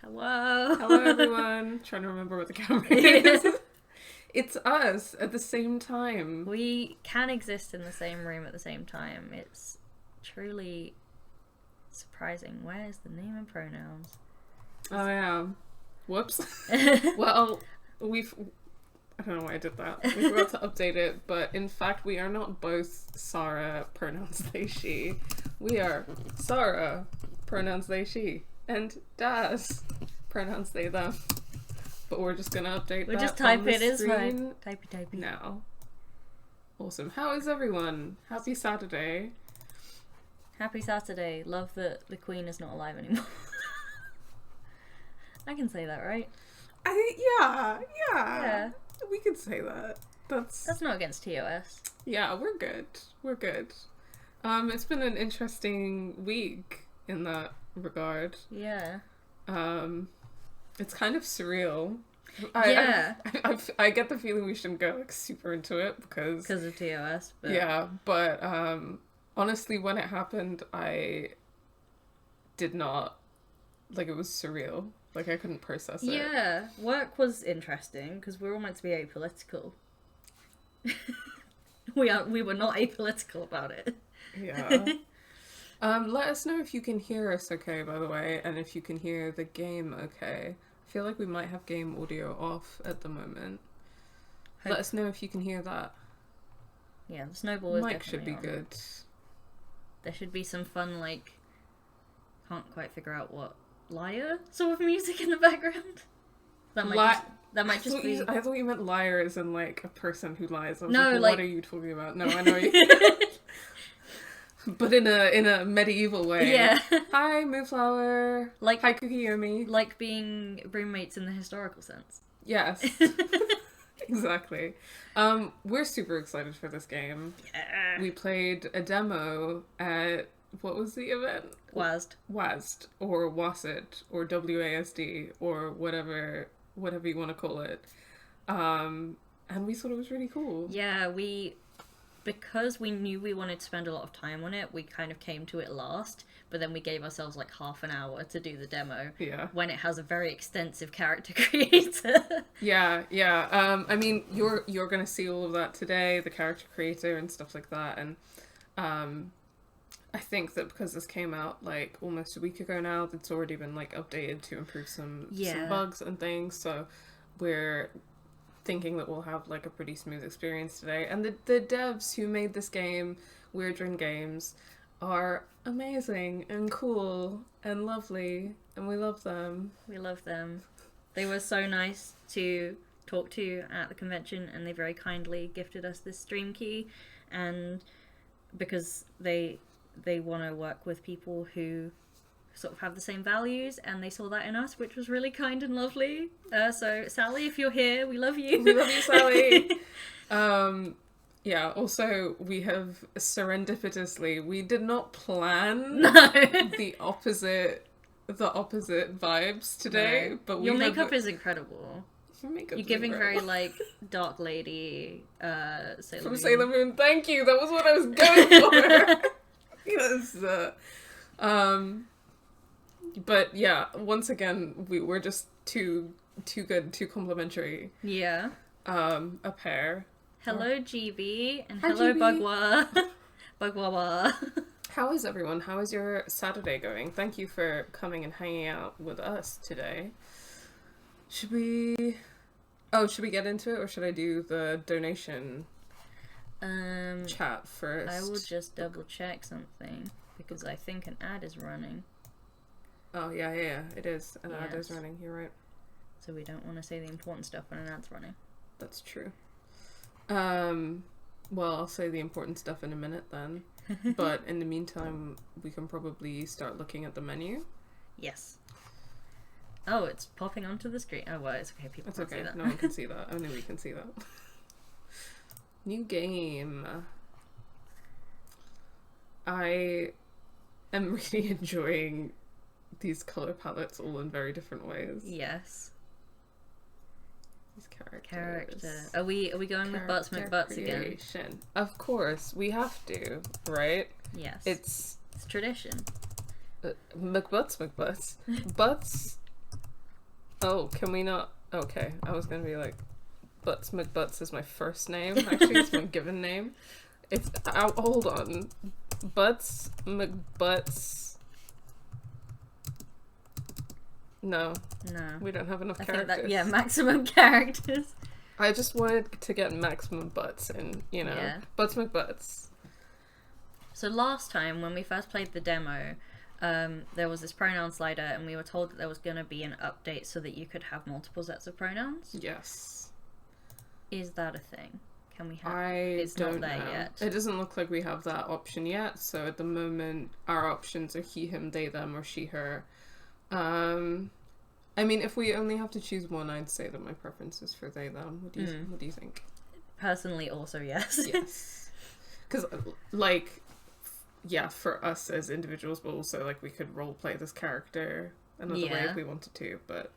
Hello. Hello, everyone. Trying to remember what the camera is. It's us at the same time. We can exist in the same room at the same time. It's truly surprising. Where's the name and pronouns? Oh, yeah. Whoops. Well, I don't know why I did that. We forgot to update it, but in fact, we are not both Sara, pronouns they, she. We are Sara, pronouns they, she. And Daz, pronouns they, them. But we're just gonna update We'll that just type on the it, it's screen fine. Typey. now. Awesome. How is everyone? Happy Saturday. Happy Saturday. Love that the Queen is not alive anymore. I can say that, right? Yeah. We could say that. That's not against TOS. Yeah, we're good. We're good. It's been an interesting week in that regard. Yeah. It's kind of surreal. I get the feeling we shouldn't go like super into it because of TOS. But... Yeah, but honestly, when it happened, I did not like. It was surreal. Like I couldn't process it. Yeah, work was interesting because we're all meant to be apolitical. We were not apolitical about it. Yeah. Let us know if you can hear us okay, by the way, and if you can hear the game okay. I feel like we might have game audio off at the moment. Let us know if you can hear that. Yeah, the snowball is mic should be on. good. There should be some fun, like, can't quite figure out what, lyre sort of music in the background. That might just be... I thought you meant liar as in, like, a person who lies. I was no, like, what are you talking about? No, I know you... But in a medieval way. Yeah. Hi, Moonflower. Like, hi, Kukiyomi. Like being roommates in the historical sense. Yes. Exactly. We're super excited for this game. Yeah. We played a demo at... What was the event? WASD. Or WASD. Or WASD. Or whatever you want to call it. And we thought it was really cool. Yeah, because we knew we wanted to spend a lot of time on it, we kind of came to it last, but then we gave ourselves like half an hour to do the demo. Yeah. When it has a very extensive character creator. Yeah. I mean, you're gonna see all of that today, the character creator and stuff like that, and I think that because this came out like almost a week ago now, it's already been like updated to improve some bugs and things, so we're thinking that we'll have like a pretty smooth experience today. And the devs who made this game, Weird Dream Games, are amazing and cool and lovely, and we love them. We love them. They were so nice to talk to at the convention, and they very kindly gifted us this stream key, and because they want to work with people who sort of have the same values, and they saw that in us, which was really kind and lovely. So Sally, if you're here, we love you. We love you, Sally. Yeah, also we have serendipitously, we did not plan the opposite vibes today, but your makeup is incredible. You're giving very like Dark Lady Sailor from Moon. Sailor Moon. Thank you. That was what I was going for. Yes. But yeah, once again, we're just too good, too complimentary. Yeah. A pair. Hello, GB, and Hi, hello, GB. Bugwawa. How is everyone? How is your Saturday going? Thank you for coming and hanging out with us today. Should we get into it, or should I do the donation chat first? I will just double check something, because I think an ad is running. Oh, yeah, it is. An ad is running, you're right. So we don't want to say the important stuff when an ad's running. That's true. Well, I'll say the important stuff in a minute then. But in the meantime, we can probably start looking at the menu. Yes. Oh, it's popping onto the screen. Oh, well, it's okay. People can't see that. No one can see that. Only we can see that. New game. I am really enjoying these color palettes all in very different ways. Yes. These characters. Are we going with Butts McButts again? Of course, we have to, right? Yes. It's tradition. McButts. Butts Oh, can we not? Okay, I was gonna be like, Butts McButts is my first name. Actually, it's my given name. It's hold on, Butts McButts. No, we don't have enough characters. Maximum characters. I just wanted to get maximum butts in, Butts McButts. So last time when we first played the demo, there was this pronoun slider, and we were told that there was going to be an update so that you could have multiple sets of pronouns. Yes. Is that a thing? Can we have? It's don't not there know. Yet. It doesn't look like we have that option yet. So at the moment, our options are he, him, they, them, or she, her. I mean, if we only have to choose one, I'd say that my preference is for they, them. What do you think? Personally, also yes. Yes. Because, for us as individuals, but also, we could roleplay this character another way if we wanted to, but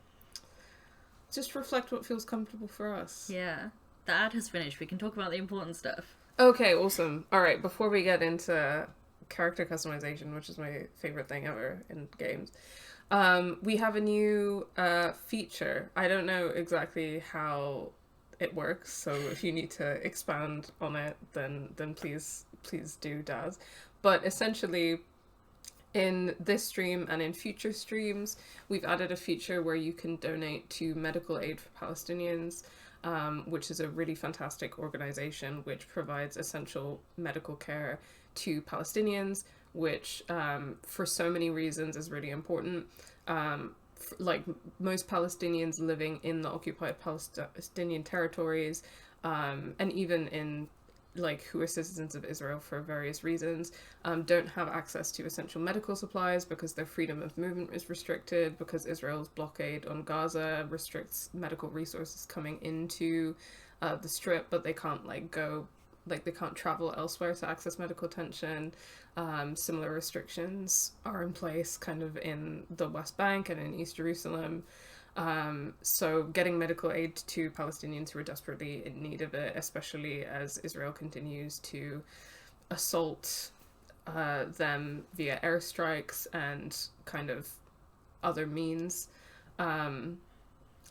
just reflect what feels comfortable for us. Yeah. The ad has finished. We can talk about the important stuff. Okay, awesome. Alright, before we get into character customization, which is my favorite thing ever in games, we have a new feature. I don't know exactly how it works, so if you need to expand on it, then please do, Daz. But essentially, in this stream and in future streams, we've added a feature where you can donate to Medical Aid for Palestinians, which is a really fantastic organization which provides essential medical care to Palestinians, which for so many reasons is really important. Most Palestinians living in the occupied Palestinian territories, and even in who are citizens of Israel for various reasons, don't have access to essential medical supplies because their freedom of movement is restricted, because Israel's blockade on Gaza restricts medical resources coming into the Strip, but they can't they can't travel elsewhere to access medical attention. Similar restrictions are in place kind of in the West Bank and in East Jerusalem. So getting medical aid to Palestinians who are desperately in need of it, especially as Israel continues to assault them via airstrikes and kind of other means,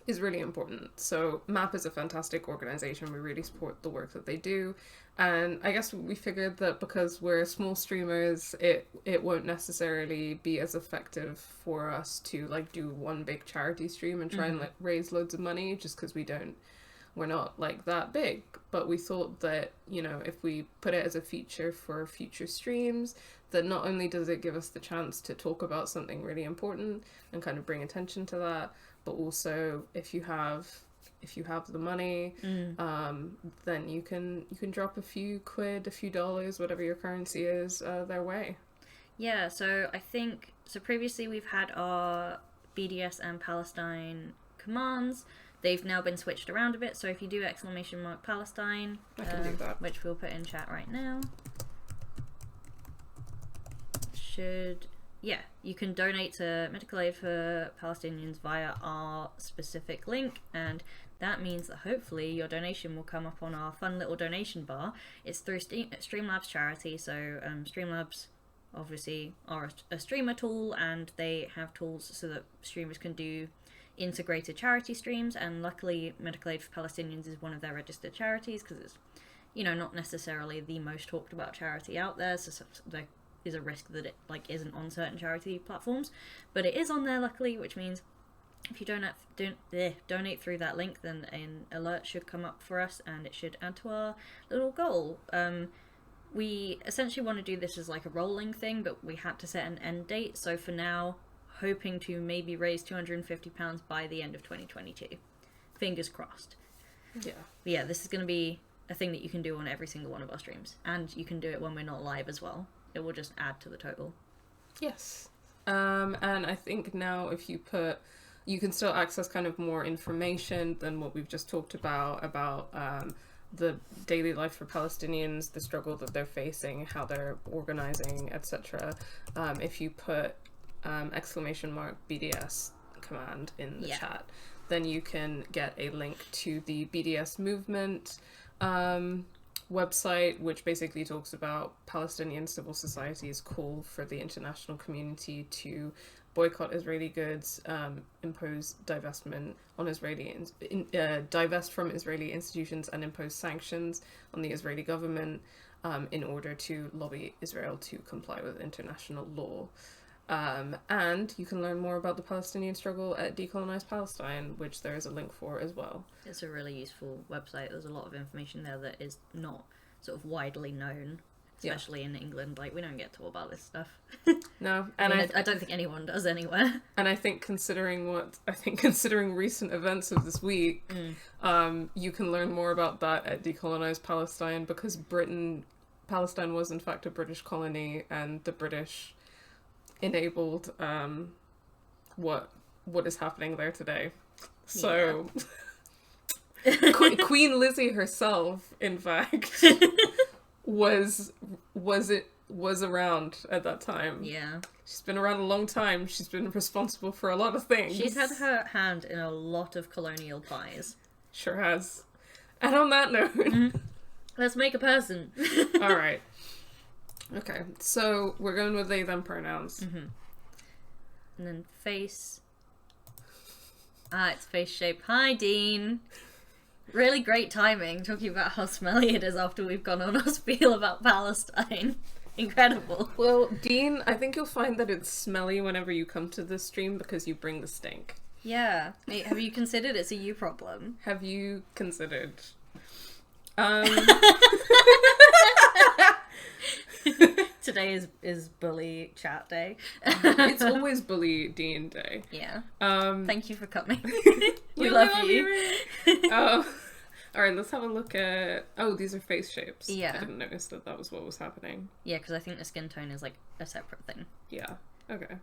is really important. So MAP is a fantastic organization. We really support the work that they do. And I guess we figured that because we're small streamers, it won't necessarily be as effective for us to do one big charity stream and try and raise loads of money, just because we're not that big. But we thought that, if we put it as a feature for future streams, that not only does it give us the chance to talk about something really important and kind of bring attention to that, but also if you have the money, then you can drop a few quid, a few dollars, whatever your currency is, their way. Yeah, so I think previously we've had our BDS and Palestine commands. They've now been switched around a bit, so if you do !Palestine, I can do that, which we'll put in chat right now, you can donate to Medical Aid for Palestinians via our specific link, and that means that hopefully your donation will come up on our fun little donation bar. It's through Streamlabs charity, so Streamlabs obviously are a streamer tool, and they have tools so that streamers can do integrated charity streams, and luckily Medical Aid for Palestinians is one of their registered charities, because it's not necessarily the most talked about charity out there, so there is a risk that it isn't on certain charity platforms, but it is on there luckily, which means if you donate through that link, then an alert should come up for us, and it should add to our little goal. We essentially want to do this as a rolling thing, but we had to set an end date, so for now, hoping to maybe raise £250 by the end of 2022. Fingers crossed. Yeah. But yeah, this is going to be a thing that you can do on every single one of our streams, and you can do it when we're not live as well. It will just add to the total. Yes. And I think now you can still access kind of more information than what we've just talked about the daily life for Palestinians, the struggle that they're facing, how they're organizing, etc. If you put !BDS command in the chat, then you can get a link to the BDS movement website, which basically talks about Palestinian civil society's call for the international community to boycott Israeli goods, impose divestment on divest from Israeli institutions, and impose sanctions on the Israeli government in order to lobby Israel to comply with international law. And you can learn more about the Palestinian struggle at Decolonize Palestine, which there is a link for as well. It's a really useful website. There's a lot of information there that is not sort of widely known, especially in England. Like, we don't get taught about this stuff. No, and I don't think anyone does anywhere. And I think considering recent events of this week, you can learn more about that at Decolonize Palestine, because Palestine was in fact a British colony, and the British enabled what is happening there today. So Queen Lizzie herself, in fact, was around at that time. Yeah. She's been around a long time. She's been responsible for a lot of things. She's had her hand in a lot of colonial pies. Sure has. And on that note... Let's make a person. Alright. Okay, so we're going with they, them pronouns. And then face. It's face shape. Hi, Dean. Really great timing, talking about how smelly it is after we've gone on our spiel about Palestine. Incredible. Well, Dean, I think you'll find that it's smelly whenever you come to this stream because you bring the stink. Yeah. Hey, have you considered it's a you problem? Have you considered? Today is bully chat day. It's always bully Dean day. Yeah. Thank you for coming. we love you. Alright, let's have a look at... Oh, these are face shapes. Yeah. I didn't notice that was what was happening. Yeah, because I think the skin tone is like a separate thing. Yeah. Okay.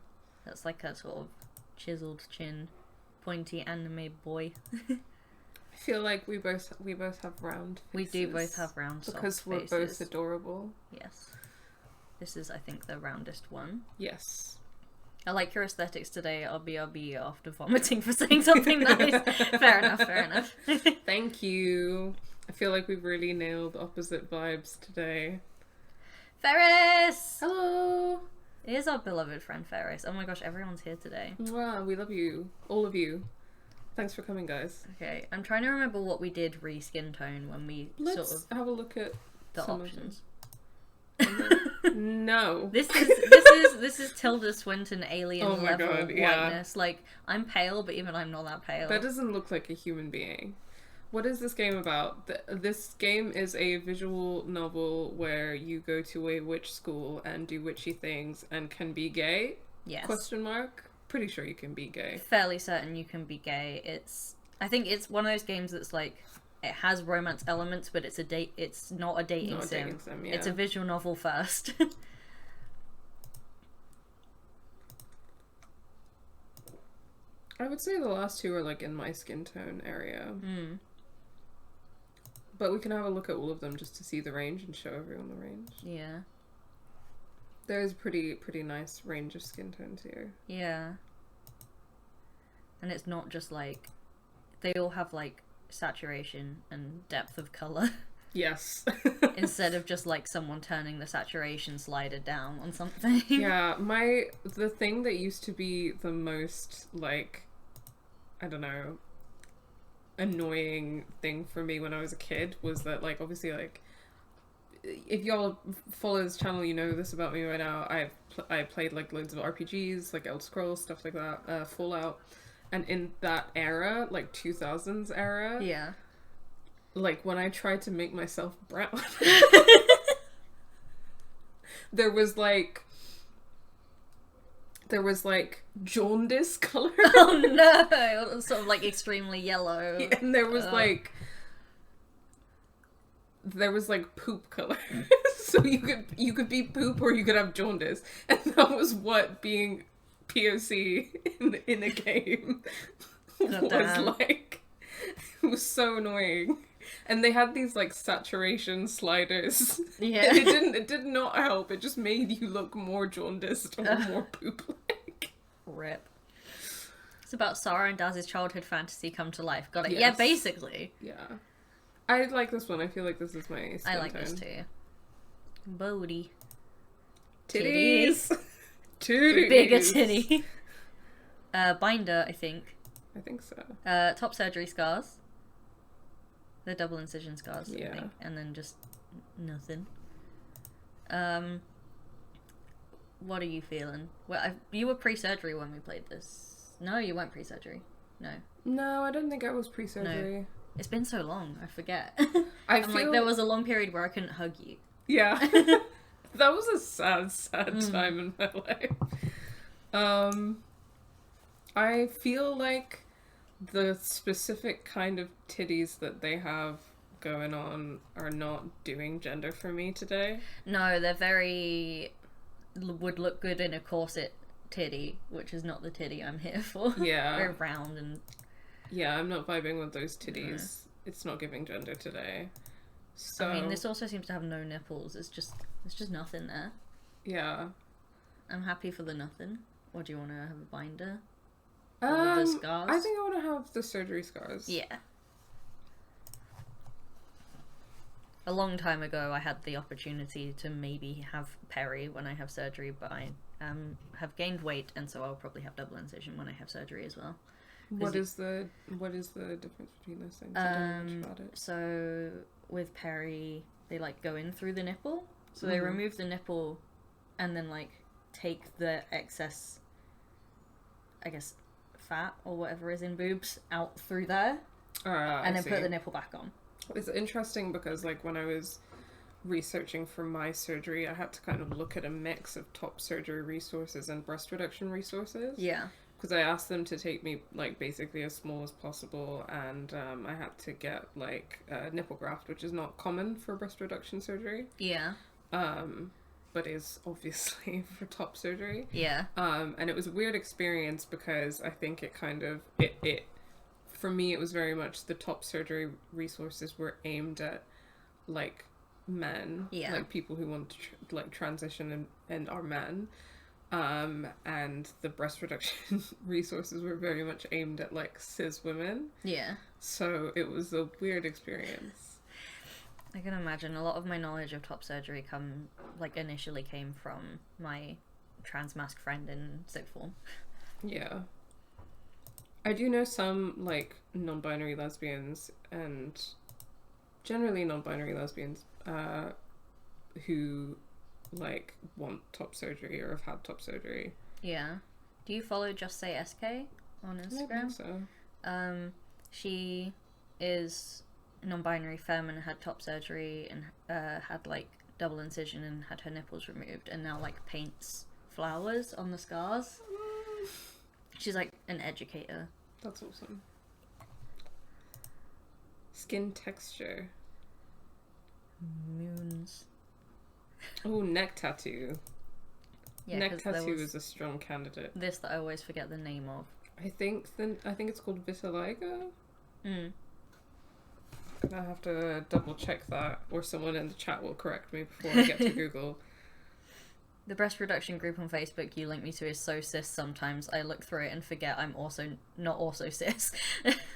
That's like a sort of chiseled chin, pointy anime boy. I feel like we both have round faces. We do both have round, soft because we're faces. both adorable. Yes. This is, I think, the roundest one. Yes. I like your aesthetics today, RB after vomiting for saying something nice. Fair enough. Thank you. I feel like we've really nailed opposite vibes today. Ferris! Hello! It is our beloved friend Ferris. Oh my gosh, everyone's here today. Wow, we love you. All of you. Thanks for coming, guys. Okay, I'm trying to remember what we did re-skin tone when we Let's sort of... have a look at the some options. No. This is Tilda Swinton alien Oh my level God, yeah. whiteness. Like, I'm pale, but even I'm not that pale. That doesn't look like a human being. What is this game about? This game is a visual novel where you go to a witch school and do witchy things and can be gay? Yes. Question mark? Pretty sure you can be gay. Fairly certain you can be gay. I think it's one of those games that's like, it has romance elements, but it's not a dating sim. Yeah. It's a visual novel first. I would say the last two are like in my skin tone area. Mm. But we can have a look at all of them just to see the range and show everyone the range. Yeah. There's a pretty nice range of skin tones here. Yeah. And it's not just like, they all have like saturation and depth of colour. Yes. Instead of just like someone turning the saturation slider down on something. Yeah, the thing that used to be the most like, I don't know, annoying thing for me when I was a kid was that, like, obviously, like, if y'all follow this channel, you know this about me right now. I played like loads of RPGs, like Elder Scrolls, stuff like that, Fallout, and in that era, like 2000s era, yeah, like when I tried to make myself brown, there was like jaundice color. Oh no, it was sort of like extremely yellow. Yeah, and there was like poop color. So you could be poop or you could have jaundice, and that was what being POC in a game was like. It was so annoying. And they had these like saturation sliders. Yeah. And it did not help. It just made you look more jaundiced or more poop-like. Rip. It's about Sara and Daz's childhood fantasy come to life. Got it? Yes. Yeah, basically. Yeah. I like this one. I feel like this is my skin I like tone. this too. Bodhi. Titties. Titties. Bigger titty. Binder, I think. I think so. Top surgery scars. The double incision scars, I think. And then just nothing. What are you feeling? Well, you were pre-surgery when we played this. No, you weren't pre-surgery. No. No, I don't think I was pre-surgery. No. It's been so long, I forget. I feel like, there was a long period where I couldn't hug you. Yeah. That was a sad time in my life. I feel like the specific kind of titties that they have going on are not doing gender for me today. No, they're very... would look good in a corset titty, which is not the titty I'm here for. Yeah. Very round and... Yeah, I'm not vibing with those titties. It's not giving gender today. So... I mean, this also seems to have no nipples. It's just nothing there. Yeah. I'm happy for the nothing. Or do you want to have a binder? Or the scars? I think I want to have the surgery scars. Yeah. A long time ago, I had the opportunity to maybe have peri when I have surgery, but I have gained weight, and so I'll probably have double incision when I have surgery as well. What is the difference between those things? I don't know much about it. So with peri, they like go in through the nipple. So they remove the nipple, and then like take the excess, I guess, fat or whatever is in boobs out through there, and then put the nipple back on. It's interesting because like when I was researching for my surgery, I had to kind of look at a mix of top surgery resources and breast reduction resources. Yeah. Because I asked them to take me like basically as small as possible, and I had to get like a nipple graft, which is not common for breast reduction surgery. Yeah. But is obviously for top surgery. Yeah. And it was a weird experience because I think it kind of it for me it was very much the top surgery resources were aimed at like men, like people who want to like transition and are men. And the breast reduction resources were very much aimed at like cis women. Yeah. So it was a weird experience. I can imagine a lot of my knowledge of top surgery initially came from my trans mask friend in sixth form. Yeah. I do know some like non-binary lesbians and generally non-binary lesbians who like want top surgery or have had top surgery. Yeah. Do you follow Just Say SK on Instagram? I think so. She is non-binary femme and had top surgery and had like double incision and had her nipples removed and now like paints flowers on the scars. She's like an educator. That's awesome. Skin texture. Moons. Oh, neck tattoo. Yeah, neck tattoo is a strong candidate. This that I always forget the name of. I think it's called vitiligo. I have to double check that, or someone in the chat will correct me before I get to Google. The breast reduction group on Facebook you link me to is so cis sometimes. I look through it and forget I'm also not also cis.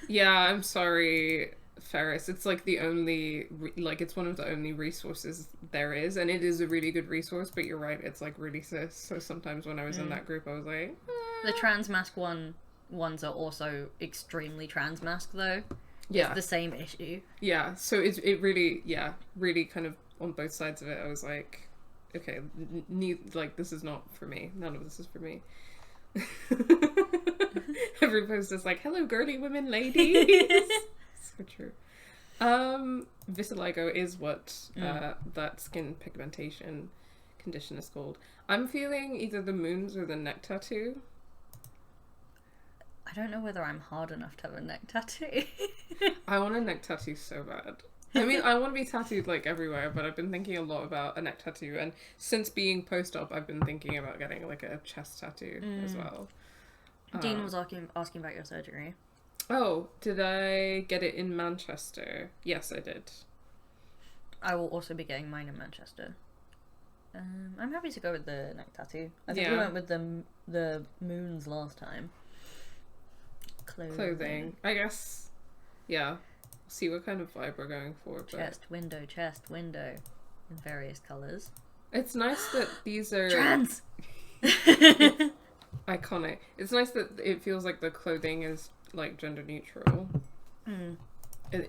Yeah, I'm sorry, Ferris. It's like the only, it's one of the only resources there is, and it is a really good resource, but you're right, it's like really cis. So sometimes when I was in that group, I was like... The trans mask ones are also extremely trans mask, though. Yeah. It's the same issue. Yeah, so it really, really kind of on both sides of it, I was like... Okay, this is not for me. None of this is for me. Every post is like, hello, girly women, ladies. So true. Vitiligo is what that skin pigmentation condition is called. I'm feeling either the moons or the neck tattoo. I don't know whether I'm hard enough to have a neck tattoo. I want a neck tattoo so bad. I mean, I want to be tattooed like everywhere, but I've been thinking a lot about a neck tattoo, and since being post-op, I've been thinking about getting like a chest tattoo as well. Dean was asking about your surgery. Oh, did I get it in Manchester? Yes, I did. I will also be getting mine in Manchester. I'm happy to go with the neck tattoo. I think we went with the moons last time. Clothing. I guess. Yeah. See what kind of vibe we're going for. Chest, window, in various colours. It's nice that these are... Trans! iconic. It's nice that it feels like the clothing is like gender neutral.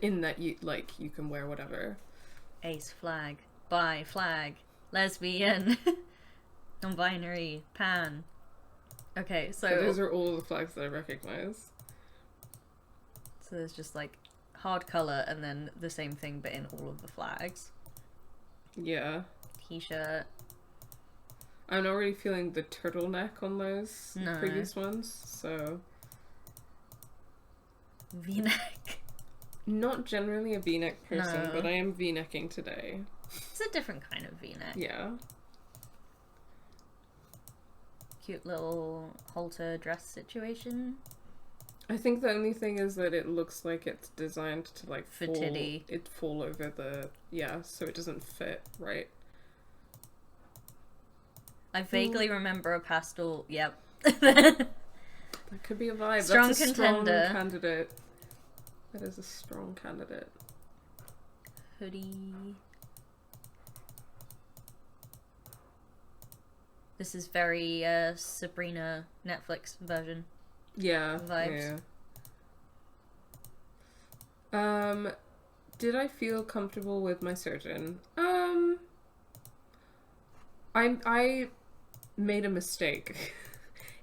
In that you can wear whatever. Ace, flag, bi, flag, lesbian, non-binary, pan. Okay, so those are all the flags that I recognize. So there's just like hard color and then the same thing but in all of the flags. Yeah. T-shirt. I'm not really feeling the turtleneck on those previous ones, so... V-neck. Not generally a V-neck person, but I am V-necking today. It's a different kind of V-neck. Yeah. Cute little halter dress situation. I think the only thing is that it looks like it's designed to like fall over the... Yeah, so it doesn't fit right. I vaguely remember a pastel... Yep. That could be a vibe. Strong That's a contender. Strong candidate. That is a strong candidate. Hoodie. This is very Sabrina Netflix version. Yeah. Vibes. Yeah. Did I feel comfortable with my surgeon? I made a mistake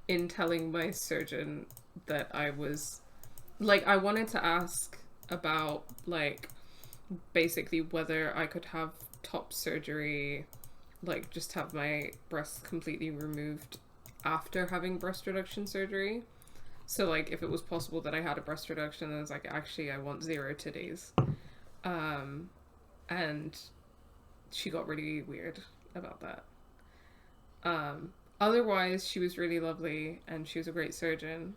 in telling my surgeon that I was... Like, I wanted to ask about, like, basically whether I could have top surgery, like, just have my breasts completely removed after having breast reduction surgery. So, like, if it was possible that I had a breast reduction, I was like, actually, I want 0 titties. And she got really weird about that. Otherwise, she was really lovely, and she was a great surgeon,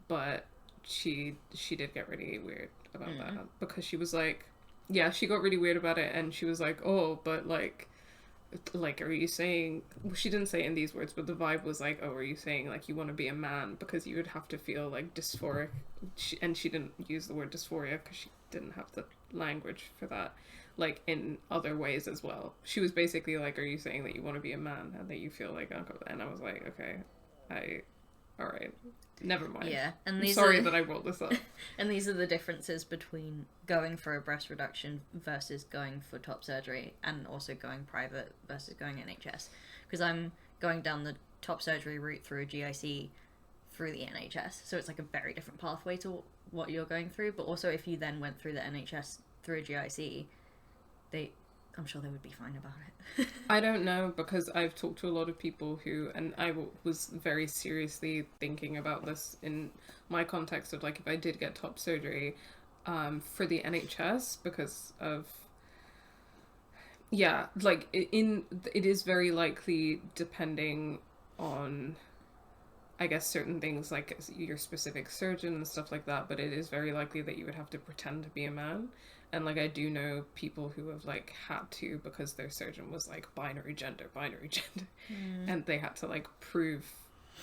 but she did get really weird about that, because she was like, yeah, she got really weird about it, and she was like, oh, but like, are you saying... She didn't say it in these words, but the vibe was like, oh, are you saying, like, you want to be a man because you would have to feel, like, dysphoric? And she didn't use the word dysphoria because she didn't have the language for that, like, in other ways as well. She was basically like, are you saying that you want to be a man and that you feel like... And I was like, okay, alright, never mind. Yeah, and I'm these sorry that I brought this up. And these are the differences between going for a breast reduction versus going for top surgery, and also going private versus going NHS. Because I'm going down the top surgery route through a GIC through the NHS, so it's like a very different pathway to what you're going through. But also, if you then went through the NHS through a GIC, I'm sure they would be fine about it. I don't know, because I've talked to a lot of people who, and I was very seriously thinking about this in my context of, like, if I did get top surgery for the NHS, because of, yeah, like, it is very likely, depending on, I guess, certain things, like your specific surgeon and stuff like that, but it is very likely that you would have to pretend to be a man. And, like, I do know people who have, like, had to, because their surgeon was, like, binary gender. And they had to, like, prove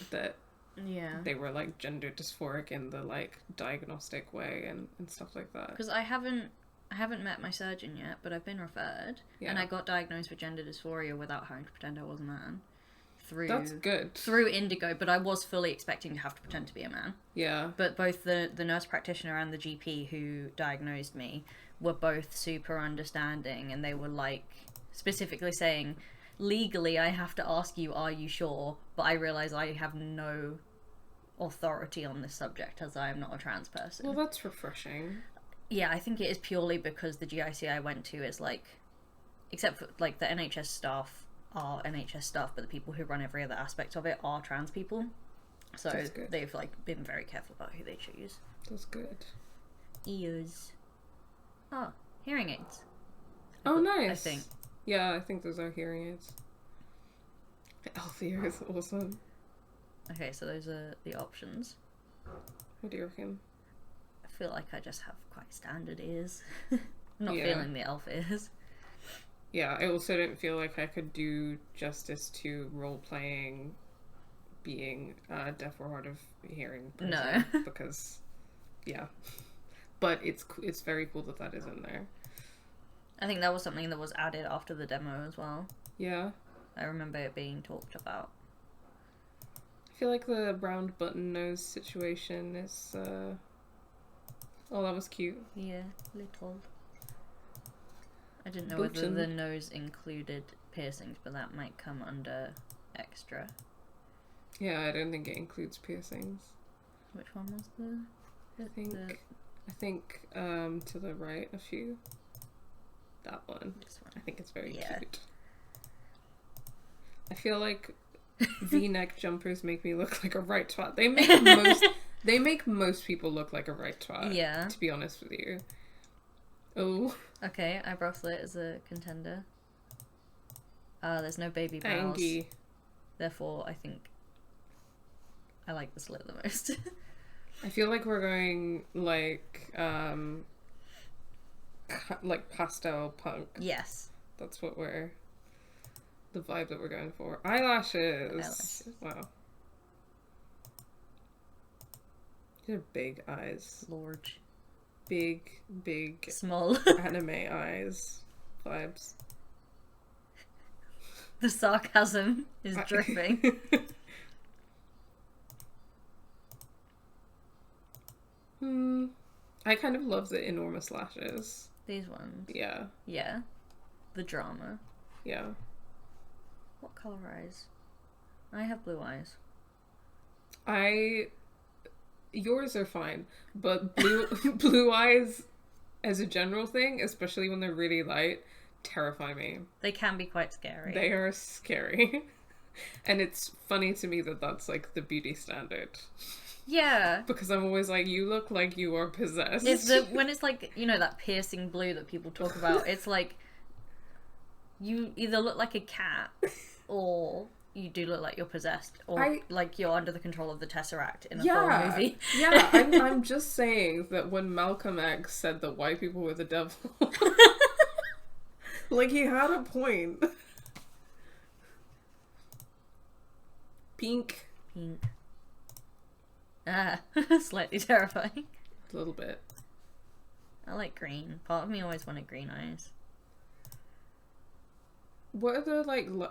that they were, like, gender dysphoric in the, like, diagnostic way and stuff like that. Because I haven't met my surgeon yet, but I've been referred. Yeah. And I got diagnosed with gender dysphoria without having to pretend I was a man. That's good. Through Indigo, but I was fully expecting to have to pretend to be a man. Yeah. But both the nurse practitioner and the GP who diagnosed me were both super understanding, and they were, like, specifically saying, legally I have to ask you, are you sure? But I realise I have no authority on this subject, as I am not a trans person. Well, that's refreshing. Yeah, I think it is purely because the GIC I went to is, like, except for, like, the NHS staff are NHS staff, but the people who run every other aspect of it are trans people. So they've, like, been very careful about who they choose. That's good. Ears. Oh, hearing aids. Oh, nice. I think. Yeah, I think those are hearing aids. Elf ear is awesome. Okay, so those are the options. What do you reckon? I feel like I just have quite standard ears. I'm not feeling the elf ears. Yeah, I also don't feel like I could do justice to role-playing being a deaf or hard of hearing person. No. Because, yeah. But it's very cool that is in there. I think that was something that was added after the demo as well. Yeah. I remember it being talked about. I I feel like the round button nose situation is, oh, that was cute. Yeah, little. I didn't know Button. whether the nose included piercings, but that might come under extra. Yeah, I don't think it includes piercings. Which one was the... I think to the right a few. That one. This one. I think it's very Yeah. cute. I feel like V-neck jumpers make me look like a right twat. They make most people look like a right twat. Yeah. To be honest with you. Oh. Okay, eyebrow slit is a contender. There's no baby brows. Angie. Therefore, I think I like the slit the most. I feel like we're going like pastel punk. Yes. That's what the vibe that we're going for. Eyelashes. Eyelashes. Wow. These are big eyes. Large. Big Small. anime eyes vibes. The sarcasm is dripping. I kind of love the enormous lashes. These ones. Yeah. Yeah. The drama. Yeah. What colour eyes? I have blue eyes. Yours are fine, but blue eyes as a general thing, especially when they're really light, terrify me. They can be quite scary. They are scary. And it's funny to me that that's like the beauty standard. Yeah. Because I'm always like, you look like you are possessed. When it's like, you know, that piercing blue that people talk about, it's like you either look like a cat or you do look like you're possessed or like you're under the control of the Tesseract in a horror movie. Yeah, I'm just saying that when Malcolm X said that white people were the devil, like he had a point. Pink. Ah, slightly terrifying. A little bit. I like green. Part of me always wanted green eyes. What are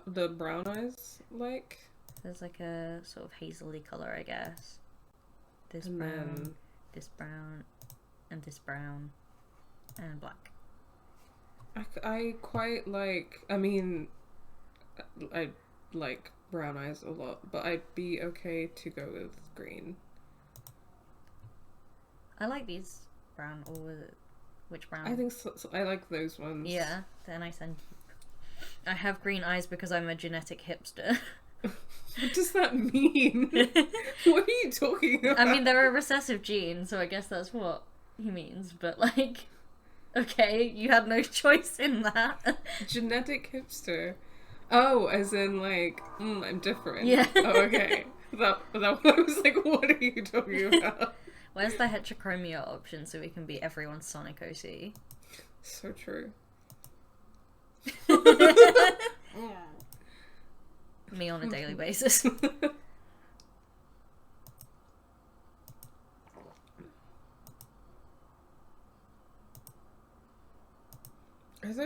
the brown eyes like? There's like a sort of hazily colour, I guess. This And brown, then... this brown, and this brown, and black. I quite like, I mean, I like brown eyes a lot, but I'd be okay to go with green. I like these brown, or which brown? I think I like those ones. Yeah, they're nice and I have green eyes because I'm a genetic hipster. What does that mean? What are you talking about? I mean, they're a recessive gene, so I guess that's what he means, but like, okay, you had no choice in that. Genetic hipster. Oh, as in like, I'm different. Yeah. Oh, okay. That I was like, what are you talking about? Where's the heterochromia option so we can be everyone's Sonic OC? So true. Me on a daily basis.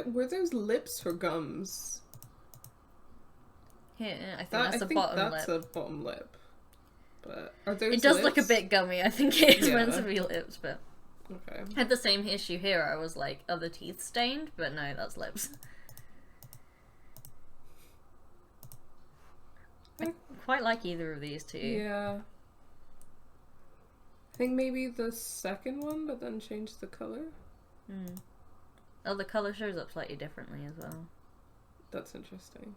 Were those lips for gums? Here, I think that's the bottom lip. That's a bottom lip. But are those It does lips? look a bit gummy. I think it is Yeah. meant to be lips, but Okay. I had the same issue here. I was like, are the teeth stained? But no, that's lips. I quite like either of these two. Yeah. I think maybe the second one, but then change the color. Oh, the colour shows up slightly differently as well. That's interesting.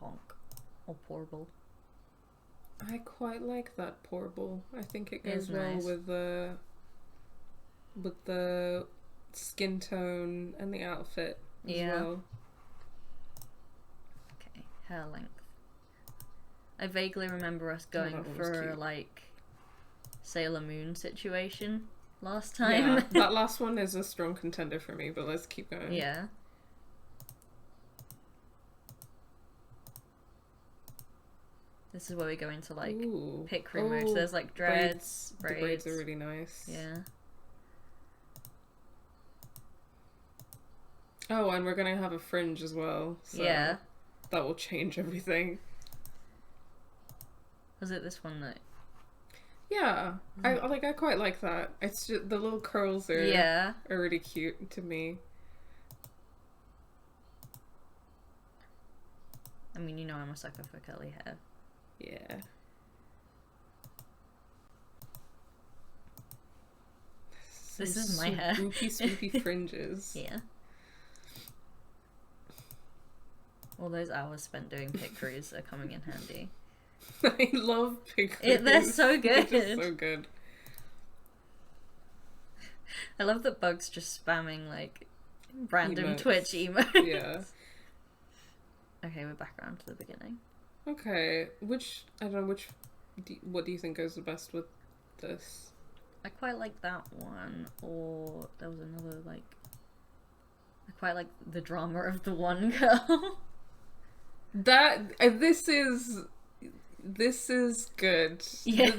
Ponk. Or portable. I quite like that portable. I think it It's goes well nice. with the skin tone and the outfit as well. Okay, hair length. I vaguely remember us going that one was for cute. like Sailor Moon situation last time. Yeah, that last one is a strong contender for me, but let's keep going. Yeah. This is where we go into like Ooh. pick rumors. There's like dreads, The braids are really nice. Yeah. Oh, and we're gonna have a fringe as well. So. Yeah. that will change everything. Was it this one that? Yeah, I quite like that. It's just, the little curls are really cute to me. I mean, you know I'm a sucker for curly hair. Yeah. This is my hair. Swoopy fringes. Yeah. All those hours spent doing pick crews are coming in handy. I love pick crews. They're so good. They're just so good. I love that Bug's just spamming like random Emotes. Twitch emotes. Yeah. Okay, we're back around to the beginning. Okay, what do you think goes the best with this? I quite like that one, or there was another like. I quite like the drama of the one girl. This is good. Yeah.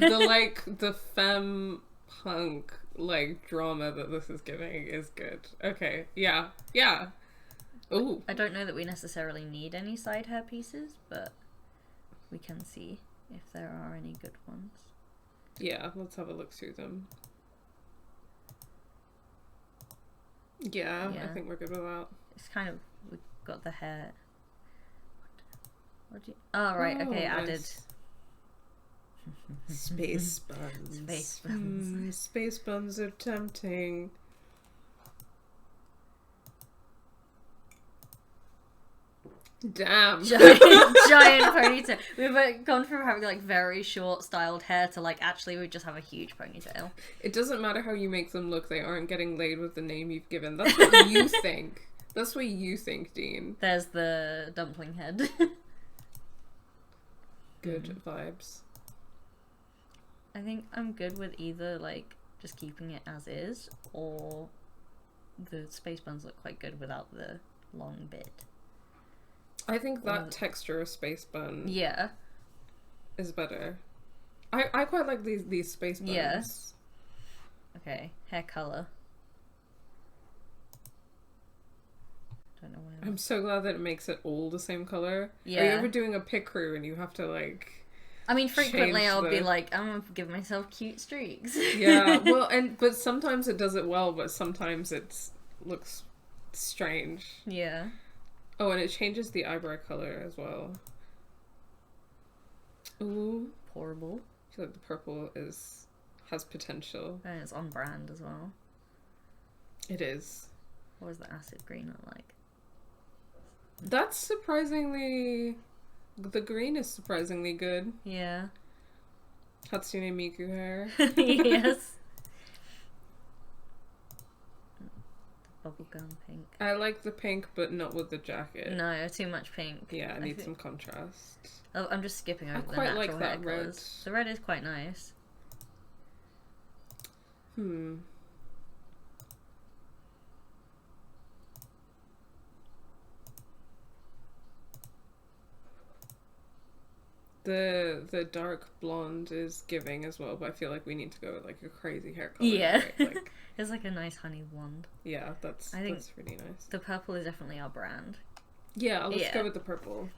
The femme punk like drama that this is giving is good. Okay, yeah. Ooh. I don't know that we necessarily need any side hair pieces, but we can see if there are any good ones. Yeah, let's have a look through them. Yeah, I think we're good with that. It's kind of, we've got the hair. What do you... Oh, right, okay, nice. added. Space buns. Space buns. Space buns are tempting. Damn. Giant ponytail. We've gone from having like very short styled hair to like actually we just have a huge ponytail. It doesn't matter how you make them look, they aren't getting laid with the name you've given. That's what you think. That's what you think, Dean. There's the dumpling head. Good vibes. I think I'm good with either like just keeping it as is, or the space buns look quite good without the long bit. I think that texture of space bun is better. I quite like these space buns. Yeah. Okay, hair color. Don't know where. I'm so glad that it makes it all the same color. Yeah. Are you ever doing a pick crew and you have to like? I mean, frequently I'll be like, I'm gonna give myself cute streaks. Yeah. Well, but sometimes it does it well, but sometimes it looks strange. Yeah. Oh, and it changes the eyebrow color as well. Ooh. Horrible. I feel like the purple has potential. And it's on brand as well. It is. What was the acid green look like? That's surprisingly... The green is surprisingly good. Yeah. Hatsune Miku hair. Yes. Bubblegum pink. I like the pink, but not with the jacket. No, too much pink. Yeah, I need some contrast. Oh, I'm just skipping over the quite natural like that hair red. colours. The red is quite nice. The dark blonde is giving as well, but I feel like we need to go with like a crazy hair color. Yeah. Right? Like, It's like a nice honey blonde. yeah, that's really nice. The purple is definitely our brand. Yeah, let's go with the purple.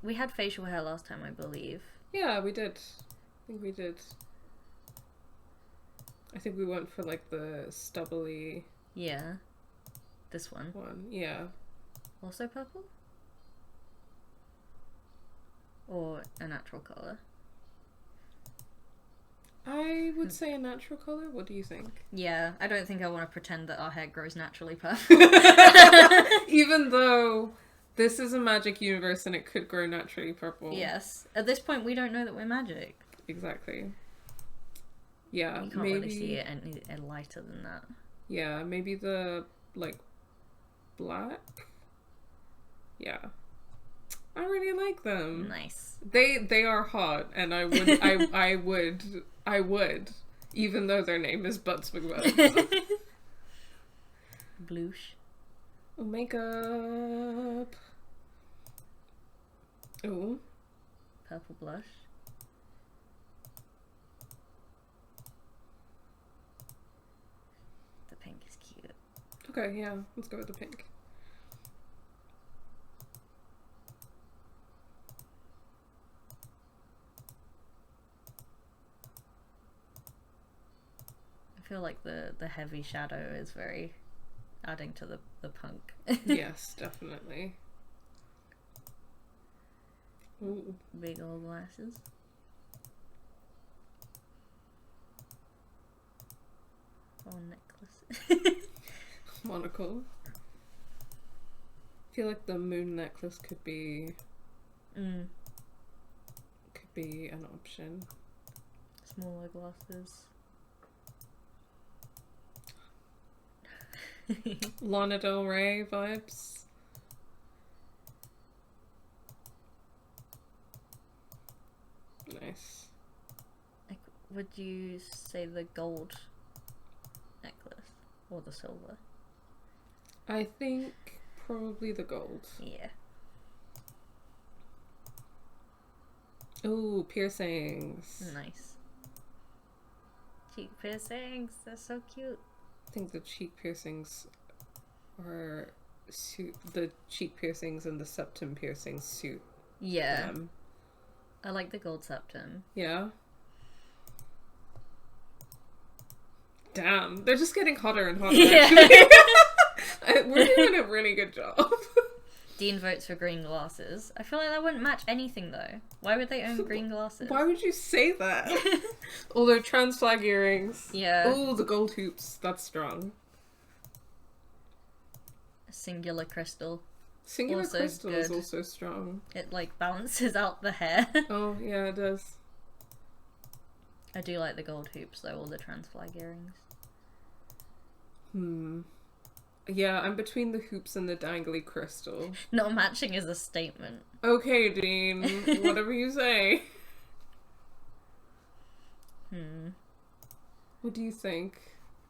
We had facial hair last time, I believe. Yeah, we did. I think we did. I think we went for like the stubbly... Yeah. This one. Yeah. Also purple? Or a natural colour? I would say a natural colour. What do you think? Yeah, I don't think I want to pretend that our hair grows naturally purple. Even though this is a magic universe and it could grow naturally purple. Yes. At this point, we don't know that we're magic. Exactly. Yeah, You can't really see it any lighter than that. Yeah, maybe the, like, black? Yeah. I really like them. Nice. They are hot, and I would I would, even though their name is Butts McButts. Bloosh. Oh, makeup. Ooh. Purple blush. The pink is cute. Okay, yeah, let's go with the pink. feel like the heavy shadow is very adding to the punk. Yes, definitely. Ooh. Big old glasses. Oh, necklace. Monocle. I feel like the moon necklace could be an option. Smaller glasses. Lana Del Rey vibes. Nice. Like, would you say the gold necklace or the silver? I think probably the gold. Yeah. Ooh, piercings. Nice. Cheek piercings. They're so cute. I think the cheek piercings are the cheek piercings and the septum piercings suit Yeah. them. I like the gold septum. Yeah. Damn, they're just getting hotter and hotter. Yeah. Actually. We're doing a really good job. Dean votes for green glasses. I feel like that wouldn't match anything though. Why would they own green glasses? Why would you say that? All their trans flag earrings. Yeah. Oh, the gold hoops. That's strong. A singular crystal. Singular Also crystal is good. also strong. It like balances out the hair. Oh, yeah, it does. I do like the gold hoops though, all the trans flag earrings. Yeah, I'm between the hoops and the dangly crystal. Not matching is a statement. Okay, Dean. Whatever you say. What do you think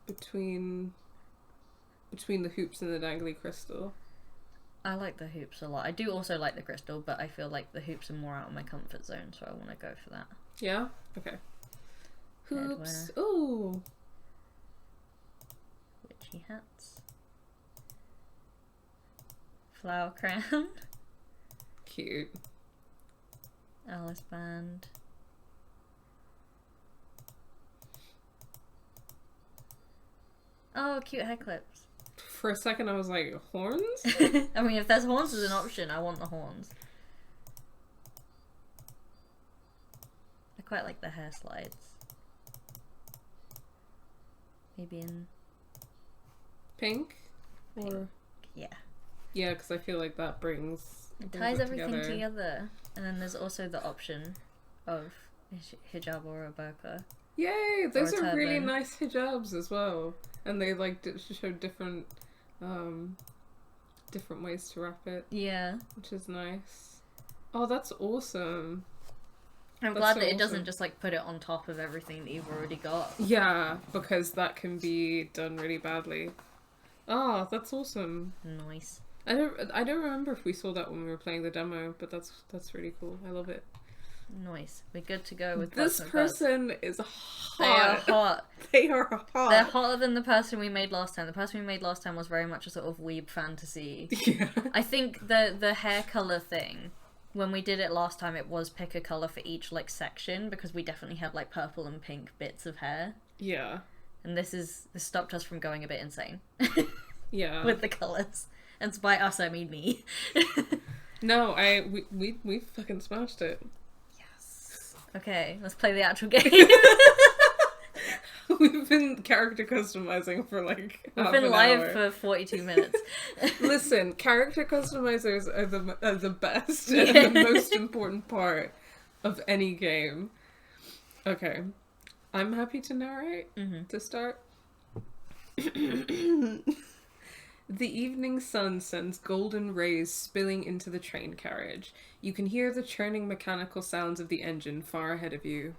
between the hoops and the dangly crystal? I like the hoops a lot. I do also like the crystal, but I feel like the hoops are more out of my comfort zone, so I want to go for that. Yeah? Okay. Hoops. Headwear. Ooh. Witchy hats. Flower crown. Cute. Alice band. Oh, cute hair clips. For a second I was like, horns? I mean, if there's horns as an option, I want the horns. I quite like the hair slides. Maybe in... Pink? Or... Yeah. Yeah, because I feel like that brings... It ties everything together. And then there's also the option of hijab or a burqa. Yay! Those Or a are really turban. nice hijabs as well. And they like show different different ways to wrap it, Yeah. which is nice. Oh, that's awesome. I'm That's glad so that it awesome. doesn't just like put it on top of everything that you've already got. Yeah, because that can be done really badly. Oh, that's awesome. Nice. I don't remember if we saw that when we were playing the demo, but that's really cool. I love it. Nice. We're good to go with This Butts McButts. person is They are hot. hot. They are hot. They're hotter than the person we made last time. The person we made last time was very much a sort of weeb fantasy. Yeah. I think the hair colour thing, when we did it last time, it was pick a colour for each like section, because we definitely had like purple and pink bits of hair. Yeah. And this stopped us from going a bit insane Yeah. with the colours. And by us I mean me. No, we fucking smashed it. Yes. Okay, let's play the actual game. We've been character customizing for like We've half been an live hour. for 42 minutes. Listen, character customizers are the best Yeah. and the most important part of any game. Okay, I'm happy to narrate to start. The evening sun sends golden rays spilling into the train carriage. You can hear the churning mechanical sounds of the engine far ahead of you.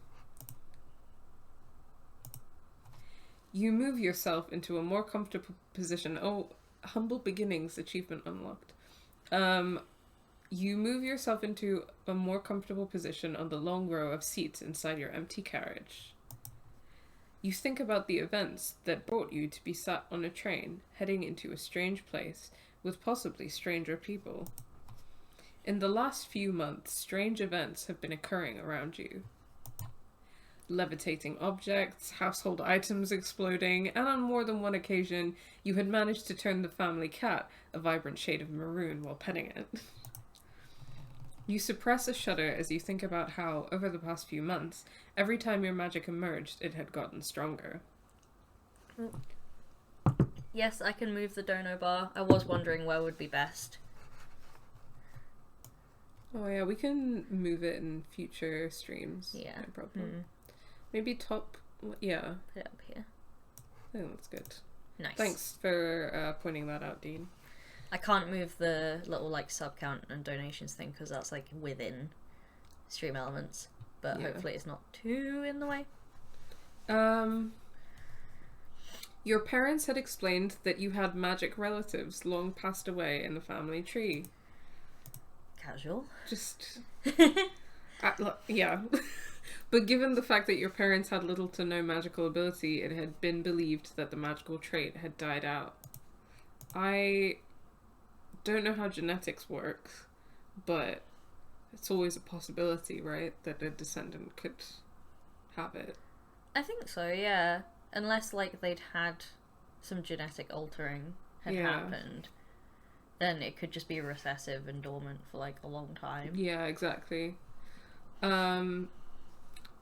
You move yourself into a more comfortable position. Oh, humble beginnings achievement unlocked. You move yourself into a more comfortable position on the long row of seats inside your empty carriage. You think about the events that brought you to be sat on a train, heading into a strange place with possibly stranger people. In the last few months, strange events have been occurring around you. levitating objects, household items exploding, and on more than one occasion, you had managed to turn the family cat a vibrant shade of maroon while petting it. You suppress a shudder as you think about how, over the past few months, every time your magic emerged, it had gotten stronger. Yes, I can move the dono bar. I was wondering where would be best. Oh yeah, we can move it in future streams. Yeah. No problem. Maybe top... Yeah. Put it up here. I think that's good. Nice. Thanks for pointing that out, Dean. I can't move the little like sub count and donations thing because that's like within stream elements, but hopefully it's not too in the way. Your parents had explained that you had magic relatives long passed away in the family tree. Casual. Just... yeah. But given the fact that your parents had little to no magical ability, it had been believed that the magical trait had died out. I don't know how genetics works, but it's always a possibility, right? That a descendant could have it. I think so, yeah. Unless, like, they'd had some genetic altering had happened, then it could just be recessive and dormant for, like, a long time. Yeah, exactly.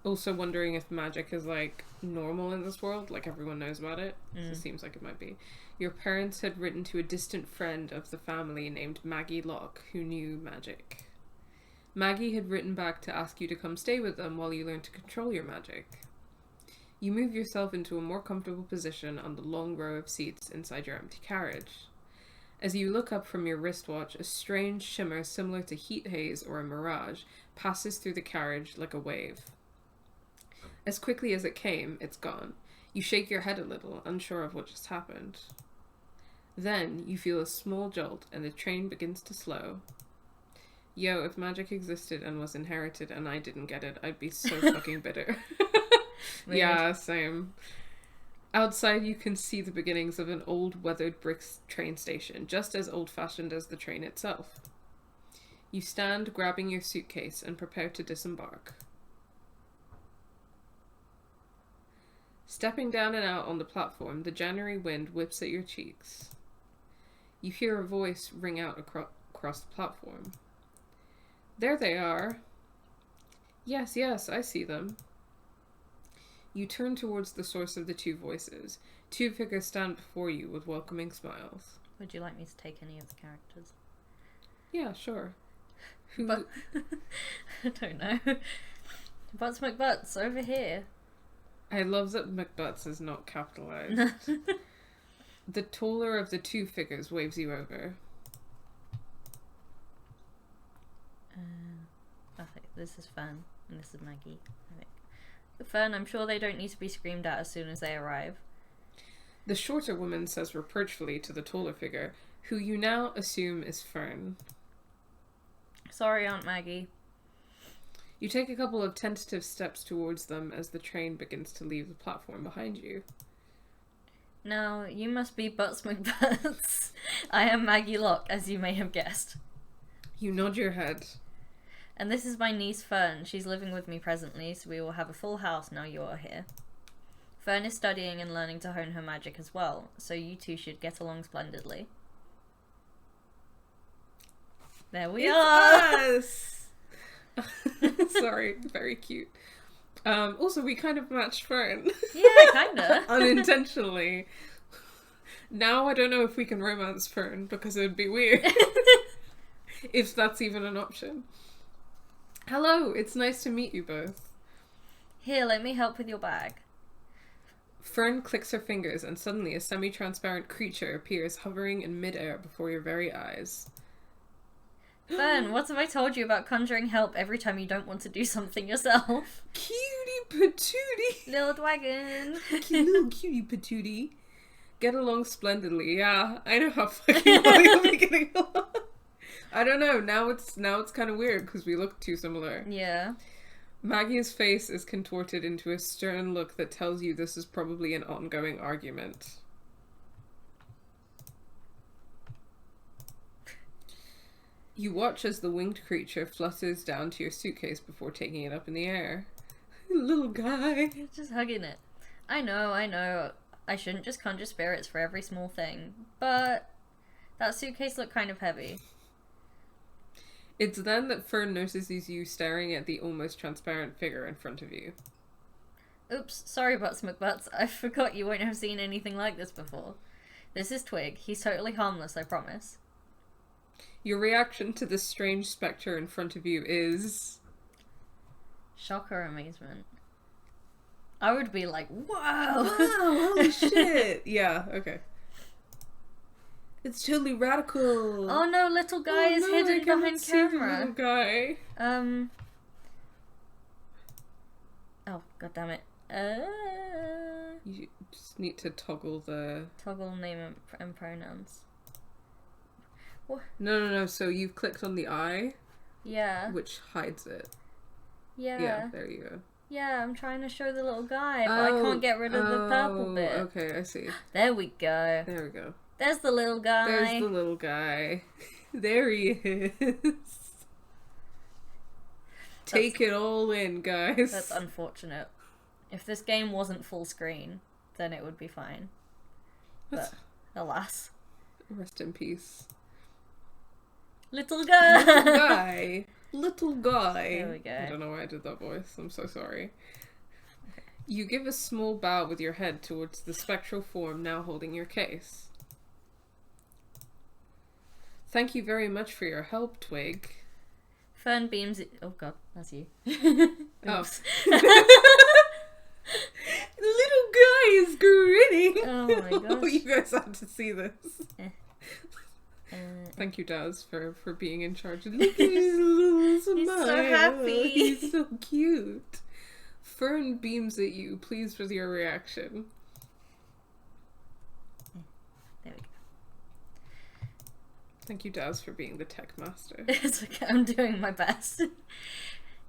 Also wondering if magic is, like, normal in this world, like everyone knows about it. It seems like it might be. Your parents had written to a distant friend of the family named Maggie Locke, who knew magic. Maggie had written back to ask you to come stay with them while you learn to control your magic. You move yourself into a more comfortable position on the long row of seats inside your empty carriage. As you look up from your wristwatch, a strange shimmer similar to heat haze or a mirage passes through the carriage like a wave. As quickly as it came, it's gone. You shake your head a little, unsure of what just happened. Then, you feel a small jolt and the train begins to slow. Yo, if magic existed and was inherited and I didn't get it, I'd be so fucking bitter. Yeah, same. Outside, you can see the beginnings of an old, weathered brick train station, just as old-fashioned as the train itself. You stand, grabbing your suitcase, and prepare to disembark. Stepping down and out on the platform, the January wind whips at your cheeks. You hear a voice ring out across the platform. There they are. Yes, I see them. You turn towards the source of the two voices. Two figures stand before you with welcoming smiles. Would you like me to take any of the characters? Yeah, sure. Who? But I don't know. Butts McButts, over here. I love that McButts is not capitalized. The taller of the two figures waves you over. I think this is Fern, and this is Maggie, I think. Fern, I'm sure they don't need to be screamed at as soon as they arrive. The shorter woman says reproachfully to the taller figure, who you now assume is Fern. Sorry, Aunt Maggie. You take a couple of tentative steps towards them as the train begins to leave the platform behind you. Now, you must be Butts McButts. I am Maggie Locke, as you may have guessed. You nod your head. And this is my niece Fern. She's living with me presently, so we will have a full house now you are here. Fern is studying and learning to hone her magic as well, so you two should get along splendidly. There we are! Us! Sorry, very cute. Also, we kind of matched Fern. Yeah, kinda. Unintentionally. Now I don't know if we can romance Fern, because it would be weird. If that's even an option. Hello, it's nice to meet you both. Here, let me help with your bag. Fern clicks her fingers and suddenly a semi-transparent creature appears hovering in mid-air before your very eyes. Fern, what have I told you about conjuring help every time you don't want to do something yourself? Cutie patootie! Little dragon! Little cutie patootie. Get along splendidly, yeah. I know how fucking well you'll be getting along. I don't know, now it's kind of weird because we look too similar. Yeah. Maggie's face is contorted into a stern look that tells you this is probably an ongoing argument. You watch as the winged creature flutters down to your suitcase before taking it up in the air. Little guy. Just hugging it. I know. I shouldn't just conjure spirits for every small thing, but that suitcase looked kind of heavy. It's then that Fern notices you staring at the almost transparent figure in front of you. Oops, sorry Butts McButts, I forgot you won't have seen anything like this before. This is Twig. He's totally harmless, I promise. Your reaction to this strange spectre in front of you is... shock or amazement. I would be like, wow! Wow, holy shit! Yeah, okay. It's totally radical! Oh no, little guy is hidden behind camera. Little guy. Oh, god damn it. You just need to toggle the... toggle name and pronouns. What? No, so you've clicked on the eye, Yeah. which hides it. Yeah. Yeah, there you go. Yeah, I'm trying to show the little guy, but I can't get rid of the purple bit. Okay, I see. There we go. There we go. There's the little guy. There's the little guy. There he is. Take it all in, guys. That's unfortunate. If this game wasn't full screen, then it would be fine. But, alas. Rest in peace. Little guy! Little guy. Little guy. There we go. I don't know why I did that voice. I'm so sorry. You give a small bow with your head towards the spectral form now holding your case. Thank you very much for your help, Twig. Fern beams... oh god, that's you. Oh. Little guy is grinning. Oh my gosh. You guys have to see this. Thank you, Daz, for being in charge. Look at his little smile. He's so happy. He's so cute. Fern beams at you, pleased with your reaction. There we go. Thank you, Daz, for being the tech master. It's okay, I'm doing my best.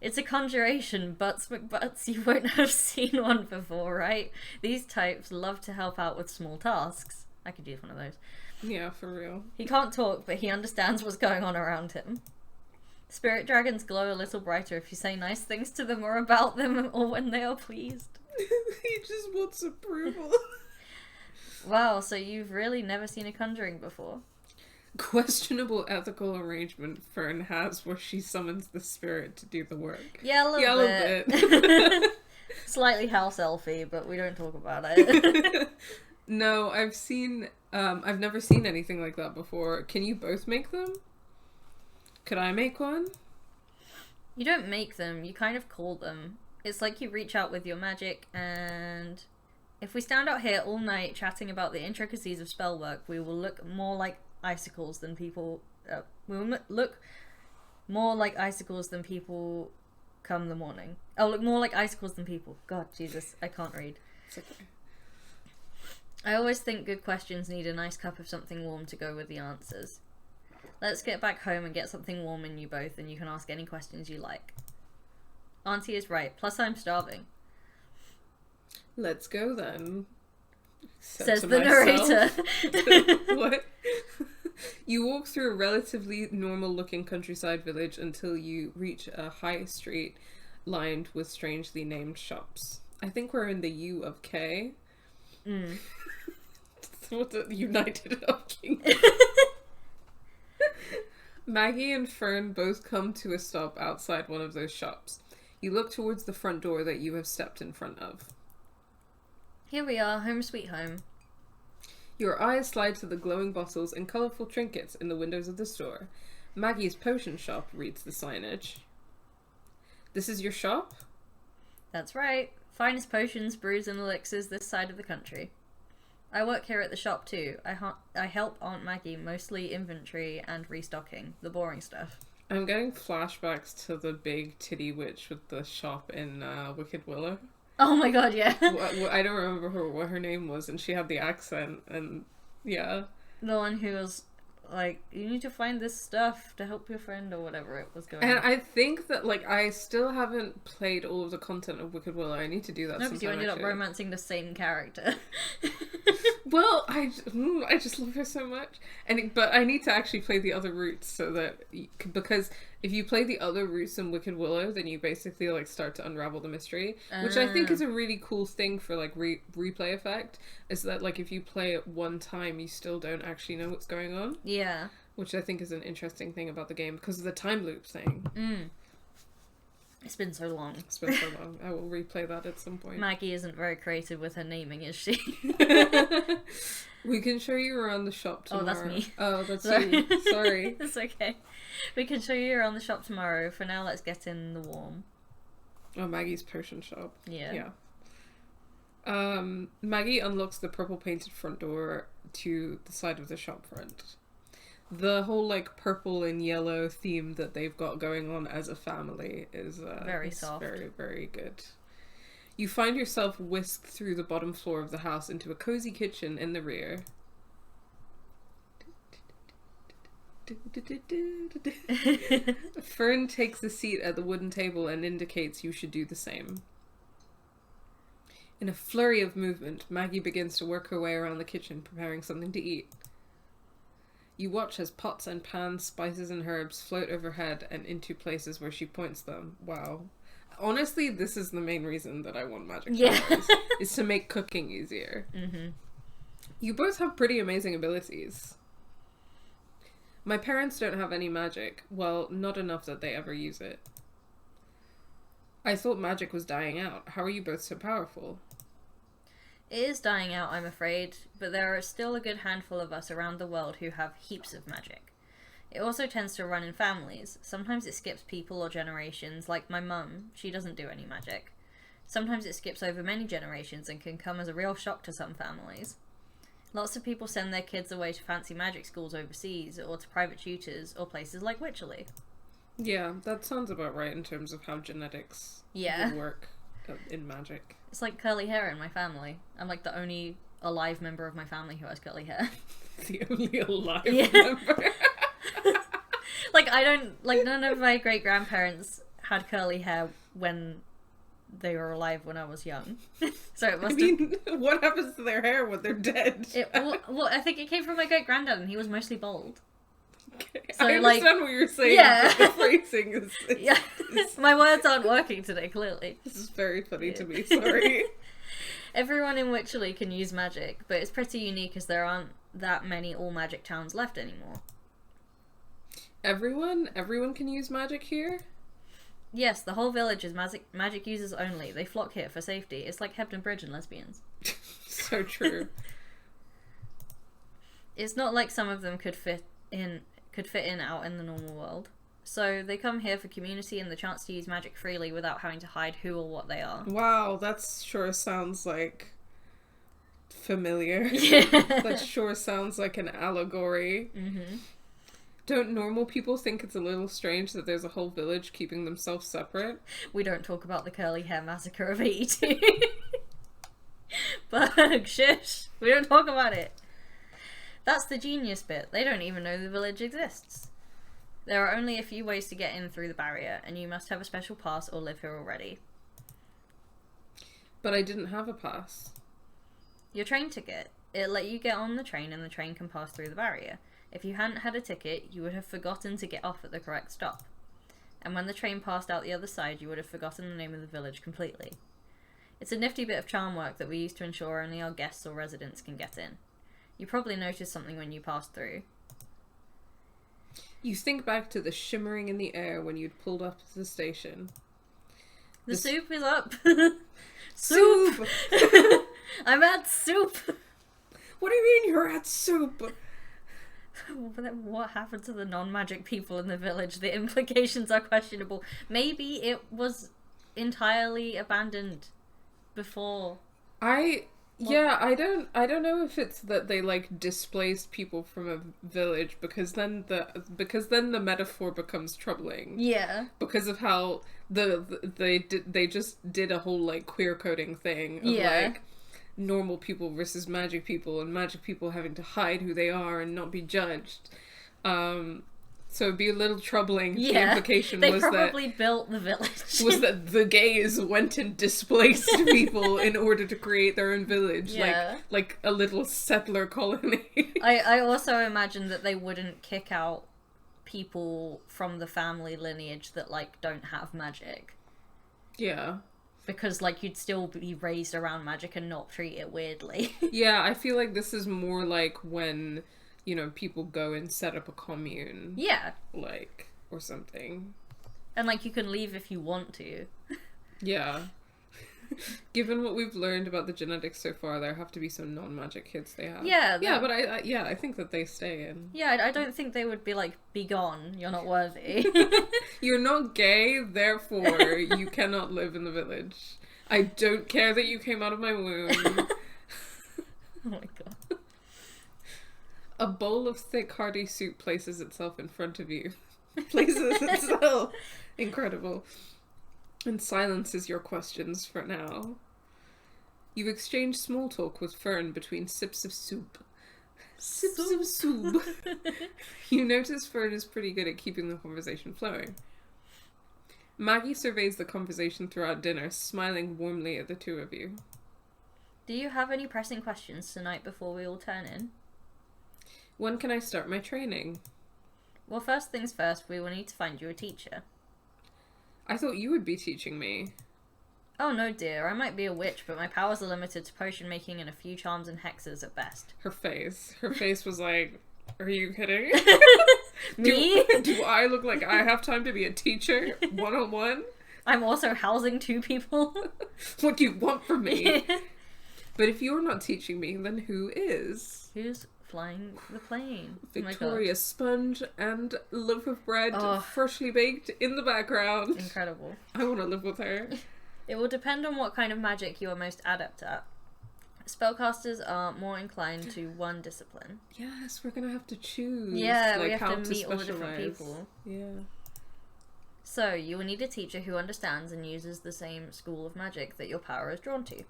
It's a conjuration, Butts McButts. You won't have seen one before, right? These types love to help out with small tasks. I could use one of those. Yeah, for real. He can't talk, but he understands what's going on around him. Spirit dragons glow a little brighter if you say nice things to them or about them, or when they are pleased. He just wants approval. Wow, so you've really never seen a conjuring before? Questionable ethical arrangement Fern has where she summons the spirit to do the work. Yeah, a little bit. bit. Slightly house elfy, but we don't talk about it. No, I've never seen anything like that before. Can you both make them? Could I make one? You don't make them, you kind of call them. It's like you reach out with your magic, and if we stand out here all night chatting about the intricacies of spellwork, we will look more like icicles than people. We'll look more like icicles than people come the morning. Oh, look more like icicles than people. God, Jesus, I can't read. It's okay. I always think good questions need a nice cup of something warm to go with the answers. Let's get back home and get something warm in you both, and you can ask any questions you like. Auntie is right, plus I'm starving. Let's go then. Says the narrator. What? You walk through a relatively normal-looking countryside village until you reach a high street lined with strangely named shops. I think we're in the U of K. Mm. What the United of Kingdom. Maggie and Fern both come to a stop outside one of those shops. You look towards the front door that you have stepped in front of. Here we are, home sweet home. Your eyes slide to the glowing bottles and colourful trinkets in the windows of the store. Maggie's potion shop reads the signage. This is your shop? That's right. Finest potions, brews and elixirs this side of the country. I work here at the shop too. I help Aunt Maggie, mostly inventory and restocking. The boring stuff. I'm getting flashbacks to the big titty witch with the shop in Wicked Willow. Oh my god, yeah. I don't remember what her name was, and she had the accent, and yeah. The one who was like, you need to find this stuff to help your friend, or whatever it was going And on. I think that, like, I still haven't played all of the content of Wicked Willow. I need to do that sometime. No, because you ended up romancing the same character. Well, I just love her so much, but I need to actually play the other routes so that because if you play the other routes in Wicked Willow, then you basically like start to unravel the mystery, which I think is a really cool thing for like replay effect. Is that like if you play it one time, you still don't actually know what's going on. Yeah, which I think is an interesting thing about the game because of the time loop thing. It's been so long. It's been so long. I will replay that at some point. Maggie isn't very creative with her naming, is she? We can show you around the shop tomorrow. Oh, that's me. Oh, that's you. Sorry. It's okay. We can show you around the shop tomorrow. For now, let's get in the warm. Oh, Maggie's potion shop. Yeah. Maggie unlocks the purple painted front door to the side of the shop front. The whole like purple and yellow theme that they've got going on as a family is very soft. Very, very good. You find yourself whisked through the bottom floor of the house into a cozy kitchen in the rear. Fern takes a seat at the wooden table and indicates you should do the same. In a flurry of movement, Maggie begins to work her way around the kitchen, preparing something to eat. You watch as pots and pans, spices and herbs float overhead and into places where she points them. Wow. Honestly, this is the main reason that I want magic powers, is to make cooking easier. Mm-hmm. You both have pretty amazing abilities. My parents don't have any magic. Well, not enough that they ever use it. I thought magic was dying out. How are you both so powerful? It is dying out, I'm afraid, but there are still a good handful of us around the world who have heaps of magic. It also tends to run in families. Sometimes it skips people or generations, like my mum. She doesn't do any magic. Sometimes it skips over many generations and can come as a real shock to some families. Lots of people send their kids away to fancy magic schools overseas, or to private tutors, or places like Wycherley. Yeah, that sounds about right in terms of how genetics would work in magic. It's like curly hair in my family. I'm like the only alive member of my family who has curly hair. The only alive member? Like, I don't... Like, none of my great-grandparents had curly hair when they were alive when I was young. So it must what happens to their hair when they're dead? Well, I think it came from my great-granddad, and he was mostly bald. Okay. So, I understand what you're saying, but the phrasing is... My words aren't working today, clearly. This is very funny to me, sorry. Everyone in Wycherley can use magic, but it's pretty unique as there aren't that many all-magic towns left anymore. Everyone can use magic here? Yes, the whole village is magic users only. They flock here for safety. It's like Hebden Bridge and lesbians. So true. It's not like some of them could fit in out in the normal world. So they come here for community and the chance to use magic freely without having to hide who or what they are. Wow, that sure sounds like familiar. Yeah. That sure sounds like an allegory. Mm-hmm. Don't normal people think it's a little strange that there's a whole village keeping themselves separate? We don't talk about the curly hair massacre of 82. Bug, shush. We don't talk about it. That's the genius bit. They don't even know the village exists. There are only a few ways to get in through the barrier, and you must have a special pass or live here already. But I didn't have a pass. Your train ticket. It'll let you get on the train and the train can pass through the barrier. If you hadn't had a ticket, you would have forgotten to get off at the correct stop. And when the train passed out the other side, you would have forgotten the name of the village completely. It's a nifty bit of charm work that we use to ensure only our guests or residents can get in. You probably noticed something when you passed through. You think back to the shimmering in the air when you'd pulled up to the station. The soup is up! Soup! I'm at soup! What do you mean you're at soup? What happened to the non-magic people in the village? The implications are questionable. Maybe it was entirely abandoned before. I don't know if it's that they like displaced people from a village because then the metaphor becomes troubling. Yeah. Because of how they just did a whole like queer coding thing of like normal people versus magic people and magic people having to hide who they are and not be judged. So it'd be a little troubling. Yeah, the implication they was probably built the village. was that the gays went and displaced people in order to create their own village, Yeah. like a little settler colony. I also imagine that they wouldn't kick out people from the family lineage that, like, don't have magic. Yeah. Because, like, you'd still be raised around magic and not treat it weirdly. Yeah, I feel like this is more like when, you know, people go and set up a commune. Yeah. Like, or something. And, like, you can leave if you want to. Yeah. Given what we've learned about the genetics so far, there have to be some non-magic kids they have. Yeah. Yeah, but I think that they stay in. Yeah, I don't think they would be like, be gone, you're not worthy. You're not gay, therefore you cannot live in the village. I don't care that you came out of my womb. Oh my god. A bowl of thick, hearty soup places itself in front of you. Places itself. Incredible. And silences your questions for now. You exchange small talk with Fern between sips of soup. Sips of soup. You notice Fern is pretty good at keeping the conversation flowing. Maggie surveys the conversation throughout dinner, smiling warmly at the two of you. Do you have any pressing questions tonight before we all turn in? When can I start my training? Well, first things first, we will need to find you a teacher. I thought you would be teaching me. Oh no, dear, I might be a witch, but my powers are limited to potion making and a few charms and hexes at best. Her face was like, are you kidding? Me? Do I look like I have time to be a teacher? 101? I'm also housing 2 people. What do you want from me? But if you're not teaching me, then who is? Who's flying the plane? Victoria Sponge and loaf of bread, freshly baked in the background. Incredible. I want to live with her. It will depend on what kind of magic you are most adept at. Spellcasters are more inclined to one discipline. Yes, we're gonna have to choose. Yeah, like, we have how to meet all the different people. Yeah. So, you will need a teacher who understands and uses the same school of magic that your power is drawn to.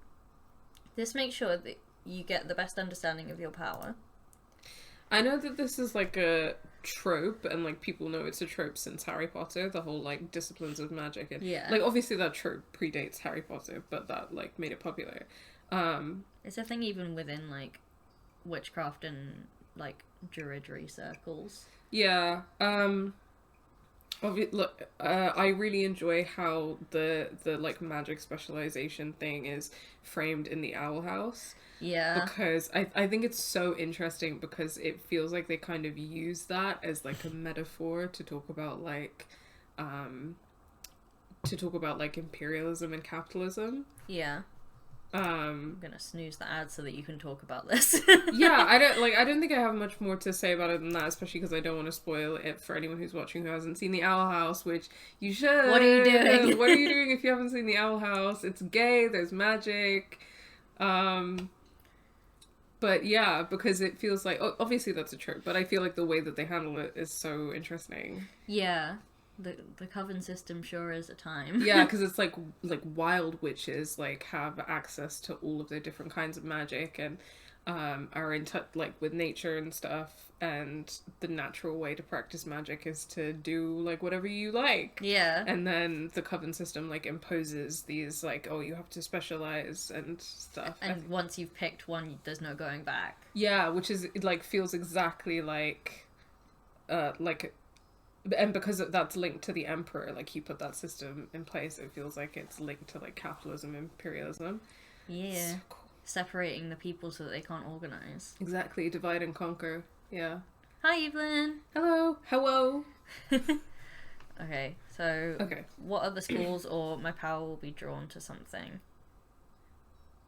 This makes sure that you get the best understanding of your power. I know that this is like a trope, and like people know it's a trope since Harry Potter, the whole like disciplines of magic, and like obviously that trope predates Harry Potter, but that like made it popular. It's a thing even within like witchcraft and like druidry circles. Yeah. Look, I really enjoy how the like magic specialization thing is framed in the Owl House. Yeah. Because I think it's so interesting because it feels like they kind of use that as like a metaphor to talk about like imperialism and capitalism. Yeah. I'm gonna snooze the ad so that you can talk about this. Yeah, I don't think I have much more to say about it than that, especially because I don't want to spoil it for anyone who's watching who hasn't seen the Owl House, which you should. What are you doing? What are you doing if you haven't seen the Owl House? It's gay, there's magic. But yeah, because it feels like obviously that's a trope, but I feel like the way that they handle it is so interesting. Yeah. The coven system sure is a time. Yeah, because it's like wild witches like have access to all of the different kinds of magic and are in touch like with nature and stuff, and the natural way to practice magic is to do like whatever you like. Yeah. And then the coven system like imposes these like, oh, you have to specialize and stuff. And once you've picked one, there's no going back. Yeah, which is it like feels exactly like and because that's linked to the emperor, like he put that system in place, it feels like it's linked to like capitalism, imperialism. Yeah. So cool. Separating the people so that they can't organize. Exactly, divide and conquer. Yeah. Hi, Evelyn. Hello. Okay, so what other schools or my power will be drawn to something?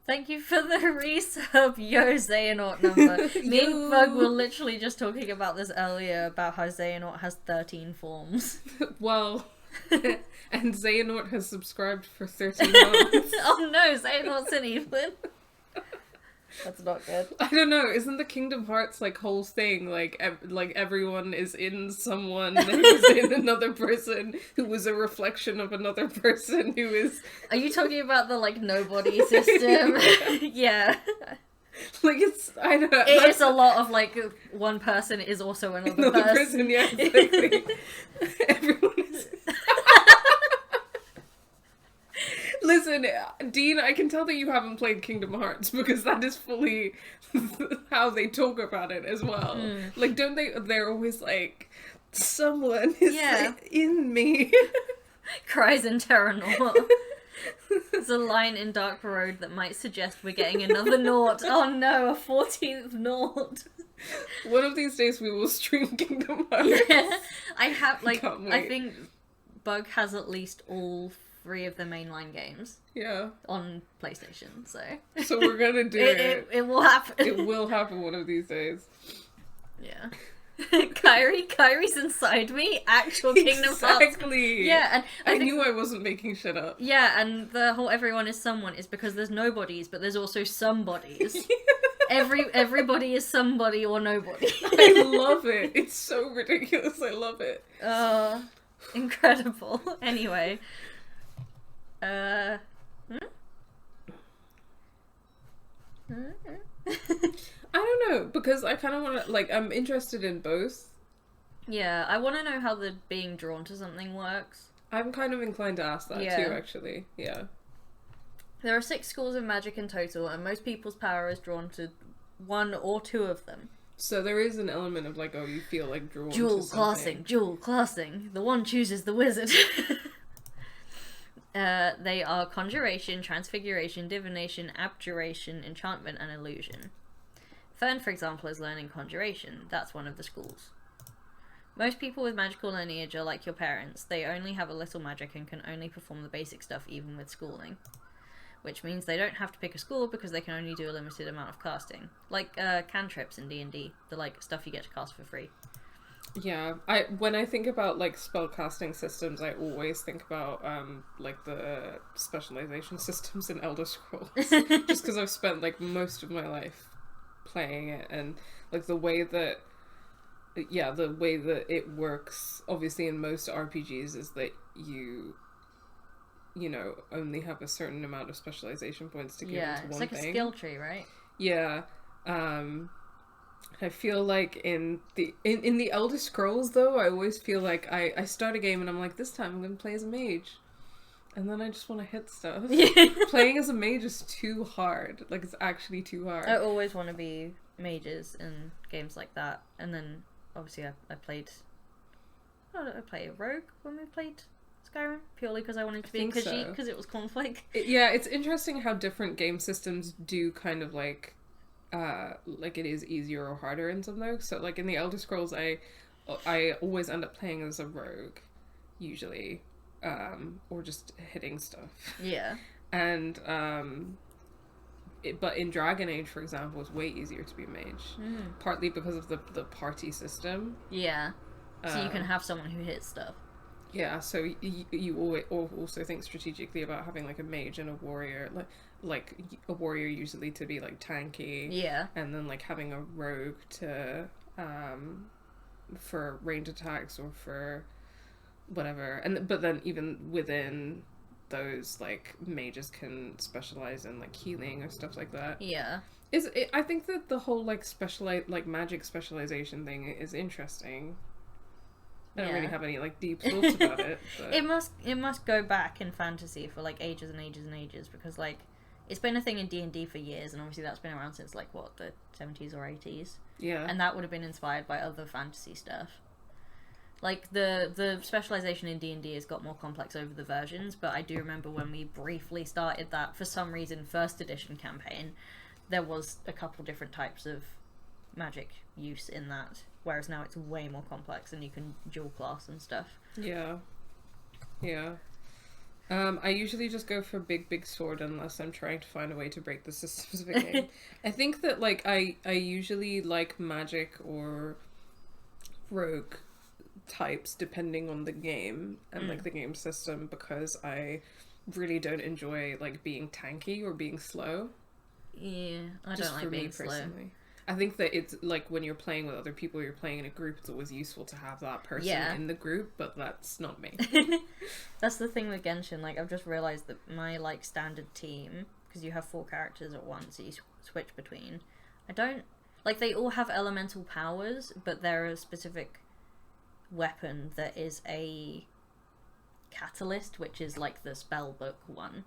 Thank you for the resub, yo Xehanort number. Me and Bug were literally just talking about this earlier, about how Xehanort has 13 forms. Well, and Xehanort has subscribed for 13 months. Oh no, Xehanort's in Evelyn. That's not good. I don't know, isn't the Kingdom Hearts like whole thing like everyone is in someone who's in another person who was a reflection of another person who is... Are you talking about the like nobody system? Yeah. Like, it's, I don't know. It is a lot of, like, one person is also another person. Yeah, exactly. Everyone is... Listen, Dean, I can tell that you haven't played Kingdom Hearts, because that is fully how they talk about it as well. Like, don't they, they're always like, someone is in me. Cries in Terranor. There's a line in Dark Road that might suggest we're getting another Naught. Oh no, a 14th Naught. One of these days we will stream Kingdom Hearts. Yeah, I have, like, Can't wait. I think Bug has at least all 3 of the mainline games. Yeah. On PlayStation, so. So we're gonna do it. It will happen. It will happen one of these days. Yeah. Kyrie's inside me. Actual Kingdom Hearts. Exactly. Yeah, and I knew I wasn't making shit up. Yeah, and the whole everyone is someone is because there's nobodies, but there's also somebodies. Everybody is somebody or nobody. I love it. It's so ridiculous. I love it. Incredible. Anyway. I don't know, because I kind of want to, like, I'm interested in both. Yeah, I want to know how the being drawn to something works. I'm kind of inclined to ask that too, actually. Yeah. There are 6 schools of magic in total, and most people's power is drawn to 1 or 2 of them. So there is an element of, like, oh, you feel, like, drawn to something. Dual classing. The one chooses the wizard. They are conjuration, transfiguration, divination, abjuration, enchantment, and illusion. Fern, for example, is learning conjuration. That's one of the schools. Most people with magical lineage are like your parents. They only have a little magic and can only perform the basic stuff even with schooling. Which means they don't have to pick a school because they can only do a limited amount of casting. Like cantrips in D&D. The like stuff you get to cast for free. Yeah, when I think about, like, spellcasting systems, I always think about, like, the specialization systems in Elder Scrolls. Just because I've spent, like, most of my life playing it, and, like, the way that it works, obviously, in most RPGs is that you know, only have a certain amount of specialization points to give into one thing. Yeah, it's like a skill tree, right? Yeah, I feel like in the Elder Scrolls, though, I always feel like I start a game and I'm like, this time I'm going to play as a mage. And then I just want to hit stuff. Playing as a mage is too hard. Like, it's actually too hard. I always want to be mages in games like that. And then, obviously, I played... Oh, did I play a rogue when we played Skyrim? Purely because I wanted to be a Khajiit, because it was conflict. Yeah, it's interesting how different game systems do kind of, like it is easier or harder in some though. So, like, in the Elder Scrolls, I always end up playing as a rogue, usually, or just hitting stuff. Yeah. And but in Dragon Age, for example, it's way easier to be a mage, partly because of the party system. Yeah. So you can have someone who hits stuff. Yeah, so you always also think strategically about having, like, a mage and a warrior, like a warrior usually to be, like, tanky. Yeah. And then, like, having a rogue to for ranged attacks or for whatever. But then even within those, like, mages can specialize in, like, healing or stuff like that. Yeah. I think that the whole, like, magic specialization thing is interesting. I don't really have any, like, deep thoughts about it. But... It must go back in fantasy for, like, ages and ages and ages, because, like, it's been a thing in D&D for years, and obviously that's been around since, like, what, the 70s or 80s? Yeah. And that would have been inspired by other fantasy stuff. Like, the specialization in D&D has got more complex over the versions, but I do remember when we briefly started that, for some reason, first edition campaign, there was a couple different types of magic use in that. Whereas now it's way more complex and you can dual class and stuff. Yeah. Yeah. I usually just go for big sword unless I'm trying to find a way to break the systems of a game. I think that, like, I usually like magic or rogue types depending on the game and, like, the game system, because I really don't enjoy, like, being tanky or being slow. Yeah, I don't like being slow. I think that it's, like, when you're playing with other people, you're playing in a group, it's always useful to have that person in the group, but that's not me. That's the thing with Genshin, like, I've just realised that my, like, standard team because you have 4 characters at once that you switch between. I don't... Like, they all have elemental powers, but they're a specific weapon that is a catalyst, which is like the spellbook one.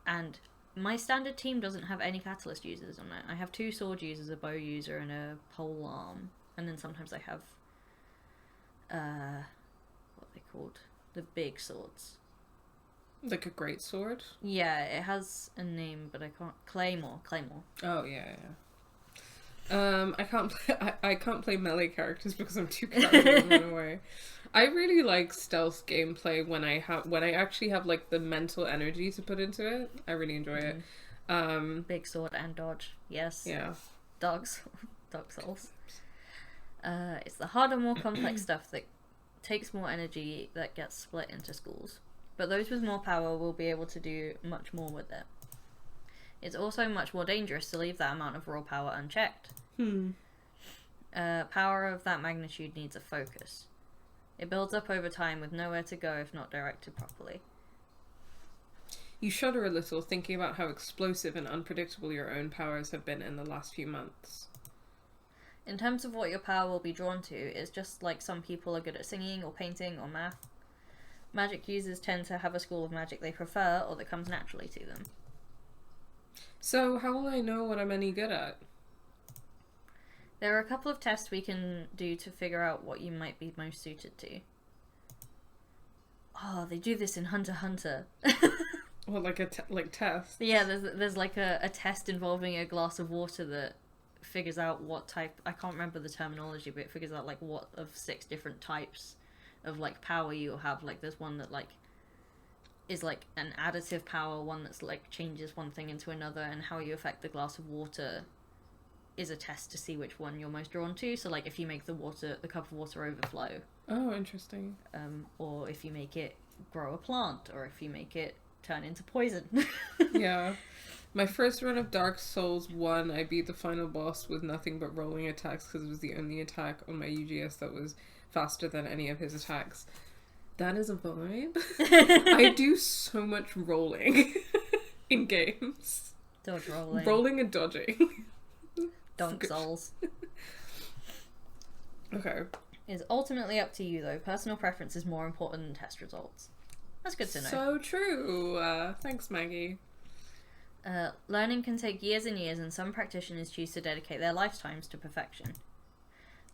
And my standard team doesn't have any catalyst users on it. I have 2 sword users, a bow user, and a pole arm. And then sometimes I have... what are they called? The big swords. Like a great sword? Yeah, it has a name, but I can't... Claymore. Oh, yeah. I can't play melee characters because I'm too crafty to run away. I really like stealth gameplay when I actually have like the mental energy to put into it. I really enjoy it. Big sword and dodge. Yes. Yeah. Dark Souls. It's the harder, more complex stuff that takes more energy that gets split into schools. But those with more power will be able to do much more with it. It's also much more dangerous to leave that amount of raw power unchecked. Power of that magnitude needs a focus. It builds up over time with nowhere to go if not directed properly. You shudder a little thinking about how explosive and unpredictable your own powers have been in the last few months. In terms of what your power will be drawn to, it's just like some people are good at singing or painting or math. Magic users tend to have a school of magic they prefer or that comes naturally to them. So, how will I know what I'm any good at? There are a couple of tests we can do to figure out what you might be most suited to. Oh, they do this in Hunter x Hunter. What, like test? Yeah, there's like a test involving a glass of water that figures out what type... I can't remember the terminology, but it figures out like what of 6 different types of like power you'll have. Like there's one that like is like an additive power, one that's like changes one thing into another, and how you affect the glass of water is a test to see which one you're most drawn to. So like if you make the cup of water overflow. Oh, interesting. Or if you make it grow a plant, or if you make it turn into poison. Yeah. My first run of Dark Souls 1, I beat the final boss with nothing but rolling attacks because it was the only attack on my UGS that was faster than any of his attacks. That is a vibe. I do so much rolling in games. Dodge rolling. Rolling and dodging. Dark Souls. Okay. It's ultimately up to you though. Personal preference is more important than test results. That's good to know. So true. Thanks, Maggie. Learning can take years and years, and some practitioners choose to dedicate their lifetimes to perfection.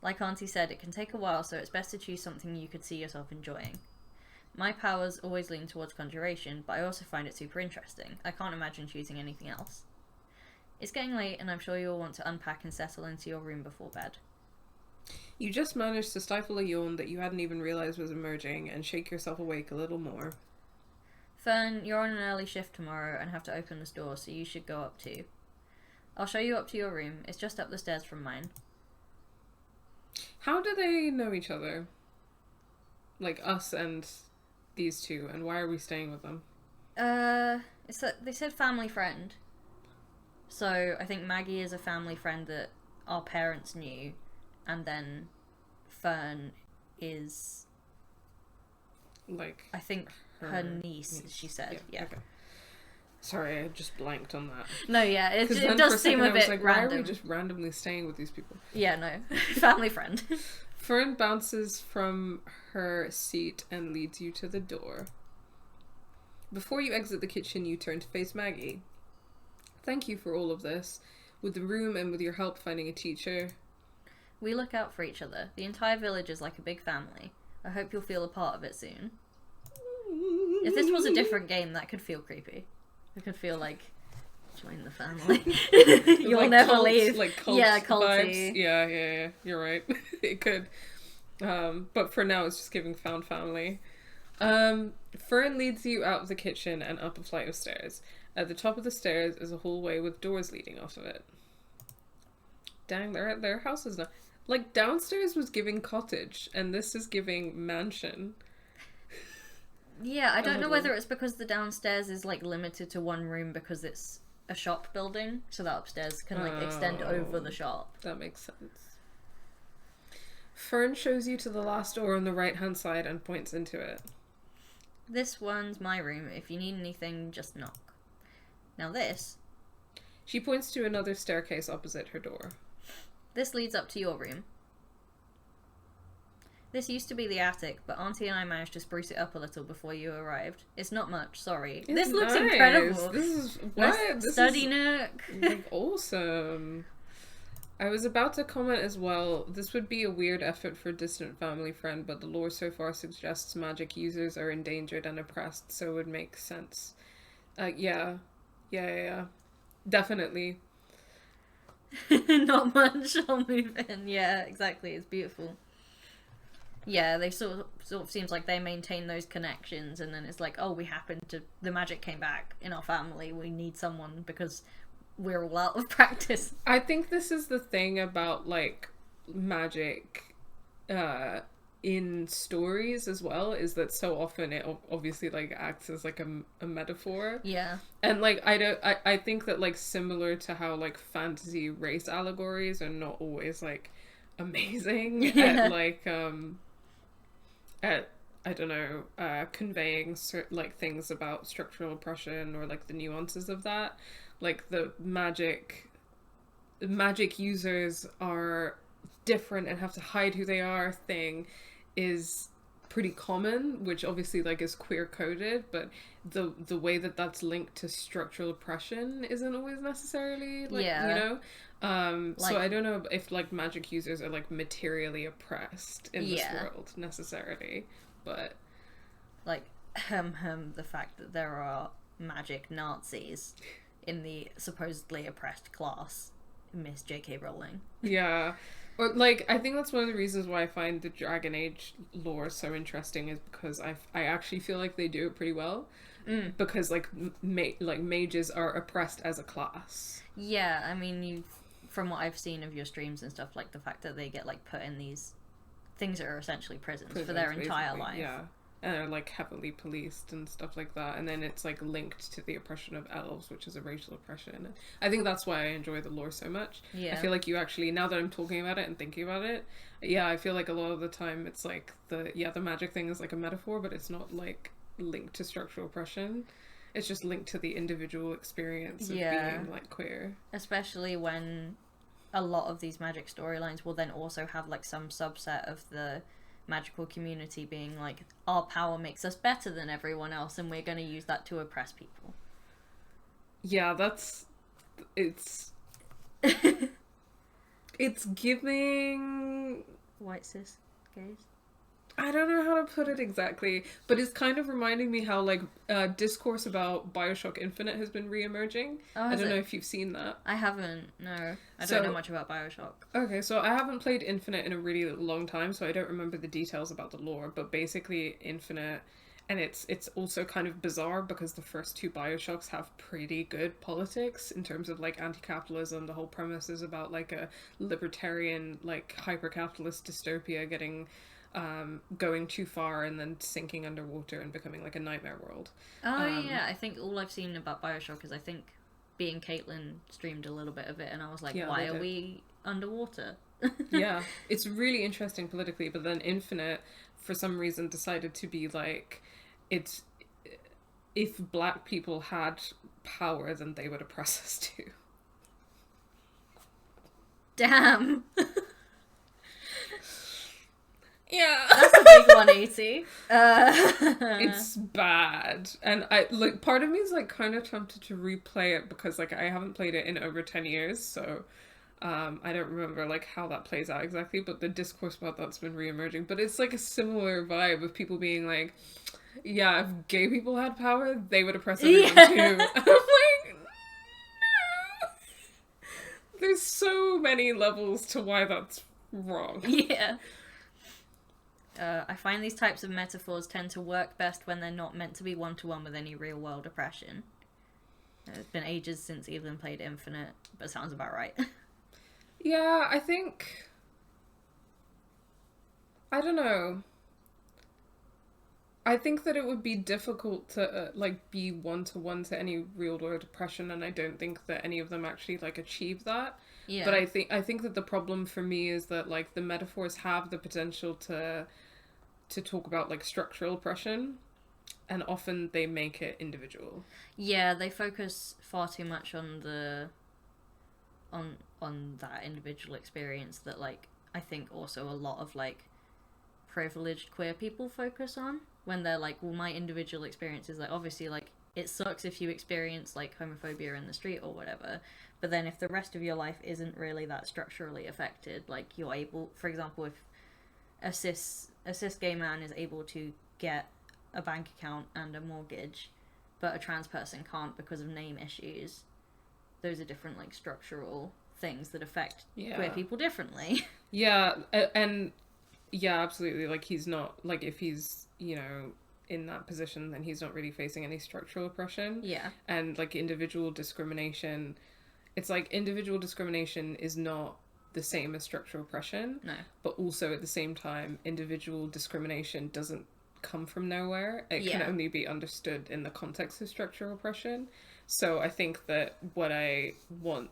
Like Auntie said, it can take a while, so it's best to choose something you could see yourself enjoying. My powers always lean towards conjuration, but I also find it super interesting. I can't imagine choosing anything else. It's getting late, and I'm sure you'll want to unpack and settle into your room before bed. You just managed to stifle a yawn that you hadn't even realised was emerging and shake yourself awake a little more. Fern, you're on an early shift tomorrow and have to open this door, so you should go up too. I'll show you up to your room. It's just up the stairs from mine. How do they know each other? Like us and these two, and why are we staying with them? They said family friend. So I think Maggie is a family friend that our parents knew, and then Fern is like I think her niece. She said, yeah. Okay. Sorry, I just blanked on that. No, yeah, it does seem a bit like, random. Why are we just randomly staying with these people? Yeah, no, family friend. Fern bounces from her seat and leads you to the door. Before you exit the kitchen, you turn to face Maggie. Thank you for all of this. With the room and with your help finding a teacher. We look out for each other. The entire village is like a big family. I hope you'll feel a part of it soon. If this was a different game, that could feel creepy. It could feel like, join the family. You'll like never cult, leave. Like cult yeah, culty. Vibes. Yeah, you're right. It could. But for now, it's just giving found family. Fern leads you out of the kitchen and up a flight of stairs. At the top of the stairs is a hallway with doors leading off of it. Dang, their house is not... Like, downstairs was giving cottage, and this is giving mansion. Yeah, I don't know whether it's because the downstairs is, like, limited to one room because it's a shop building, so that upstairs can, like, extend over the shop. That makes sense. Fern shows you to the last door on the right-hand side and points into it. This one's my room. If you need anything, just knock. Now this She points to another staircase opposite her door. This leads up to your room. This used to be the attic, but Auntie and I managed to spruce it up a little before you arrived. It's not much, sorry. It's this looks nice. incredible. This is what? This study is nook. like awesome. I was about to comment as well, this would be a weird effort for a distant family friend, but the lore so far suggests magic users are endangered and oppressed, so it would make sense. Yeah. Definitely. Not much. I'll move in. Yeah, exactly. It's beautiful. Yeah, they sort of seems like they maintain those connections, and then it's like, oh, the magic came back in our family. We need someone because we're all out of practice. I think this is the thing about like magic in stories as well, is that so often it obviously like acts as like a metaphor. Yeah. And like I think that like similar to how like fantasy race allegories are not always like amazing at like at I don't know conveying certain like things about structural oppression or like the nuances of that, like the magic users are different and have to hide who they are thing is pretty common, which obviously like is queer coded, but the way that that's linked to structural oppression isn't always necessarily like you know like, so I don't know if like magic users are like materially oppressed in this world necessarily, but like the fact that there are magic Nazis in the supposedly oppressed class, Miss J.K. Rowling. Yeah. Or like I think that's one of the reasons why I find the Dragon Age lore so interesting, is because I actually feel like they do it pretty well. Because like mages are oppressed as a class. Yeah, I mean, from what I've seen of your streams and stuff, like the fact that they get like put in these things that are essentially prisons for their entire life. Yeah. And are like heavily policed and stuff like that, and then it's like linked to the oppression of elves, which is a racial oppression. I think that's why I enjoy the lore so much. I feel like you actually, now that I'm talking about it and thinking about it, I feel like a lot of the time it's like the magic thing is like a metaphor, but it's not like linked to structural oppression. It's just linked to the individual experience of being like queer. Especially when a lot of these magic storylines will then also have like some subset of the magical community being like, our power makes us better than everyone else and we're going to use that to oppress people. Yeah, it's giving white cis gays. I don't know how to put it exactly, but it's kind of reminding me how like discourse about BioShock Infinite has been re-emerging. I don't know if you've seen that. I haven't, no. I don't know much about BioShock. Okay, so I haven't played Infinite in a really long time, so I don't remember the details about the lore, but basically Infinite, and it's also kind of bizarre because the first two BioShocks have pretty good politics in terms of like anti-capitalism. The whole premise is about like a libertarian, like hyper-capitalist dystopia getting going too far and then sinking underwater and becoming like a nightmare world. I think all I've seen about BioShock is I think being Caitlin streamed a little bit of it and I was like, why are we underwater? Yeah, it's really interesting politically, but then Infinite for some reason decided to be like, it's if black people had power then they would oppress us too. Damn. Yeah. That's a big 180. It's bad. And I like, part of me is like kind of tempted to replay it because like I haven't played it in over 10 years, so I don't remember like how that plays out exactly, but the discourse about that's been re-emerging. But it's like a similar vibe of people being like, yeah, if gay people had power, they would oppress everyone too. I'm like, no. There's so many levels to why that's wrong. Yeah. I find these types of metaphors tend to work best when they're not meant to be one-to-one with any real-world oppression. It's been ages since Evelyn played Infinite, but sounds about right. Yeah, I think... I don't know. I think that it would be difficult to, like, be one-to-one to any real-world oppression, and I don't think that any of them actually, like, achieve that. Yeah. But I think that the problem for me is that, like, the metaphors have the potential to talk about like structural oppression, and often they make it individual. Yeah, they focus far too much on that individual experience that, like, I think also a lot of, like, privileged queer people focus on when they're like, well, my individual experience is, like, obviously, like, it sucks if you experience, like, homophobia in the street or whatever, but then if the rest of your life isn't really that structurally affected, like, you're able, for example, if a cis gay man is able to get a bank account and a mortgage, but a trans person can't because of name issues, those are different, like, structural things that affect queer people differently. Yeah, and yeah, absolutely. Like, he's not, like, if he's, you know, in that position, then he's not really facing any structural oppression. Yeah. And, like, individual discrimination, it's like individual discrimination is not the same as structural oppression. No. But also at the same time, individual discrimination doesn't come from nowhere. It can only be understood in the context of structural oppression. So I think that when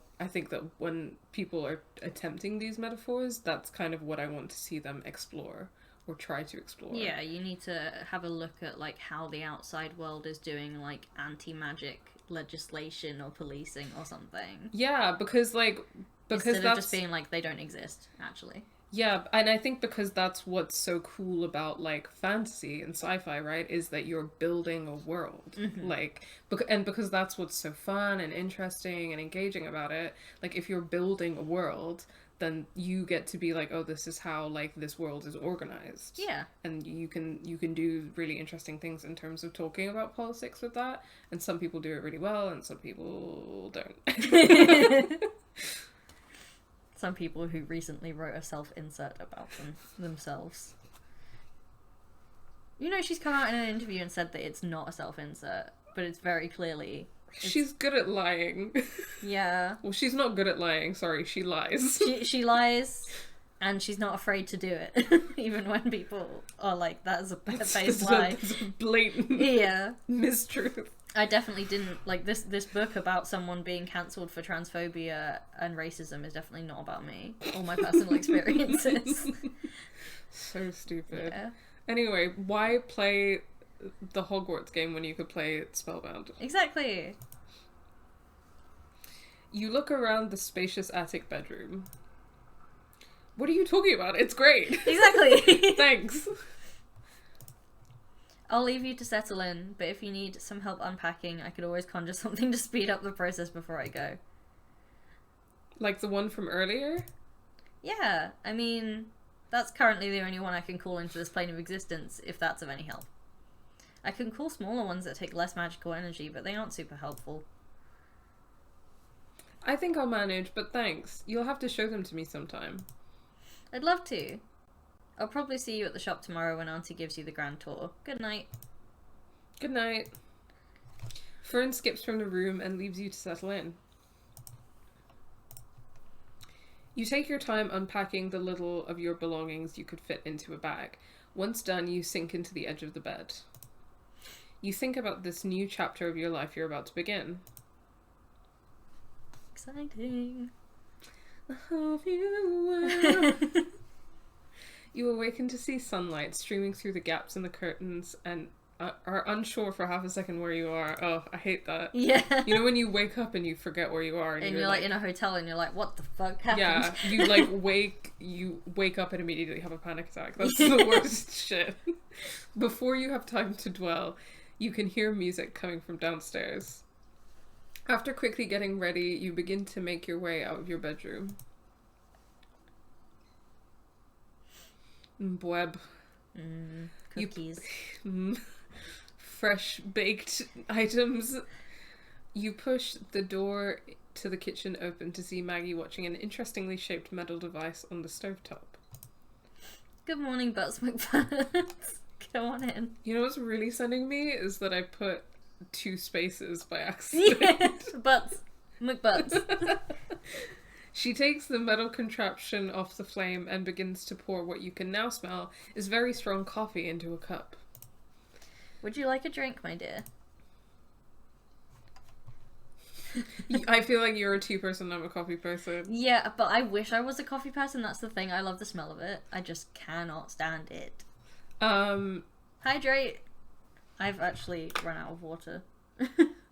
people are attempting these metaphors, that's kind of what I want to see them explore or try to explore. Yeah, you need to have a look at, like, how the outside world is doing, like, anti-magic legislation or policing or something. Yeah, because Instead of just being like, they don't exist, actually. Yeah, and I think because that's what's so cool about, like, fantasy and sci-fi, right, is that you're building a world. Mm-hmm. Like, because that's what's so fun and interesting and engaging about it. Like, if you're building a world, then you get to be like, oh, this is how, like, this world is organized. Yeah. And you can do really interesting things in terms of talking about politics with that. And some people do it really well, and some people don't. Some people who recently wrote a self-insert about themselves. You know, she's come out in an interview and said that it's not a self-insert, but it's very clearly... She's good at lying. Yeah. Well, she's not good at lying. Sorry, she lies. She lies, and she's not afraid to do it, even when people are like, "That's a base lie." It's a blatant mistruth. I definitely didn't like this book about someone being cancelled for transphobia and racism is definitely not about me or my personal experiences. So stupid. Yeah. Anyway, why play the Hogwarts game when you could play Spellbound? Exactly. You look around the spacious attic bedroom. What are you talking about? It's great. Exactly. Thanks. I'll leave you to settle in, but if you need some help unpacking, I could always conjure something to speed up the process before I go. Like the one from earlier? Yeah, I mean, that's currently the only one I can call into this plane of existence, if that's of any help. I can call smaller ones that take less magical energy, but they aren't super helpful. I think I'll manage, but thanks. You'll have to show them to me sometime. I'd love to. I'll probably see you at the shop tomorrow when Auntie gives you the grand tour. Good night. Good night. Fern skips from the room and leaves you to settle in. You take your time unpacking the little of your belongings you could fit into a bag. Once done, you sink into the edge of the bed. You think about this new chapter of your life you're about to begin. Exciting. I hope you will. You awaken to see sunlight streaming through the gaps in the curtains and are unsure for half a second where you are. Oh, I hate that. Yeah. You know when you wake up and you forget where you are, and you're like in a hotel and you're like, what the fuck happened? Yeah, you wake up and immediately have a panic attack. That's the worst shit. Before you have time to dwell, you can hear music coming from downstairs. After quickly getting ready, you begin to make your way out of your bedroom. Bweb. Cookies. Fresh baked items. You push the door to the kitchen open to see Maggie watching an interestingly shaped metal device on the stovetop. Good morning, Butts McButts. Come on in. You know what's really sending me is that I put 2 spaces by accident. Yeah. Butts McButts. She takes the metal contraption off the flame and begins to pour what you can now smell is very strong coffee into a cup. Would you like a drink, my dear? I feel like you're a tea person, I'm a coffee person. Yeah, but I wish I was a coffee person. That's the thing. I love the smell of it. I just cannot stand it. Hydrate. I've actually run out of water.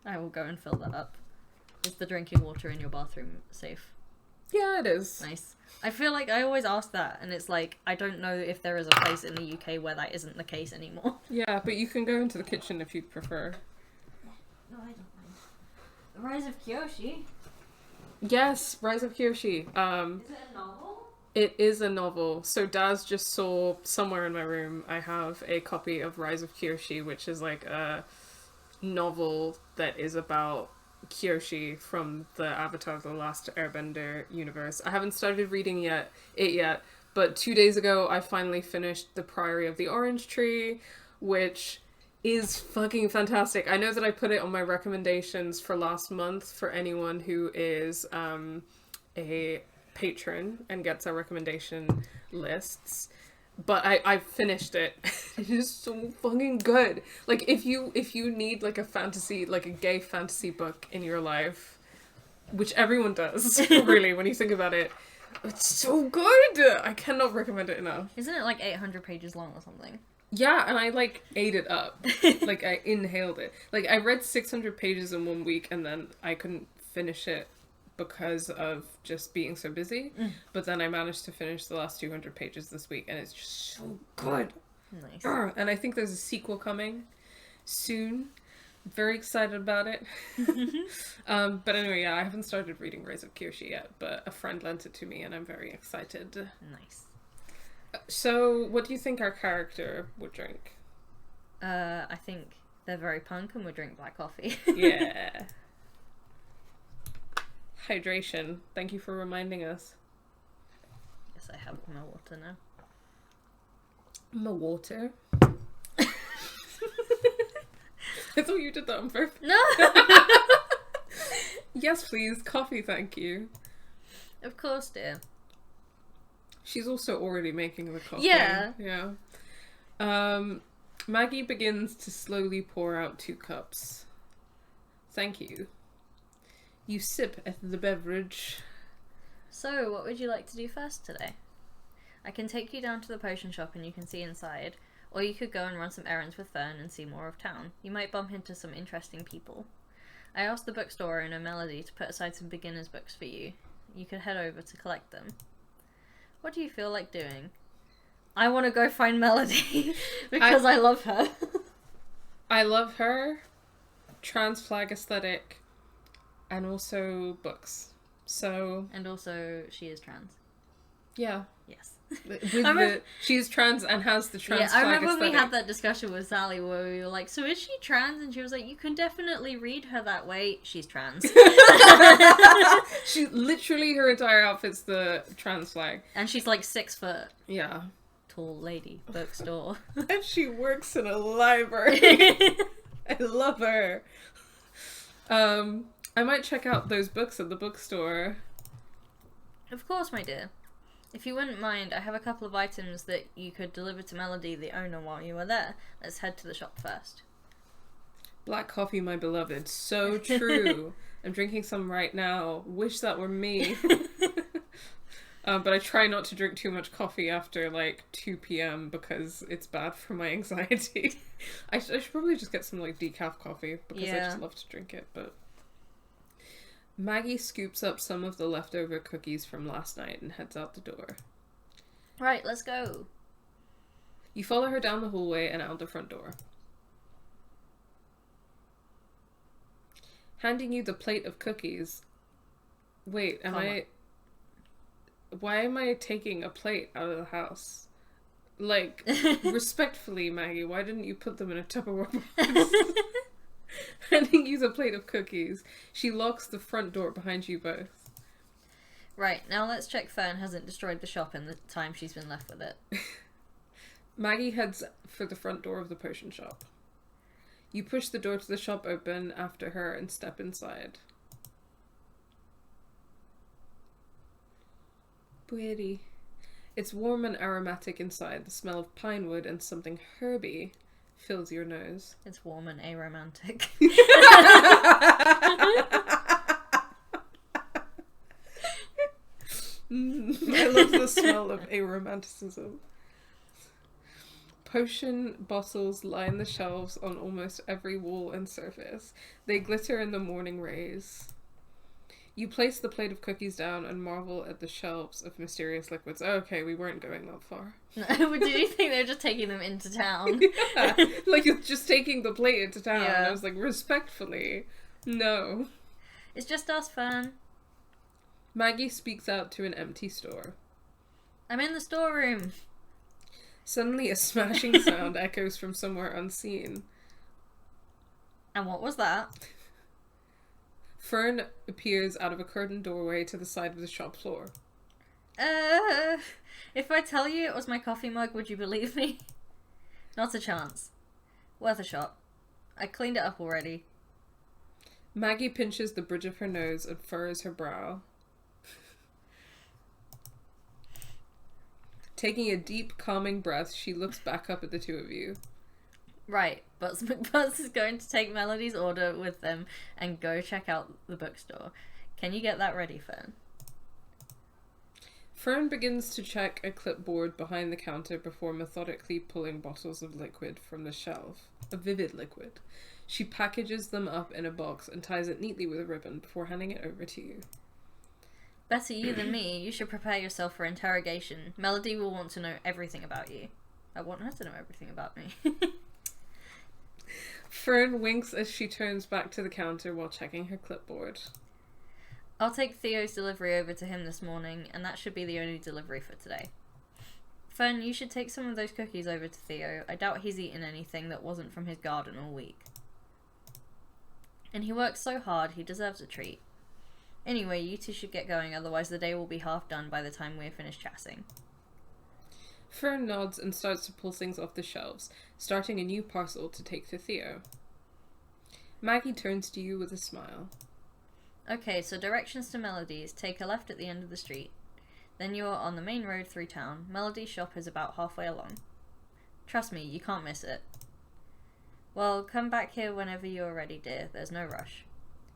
I will go and fill that up. Is the drinking water in your bathroom safe? Yeah, it is. Nice. I feel like I always ask that, and it's like, I don't know if there is a place in the UK where that isn't the case anymore. Yeah, but you can go into the kitchen if you'd prefer. No, I don't mind. The Rise of Kyoshi. Yes, Rise of Kyoshi. Is it a novel? It is a novel. So Daz just saw somewhere in my room, I have a copy of Rise of Kyoshi, which is like a novel that is about Kyoshi from the Avatar The Last Airbender universe. I haven't started reading it yet, but 2 days ago I finally finished The Priory of the Orange Tree, which is fucking fantastic. I know that I put it on my recommendations for last month for anyone who is a patron and gets our recommendation lists. But I finished it. It is so fucking good. Like, if you need like a fantasy, like a gay fantasy book in your life, which everyone does, really, when you think about it, it's so good. I cannot recommend it enough. Isn't it like 800 pages long or something? Yeah, and I like ate it up. Like, I inhaled it. Like, I read 600 pages in 1 week and then I couldn't finish it because of just being so busy. But then I managed to finish the last 200 pages this week and it's just so good. Nice. And I think there's a sequel coming soon. I'm very excited about it. But anyway, yeah, I haven't started reading Rise of Kyoshi yet, but a friend lent it to me and I'm very excited. Nice. So, what do you think our character would drink? I think they're very punk and would drink black coffee. Yeah. Hydration. Thank you for reminding us. Yes, I have my water now. My water. I thought you did that on purpose. No! Yes, please. Coffee, thank you. Of course, dear. She's also already making the coffee. Yeah. Yeah. Maggie begins to slowly pour out 2 cups. Thank you. You sip at the beverage. So, what would you like to do first today? I can take you down to the potion shop and you can see inside, or you could go and run some errands with Fern and see more of town. You might bump into some interesting people. I asked the bookstore owner Melody to put aside some beginner's books for you. You could head over to collect them. What do you feel like doing? I want to go find Melody because I love her. I love her, trans flag aesthetic, and also books. So... And also, she is trans. Yeah. Yes. She's trans and has the trans yeah, flag I remember aesthetic. when we had that discussion with Sally where we were like, so is she trans? And she was like, you can definitely read her that way. She's trans. She literally, her entire outfit's the trans flag. And she's like 6 foot. Yeah. Tall lady. Bookstore. And she works in a library. I love her. I might check out those books at the bookstore. Of course, my dear. If you wouldn't mind, I have a couple of items that you could deliver to Melody, the owner, while you are there. Let's head to the shop first. Black coffee, my beloved. So true. I'm drinking some right now. Wish that were me. But I try not to drink too much coffee after like 2 p.m. because it's bad for my anxiety. I should probably just get some like decaf coffee because I just love to drink it. But Maggie scoops up some of the leftover cookies from last night and heads out the door. Right, let's go. You follow her down the hallway and out the front door. Handing you the plate of cookies. Wait, why am I taking a plate out of the house? Like, respectfully, Maggie, why didn't you put them in a Tupperware box? Handing you the plate of cookies. She locks the front door behind you both. Right, now let's check Fern hasn't destroyed the shop in the time she's been left with it. Maggie heads for the front door of the potion shop. You push the door to the shop open after her and step inside. Pretty. It's warm and aromatic inside. The smell of pine wood and something herby fills your nose. It's warm and aromantic. I love the smell of aromanticism. Potion bottles line the shelves on almost every wall and surface. They glitter in the morning rays. You place the plate of cookies down and marvel at the shelves of mysterious liquids. Oh, okay, we weren't going that far. No, did you think they were just taking them into town? Yeah, like you're just taking the plate into town. Yeah. And I was like, respectfully, no. It's just us, Fern. Maggie speaks out to an empty store. I'm in the storeroom. Suddenly a smashing sound echoes from somewhere unseen. And what was that? Fern appears out of a curtained doorway to the side of the shop floor. If I tell you it was my coffee mug, would you believe me? Not a chance. Worth a shot. I cleaned it up already. Maggie pinches the bridge of her nose and furrows her brow. Taking a deep, calming breath, she looks back up at the two of you. Right, Butts McButts is going to take Melody's order with them and go check out the bookstore. Can you get that ready, Fern? Fern begins to check a clipboard behind the counter before methodically pulling bottles of liquid from the shelf. A vivid liquid. She packages them up in a box and ties it neatly with a ribbon before handing it over to you. Better you than me. You should prepare yourself for interrogation. Melody will want to know everything about you. I want her to know everything about me. Fern winks as she turns back to the counter while checking her clipboard. I'll take Theo's delivery over to him this morning, and that should be the only delivery for today. Fern, you should take some of those cookies over to Theo. I doubt he's eaten anything that wasn't from his garden all week. And he works so hard, he deserves a treat. Anyway, you two should get going, otherwise the day will be half done by the time we're finished chatting. Fern nods and starts to pull things off the shelves, starting a new parcel to take to Theo. Maggie turns to you with a smile. Okay, so directions to Melody's. Take a left at the end of the street. Then you're on the main road through town. Melody's shop is about halfway along. Trust me, you can't miss it. Well, come back here whenever you're ready, dear. There's no rush.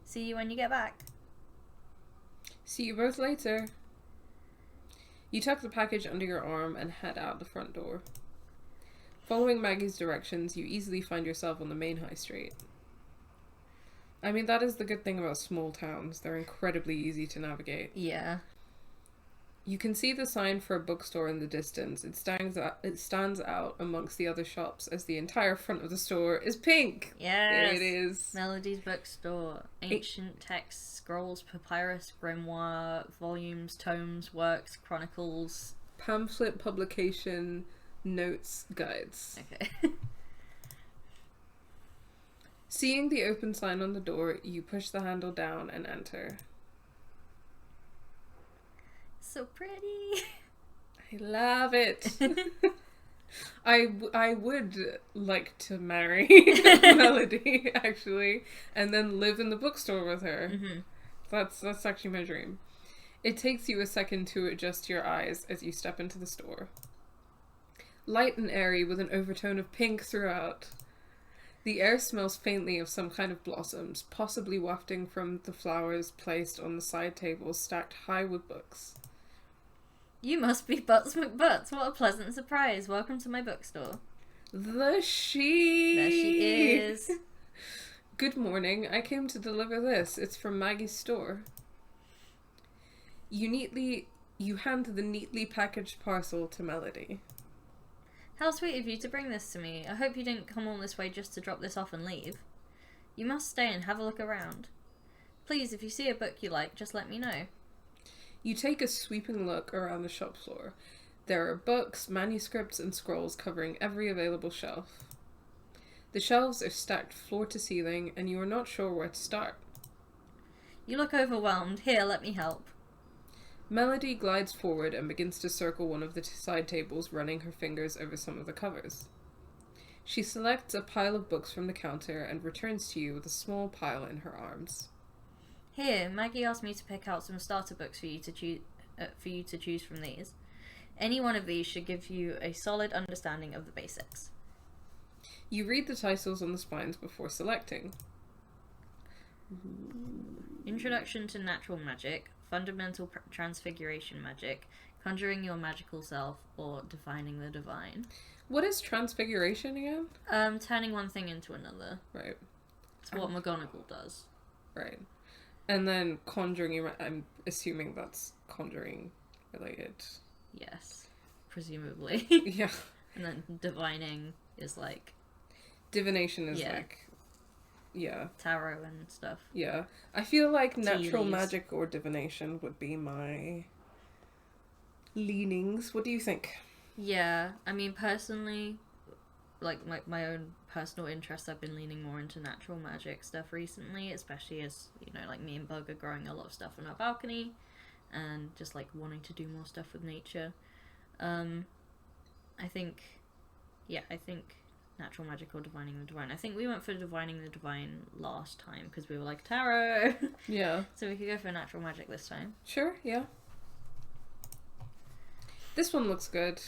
See you when you get back. See you both later. You tuck the package under your arm and head out the front door. Following Maggie's directions, you easily find yourself on the main high street. I mean, that is the good thing about small towns. They're incredibly easy to navigate. Yeah. You can see the sign for a bookstore in the distance. It stands out amongst the other shops as the entire front of the store is pink. Yes. There it is. Melody's bookstore. Ancient texts, scrolls, papyrus, grimoire, volumes, tomes, works, chronicles. Pamphlet, publication, notes, guides. Okay. Seeing the open sign on the door, you push the handle down and enter. So pretty. I love it. I would like to marry Melody, actually, and then live in the bookstore with her. Mm-hmm. That's actually my dream. It takes you a second to adjust your eyes as you step into the store. Light and airy with an overtone of pink throughout. The air smells faintly of some kind of blossoms, possibly wafting from the flowers placed on the side tables stacked high with books. You must be Butts McButts. What a pleasant surprise. Welcome to my bookstore. There she is. Good morning. I came to deliver this. It's from Maggie's store. You hand the neatly packaged parcel to Melody. How sweet of you to bring this to me. I hope you didn't come all this way just to drop this off and leave. You must stay and have a look around. Please, if you see a book you like, just let me know. You take a sweeping look around the shop floor. There are books, manuscripts, and scrolls covering every available shelf. The shelves are stacked floor to ceiling, and you are not sure where to start. You look overwhelmed. Here, let me help. Melody glides forward and begins to circle one of the side tables, running her fingers over some of the covers. She selects a pile of books from the counter and returns to you with a small pile in her arms. Here, Maggie asked me to pick out some starter books for you to choose from these. Any one of these should give you a solid understanding of the basics. You read the titles on the spines before selecting. Introduction to Natural Magic, Fundamental Transfiguration Magic, conjuring your magical self, or divining the divine. What is transfiguration again? Turning one thing into another. Right. It's what McGonagall does. Right. And then conjuring, I'm assuming that's conjuring related. Yes. Presumably. Yeah. And then divining is like... Divination is like... Yeah. Tarot and stuff. Yeah. I feel like natural leaves. magic or divination would be my leanings. What do you think? Yeah. I mean, personally, like my own personal interests, I've been leaning more into natural magic stuff recently, especially as, you know, like me and Bug are growing a lot of stuff on our balcony and just like wanting to do more stuff with nature. I think natural magic or divining the divine. I think we went for divining the divine last time because we were like, tarot! Yeah. So we could go for natural magic this time. Sure, yeah. This one looks good.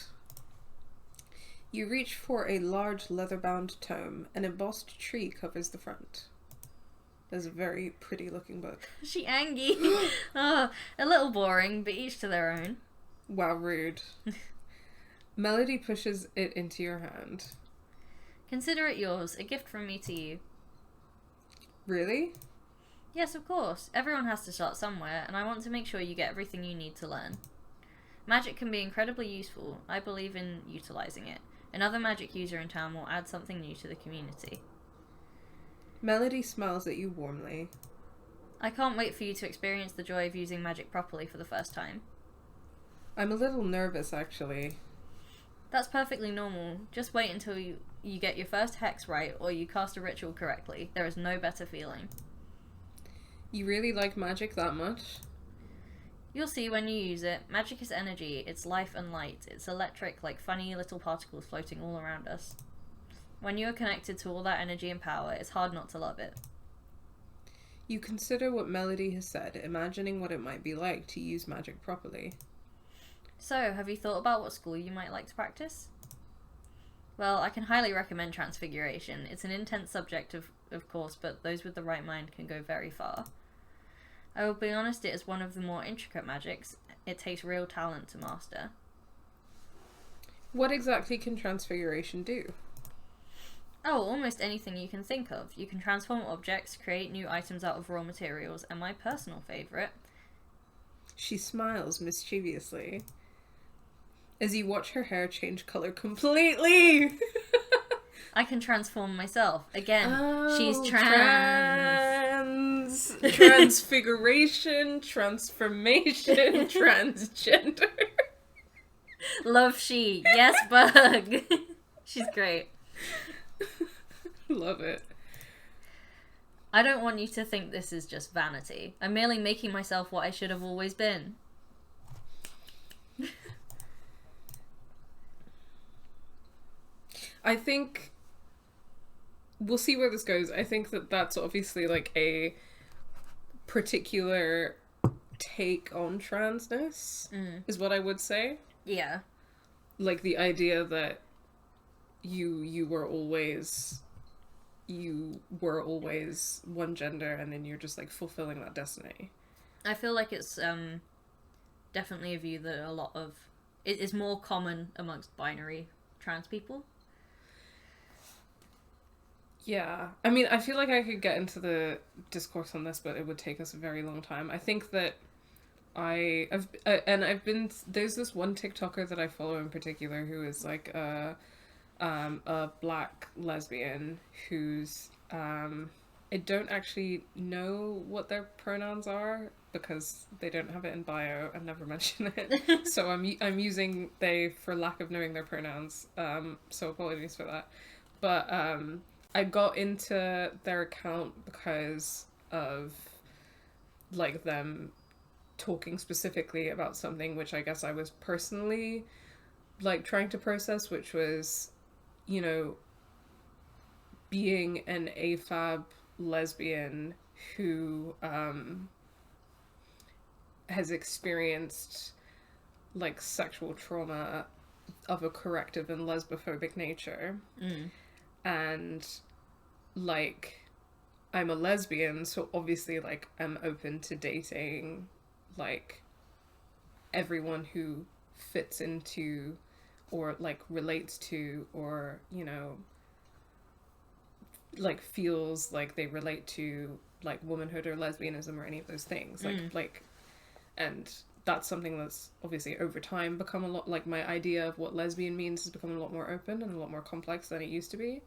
You reach for a large leather-bound tome. An embossed tree covers the front. That's a very pretty looking book. She Angie. Oh, a little boring, but each to their own. Wow, rude. Melody pushes it into your hand. Consider it yours, a gift from me to you. Really? Yes, of course. Everyone has to start somewhere, and I want to make sure you get everything you need to learn. Magic can be incredibly useful. I believe in utilizing it. Another magic user in town will add something new to the community. Melody smiles at you warmly. I can't wait for you to experience the joy of using magic properly for the first time. I'm a little nervous, actually. That's perfectly normal. Just wait until you get your first hex right or you cast a ritual correctly. There is no better feeling. You really like magic that much? You'll see when you use it. Magic is energy. It's life and light. It's electric, like funny little particles floating all around us. When you are connected to all that energy and power, it's hard not to love it. You consider what Melody has said, imagining what it might be like to use magic properly. So, have you thought about what school you might like to practice? Well, I can highly recommend Transfiguration. It's an intense subject, of course, but those with the right mind can go very far. I will be honest, it is one of the more intricate magics. It takes real talent to master. What exactly can Transfiguration do? Oh, almost anything you can think of. You can transform objects, create new items out of raw materials, and my personal favourite... She smiles mischievously as you watch her hair change colour completely. I can transform myself. Again, she's Transfiguration, transformation, transgender. Love she. Yes, Bug. She's great. Love it. I don't want you to think this is just vanity. I'm merely making myself what I should have always been. I think we'll see where this goes. I think that that's obviously like a particular take on transness, is what I would say. Yeah. Like the idea that you were always one gender and then you're just like fulfilling that destiny. I feel like it's definitely a view that it is more common amongst binary trans people. Yeah. I mean, I feel like I could get into the discourse on this, but it would take us a very long time. I think that there's this one TikToker that I follow in particular who is like a black lesbian who's I don't actually know what their pronouns are because they don't have it in bio and never mention it. So I'm using they for lack of knowing their pronouns. So apologies for that. But I got into their account because of like them talking specifically about something which I guess I was personally like trying to process, which was, you know, being an AFAB lesbian who has experienced like sexual trauma of a corrective and lesbophobic nature. And like I'm a lesbian, so obviously like I'm open to dating like everyone who fits into or like relates to, or, you know, like feels like they relate to like womanhood or lesbianism or any of those things. And that's something that's obviously over time become a lot, like my idea of what lesbian means has become a lot more open and a lot more complex than it used to be.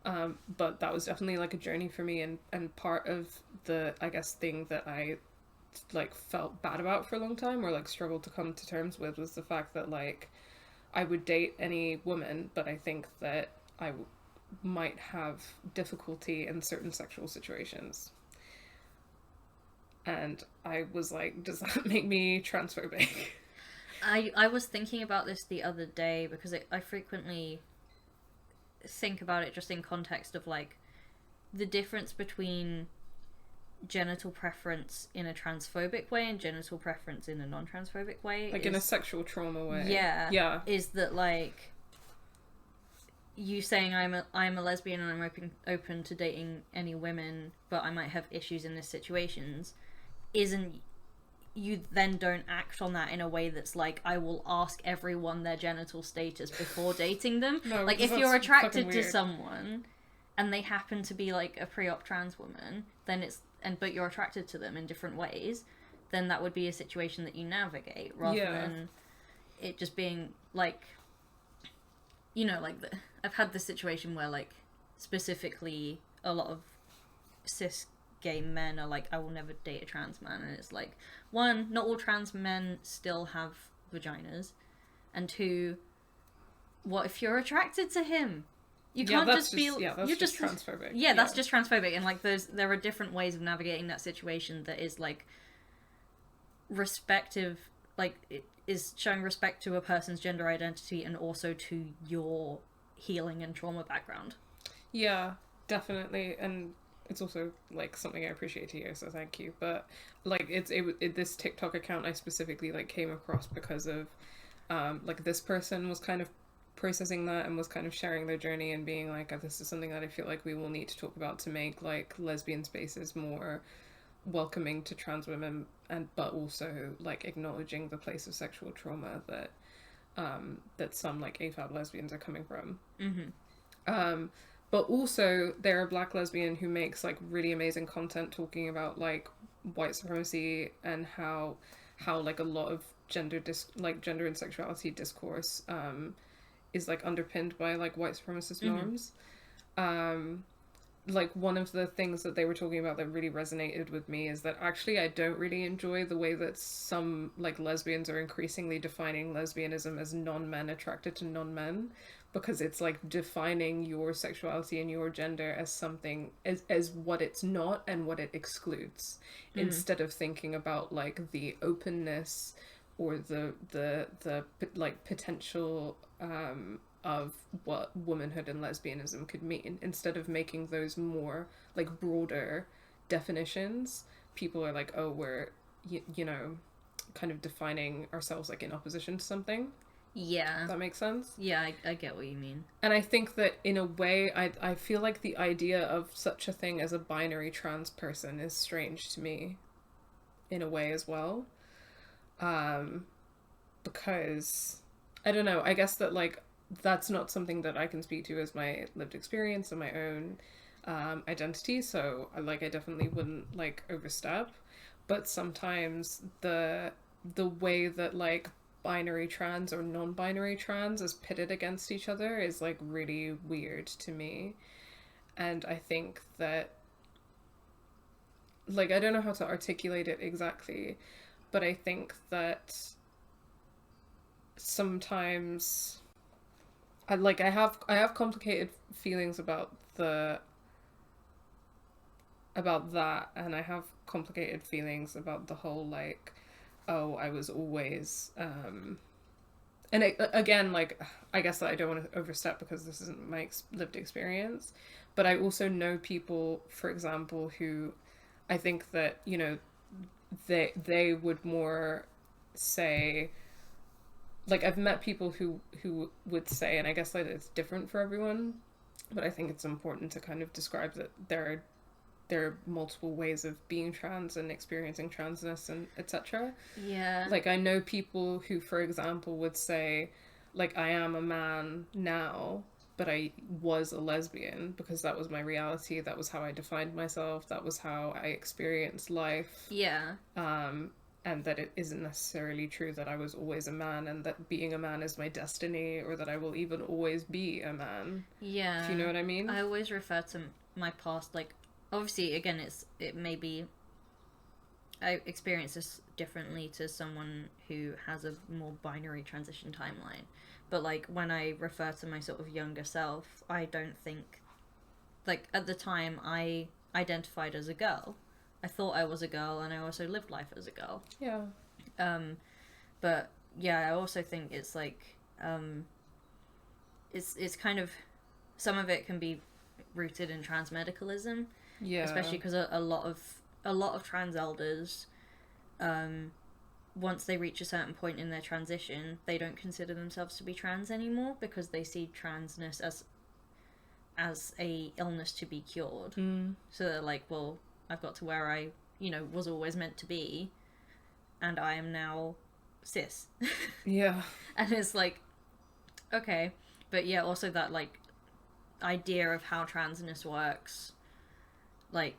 But that was definitely like a journey for me, and part of the, I guess, thing that I like felt bad about for a long time, or like struggled to come to terms with, was the fact that like I would date any woman, but I think that I might have difficulty in certain sexual situations. And I was like, does that make me transphobic? I was thinking about this the other day because I frequently think about it just in context of like the difference between genital preference in a transphobic way and genital preference in a non-transphobic way. Like in a sexual trauma way. Yeah. Is that like you saying I'm a lesbian and I'm open to dating any women, but I might have issues in these situations, isn't, you then don't act on that in a way that's like, I will ask everyone their genital status before dating them. No, like if you're attracted to someone and they happen to be like a pre-op trans woman, then but you're attracted to them in different ways, then that would be a situation that you navigate rather than it just being like, you know, like I've had this situation where like specifically a lot of cis gay men are like, I will never date a trans man, and it's like, one, not all trans men still have vaginas, and two, what if you're attracted to him? You can't just be you're just transphobic. That's just transphobic, and like there are different ways of navigating that situation that is like respective, like it is showing respect to a person's gender identity and also to your healing and trauma background. Yeah, definitely. And it's also like something I appreciate to hear, so thank you. But like this TikTok account I specifically like came across because of like this person was kind of processing that and was kind of sharing their journey and being like, oh, this is something that I feel like we will need to talk about to make like lesbian spaces more welcoming to trans women, and but also like acknowledging the place of sexual trauma that that some like AFAB lesbians are coming from. But also they're a black lesbian who makes like really amazing content talking about like white supremacy and how like a lot of gender and sexuality discourse is like underpinned by like white supremacist norms. Like one of the things that they were talking about that really resonated with me is that actually I don't really enjoy the way that some like lesbians are increasingly defining lesbianism as non-men attracted to non-men, because it's like defining your sexuality and your gender as something as what it's not and what it excludes, instead of thinking about like the openness or the like potential of what womanhood and lesbianism could mean. Instead of making those more like broader definitions, people are like, oh, we're you know, kind of defining ourselves like in opposition to something. Yeah, that makes sense. Yeah, I get what you mean. And I think that in a way I feel like the idea of such a thing as a binary trans person is strange to me in a way as well, because I don't know, I guess that like that's not something that I can speak to as my lived experience and my own identity, so I definitely wouldn't like overstep. But sometimes the way that like binary trans or non-binary trans is pitted against each other is like really weird to me. And I think that like I don't know how to articulate it exactly, but I think that sometimes I have complicated feelings about that, and I have complicated feelings about the whole like, oh, I was always and again, like I guess that I don't want to overstep because this isn't my lived experience, but I also know people, for example, who I think that, you know, they would more say, like I've met people who would say, and I guess that it's different for everyone, but I think it's important to kind of describe that there are there are multiple ways of being trans and experiencing transness and etc. Yeah. Like, I know people who, for example, would say, like, I am a man now, but I was a lesbian because that was my reality. That was how I defined myself. That was how I experienced life. Yeah. And that it isn't necessarily true that I was always a man and that being a man is my destiny or that I will even always be a man. Yeah. Do you know what I mean? I always refer to my past, like, obviously, again, it may be, I experience this differently to someone who has a more binary transition timeline. But, like, when I refer to my sort of younger self, I don't think, like, at the time, I identified as a girl. I thought I was a girl, and I also lived life as a girl. Yeah. But yeah, I also think it's like, it's kind of, some of it can be rooted in transmedicalism. Yeah. Especially because a lot of trans elders, once they reach a certain point in their transition, they don't consider themselves to be trans anymore because they see transness as a illness to be cured. So they're like, well, I've got to where I, was always meant to be, and I am now cis. Yeah. And it's like, okay. But yeah, also that, like, idea of how transness works, like,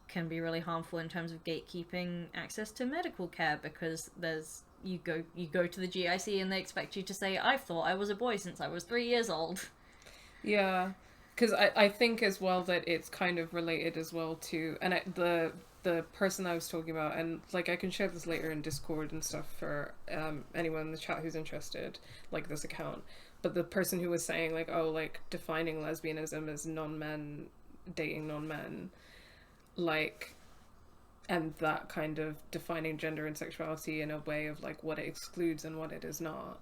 can be really harmful in terms of gatekeeping access to medical care, because you go to the GIC and they expect you to say, I've thought I was a boy since I was 3 years old. Yeah. Because I think as well that it's kind of related as well to, and the person I was talking about, and like I can share this later in Discord and stuff for anyone in the chat who's interested, like this account. But the person who was saying like, oh, like defining lesbianism as non-men dating non-men, like, and that kind of defining gender and sexuality in a way of like what it excludes and what it is not.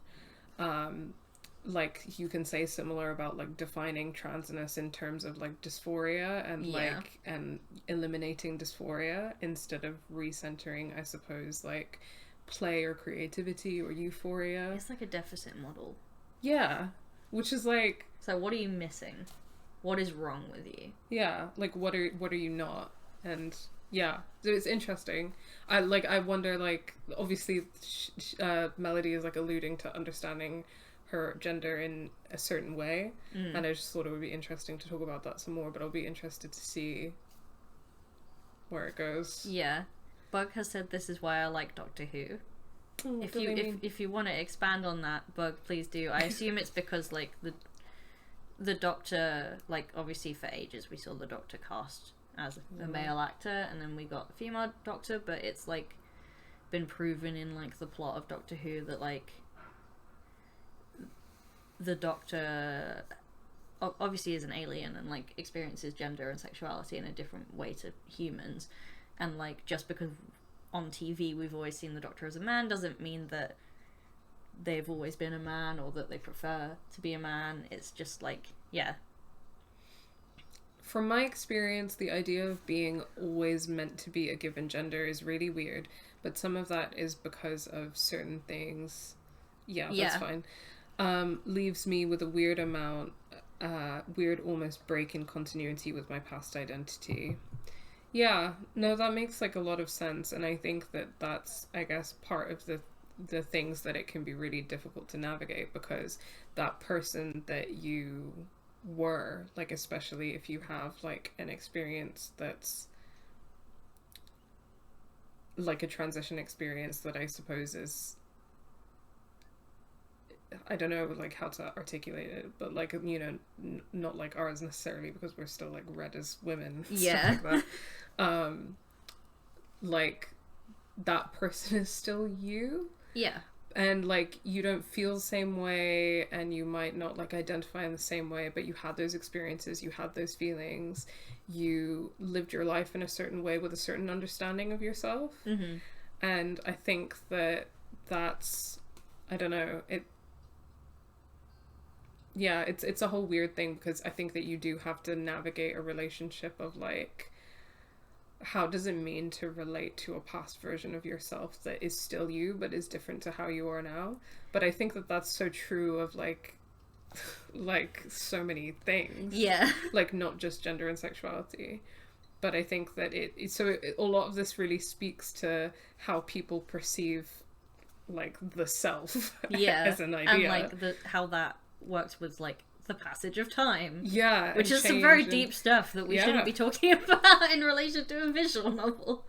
Like you can say similar about like defining transness in terms of like dysphoria and like and eliminating dysphoria instead of recentering, I suppose, like play or creativity or euphoria. It's like a deficit model. Yeah, which is like, so what are you missing? What is wrong with you? Yeah, like what are you not? And yeah, so it's interesting. I wonder, like, obviously Melody is like alluding to understanding her gender in a certain way, and I just thought it would be interesting to talk about that some more, but I'll be interested to see where it goes. Yeah. Bug has said this is why I like Doctor Who. If you want to expand on that, Bug, please do. I assume it's because like the Doctor, like, obviously for ages we saw the Doctor cast as a male actor, and then we got a female Doctor, but it's like been proven in like the plot of Doctor Who that like the Doctor obviously is an alien and like experiences gender and sexuality in a different way to humans, and like just because on TV we've always seen the Doctor as a man doesn't mean that they've always been a man or that they prefer to be a man. It's just like, yeah. From my experience, the idea of being always meant to be a given gender is really weird, but some of that is because of certain things. Yeah, that's fine. Leaves me with a weird almost break in continuity with my past identity. Yeah, no, that makes like a lot of sense, and I think that that's, I guess, part of the things that it can be really difficult to navigate, because that person that you were, like, especially if you have like an experience that's like a transition experience that I suppose is, I don't know like how to articulate it, but like, not like ours necessarily because we're still like read as women, stuff like that. Like that person is still you, and like you don't feel the same way, and you might not like identify in the same way, but you had those experiences, you had those feelings, you lived your life in a certain way with a certain understanding of yourself. And I think that's, I don't know, it's a whole weird thing, because I think that you do have to navigate a relationship of like, how does it mean to relate to a past version of yourself that is still you but is different to how you are now? But I think that that's so true of like so many things, like not just gender and sexuality. But I think that a lot of this really speaks to how people perceive, like, the self as an idea. And, like, how that works with, like, the passage of time. Yeah. Which is some very deep stuff that we shouldn't be talking about in relation to a visual novel.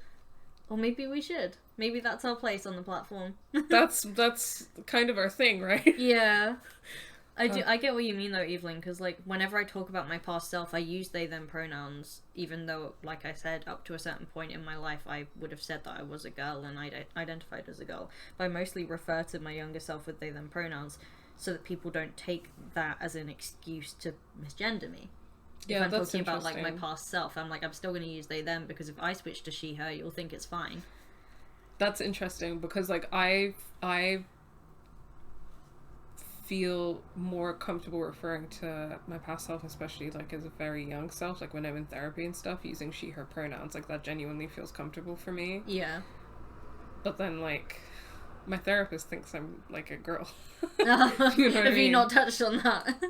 Or maybe we should. Maybe that's our place on the platform. That's kind of our thing, right? Yeah. I get what you mean though, Evelyn, because like whenever I talk about my past self, I use they them pronouns, even though, like I said, up to a certain point in my life I would have said that I was a girl and I identified as a girl. But I mostly refer to my younger self with they them pronouns so that people don't take that as an excuse to misgender me. Yeah, if I'm that's talking about like my past self, I'm like, I'm still going to use they them because if I switch to she her, you'll think it's fine. That's interesting because like I feel more comfortable referring to my past self, especially like as a very young self, like when I'm in therapy and stuff, using she her pronouns. Like that genuinely feels comfortable for me. Yeah. But then like my therapist thinks I'm like a girl. You know what Have you not touched on that?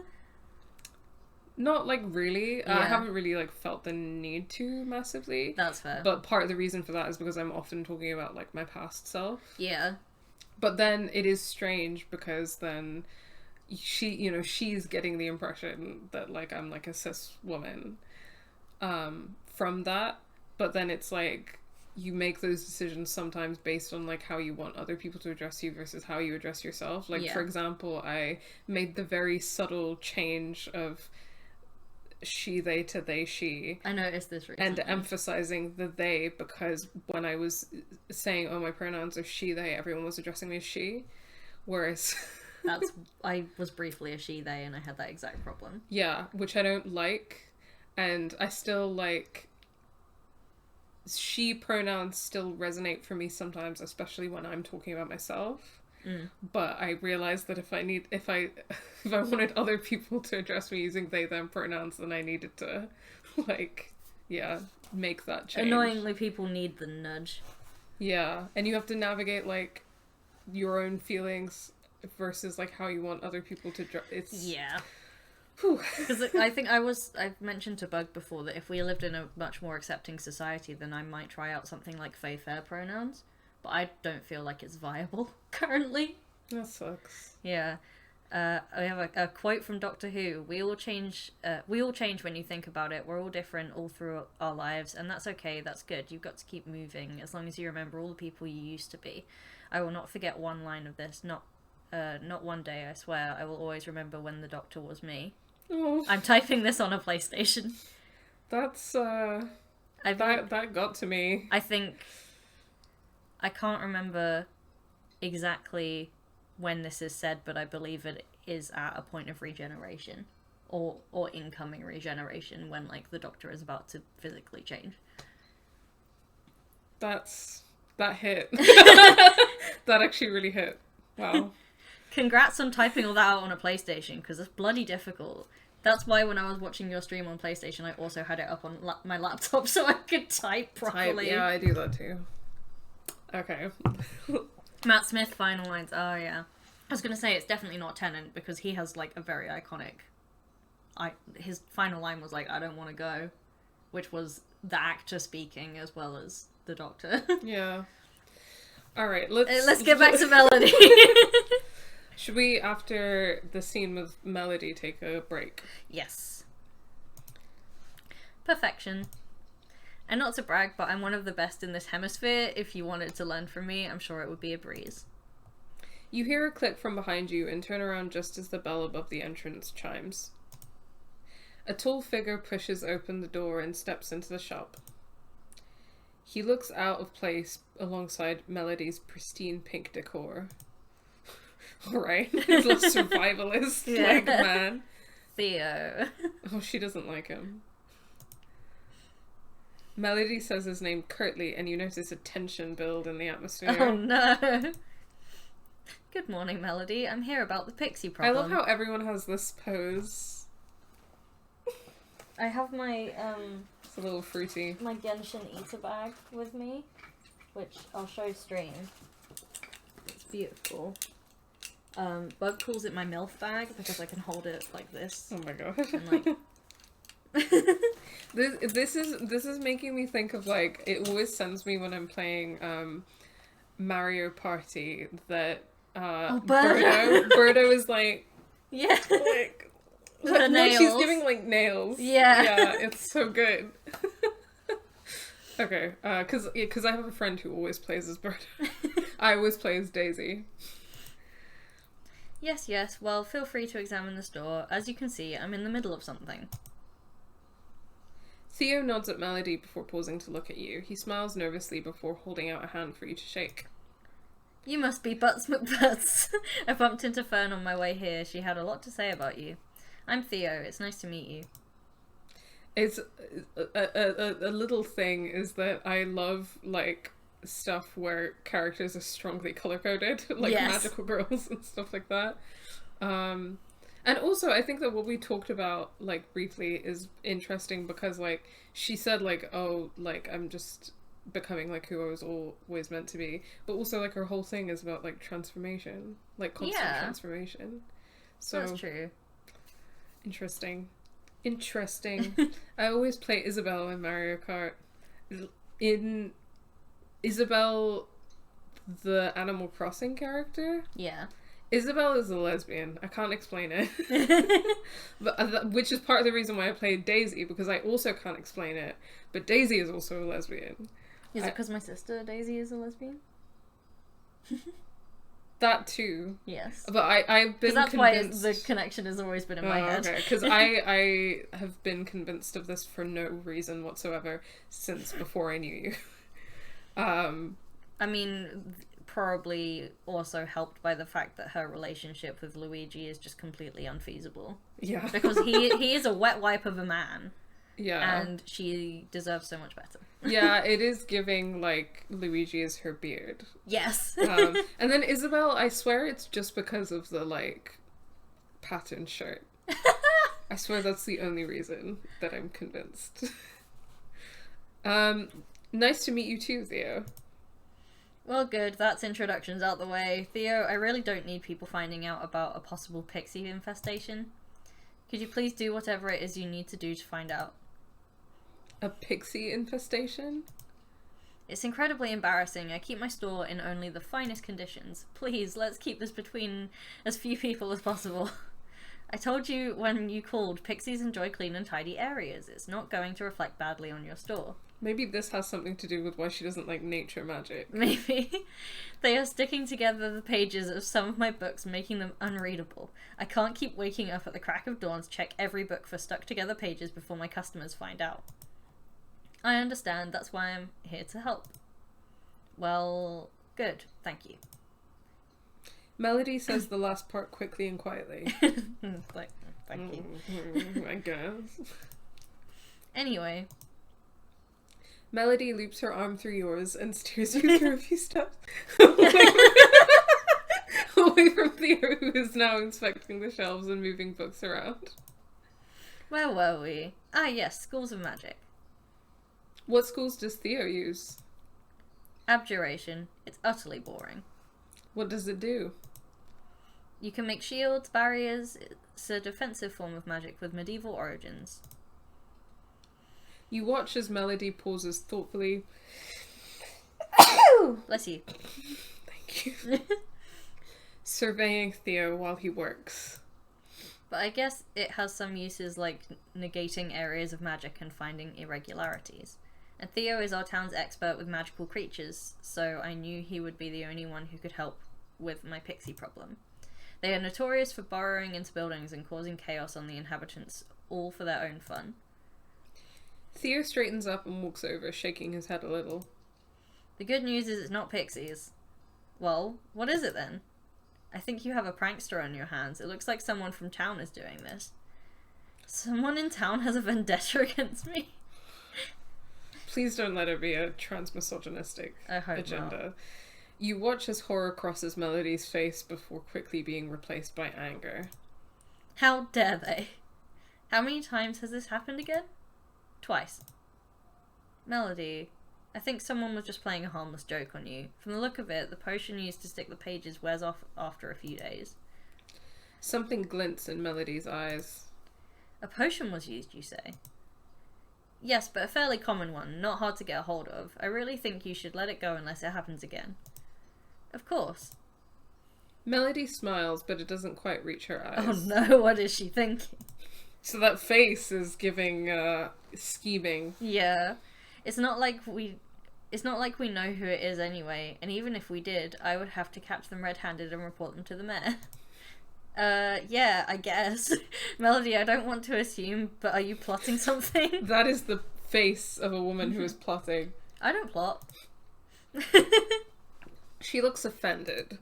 Not like really. Yeah. I haven't really like felt the need to massively. That's fair. But part of the reason for that is because I'm often talking about like my past self. Yeah. But then it is strange because then she's getting the impression that like I'm like a cis woman from that. But then it's like you make those decisions sometimes based on like how you want other people to address you versus how you address yourself. Like for example, I made the very subtle change of she they to they she. I noticed this recently. And emphasizing the they because when I was saying my pronouns are she they, everyone was addressing me as she, whereas I was briefly a she they and I had that exact problem. Yeah, which I don't like, and I still like she pronouns still resonate for me sometimes, especially when I'm talking about myself. But I realized that if I wanted other people to address me using they them pronouns, then I needed to make that change. Annoyingly, people need the nudge. Yeah, and you have to navigate like your own feelings versus like how you want other people to Because I think I've mentioned to Bug before that if we lived in a much more accepting society, then I might try out something like fair pronouns. But I don't feel like it's viable currently. That sucks. Yeah. I have a quote from Doctor Who. We all change when you think about it. We're all different all through our lives, and that's okay. That's good. You've got to keep moving as long as you remember all the people you used to be. I will not forget one line of this. Not one day, I swear. I will always remember when the Doctor was me. Oh. I'm typing this on a PlayStation. That's that got to me. I think I can't remember exactly when this is said, but I believe it is at a point of regeneration or incoming regeneration when like the Doctor is about to physically change. That hit. That actually really hit. Wow. Congrats on typing all that out on a PlayStation, because it's bloody difficult. That's why when I was watching your stream on PlayStation, I also had it up on my laptop so I could type properly. Yeah, I do that too. Okay. Matt Smith, final lines. Oh, yeah. I was going to say it's definitely not Tennant, because he has, like, a very iconic... his final line was, like, I don't want to go, which was the actor speaking as well as the Doctor. Yeah. Alright, let's get back to Melody. Should we, after the scene with Melody, take a break? Yes. Perfection. And not to brag, but I'm one of the best in this hemisphere. If you wanted to learn from me, I'm sure it would be a breeze. You hear a click from behind you and turn around just as the bell above the entrance chimes. A tall figure pushes open the door and steps into the shop. He looks out of place alongside Melody's pristine pink decor. Alright, he's a survivalist, like, man. Theo. Oh, she doesn't like him. Melody says his name curtly, and you notice a tension build in the atmosphere. Oh no. Good morning, Melody. I'm here about the pixie problem. I love how everyone has this pose. I have my, It's a little fruity. my Genshin Eater bag with me, which I'll show stream. It's beautiful. Bug calls it my MILF bag because I can hold it like this. Oh my gosh. And, like... This is making me think of, like, it always sends me when I'm playing Mario Party that Birdo is like, yeah. like The no, she's nails. giving like nails. Yeah. It's so good. Okay, because I have a friend who always plays as Birdo. I always play as Daisy. Yes, well, feel free to examine the store. As you can see, I'm in the middle of something. Theo nods at Melody before pausing to look at you. He smiles nervously before holding out a hand for you to shake. You must be Butts McButts. I bumped into Fern on my way here. She had a lot to say about you. I'm Theo. It's nice to meet you. It's a little thing is that I love, like, stuff where characters are strongly color-coded, like magical girls and stuff like that. And also, I think that what we talked about, like, briefly is interesting because, like, she said, like, oh, like, I'm just becoming, like, who I was always meant to be. But also, like, her whole thing is about, like, transformation. Like, constant transformation. So that's true. Interesting. I always play Isabelle in Mario Kart. In Isabelle, the Animal Crossing character? Yeah. Isabelle is a lesbian. I can't explain it. But which is part of the reason why I played Daisy, because I also can't explain it. But Daisy is also a lesbian. Is it because my sister Daisy is a lesbian? That too. Yes. But I've been that's convinced... why the connection has always been in my head. Okay, because I have been convinced of this for no reason whatsoever since before I knew you. I mean, probably also helped by the fact that her relationship with Luigi is just completely unfeasible. Yeah. Because he is a wet wipe of a man. Yeah. And she deserves so much better. Yeah, it is giving, like, Luigi is her beard. Yes. And then Isabelle, I swear it's just because of the, like, pattern shirt. I swear that's the only reason that I'm convinced. Nice to meet you too, Theo. Well, good. That's introductions out the way. Theo, I really don't need people finding out about a possible pixie infestation. Could you please do whatever it is you need to do to find out? A pixie infestation? It's incredibly embarrassing. I keep my store in only the finest conditions. Please, let's keep this between as few people as possible. I told you when you called, pixies enjoy clean and tidy areas. It's not going to reflect badly on your store. Maybe this has something to do with why she doesn't like nature magic. Maybe. They are sticking together the pages of some of my books, making them unreadable. I can't keep waking up at the crack of dawn to check every book for stuck together pages before my customers find out. I understand, that's why I'm here to help. Well, good, thank you. Melody says the last part quickly and quietly. Like, thank you. I guess. Anyway. Melody loops her arm through yours and steers you through a few steps away from Theo, who is now inspecting the shelves and moving books around. Where were we? Ah yes, Schools of Magic. What schools does Theo use? Abjuration. It's utterly boring. What does it do? You can make shields, barriers. It's a defensive form of magic with medieval origins. You watch as Melody pauses thoughtfully. Bless you. Thank you. Surveying Theo while he works. But I guess it has some uses like negating areas of magic and finding irregularities. And Theo is our town's expert with magical creatures, so I knew he would be the only one who could help with my pixie problem. They are notorious for burrowing into buildings and causing chaos on the inhabitants, all for their own fun. Theo straightens up and walks over, shaking his head a little. The good news is it's not pixies. Well, what is it then? I think you have a prankster on your hands. It looks like someone from town is doing this. Someone in town has a vendetta against me? Please don't let it be a transmisogynistic agenda. Not. You watch as horror crosses Melody's face before quickly being replaced by anger. How dare they? How many times has this happened again? Twice. Melody, I think someone was just playing a harmless joke on you. From the look of it, the potion used to stick the pages wears off after a few days. Something glints in Melody's eyes. A potion was used, you say? Yes, but a fairly common one, not hard to get a hold of. I really think you should let it go unless it happens again. Of course. Melody smiles, but it doesn't quite reach her eyes. Oh no, what is she thinking? So that face is giving, scheming. Yeah. It's not like we know who it is anyway, and even if we did, I would have to catch them red-handed and report them to the mayor. Yeah, I guess. Melody, I don't want to assume, but are you plotting something? That is the face of a woman who is plotting. I don't plot. She looks offended.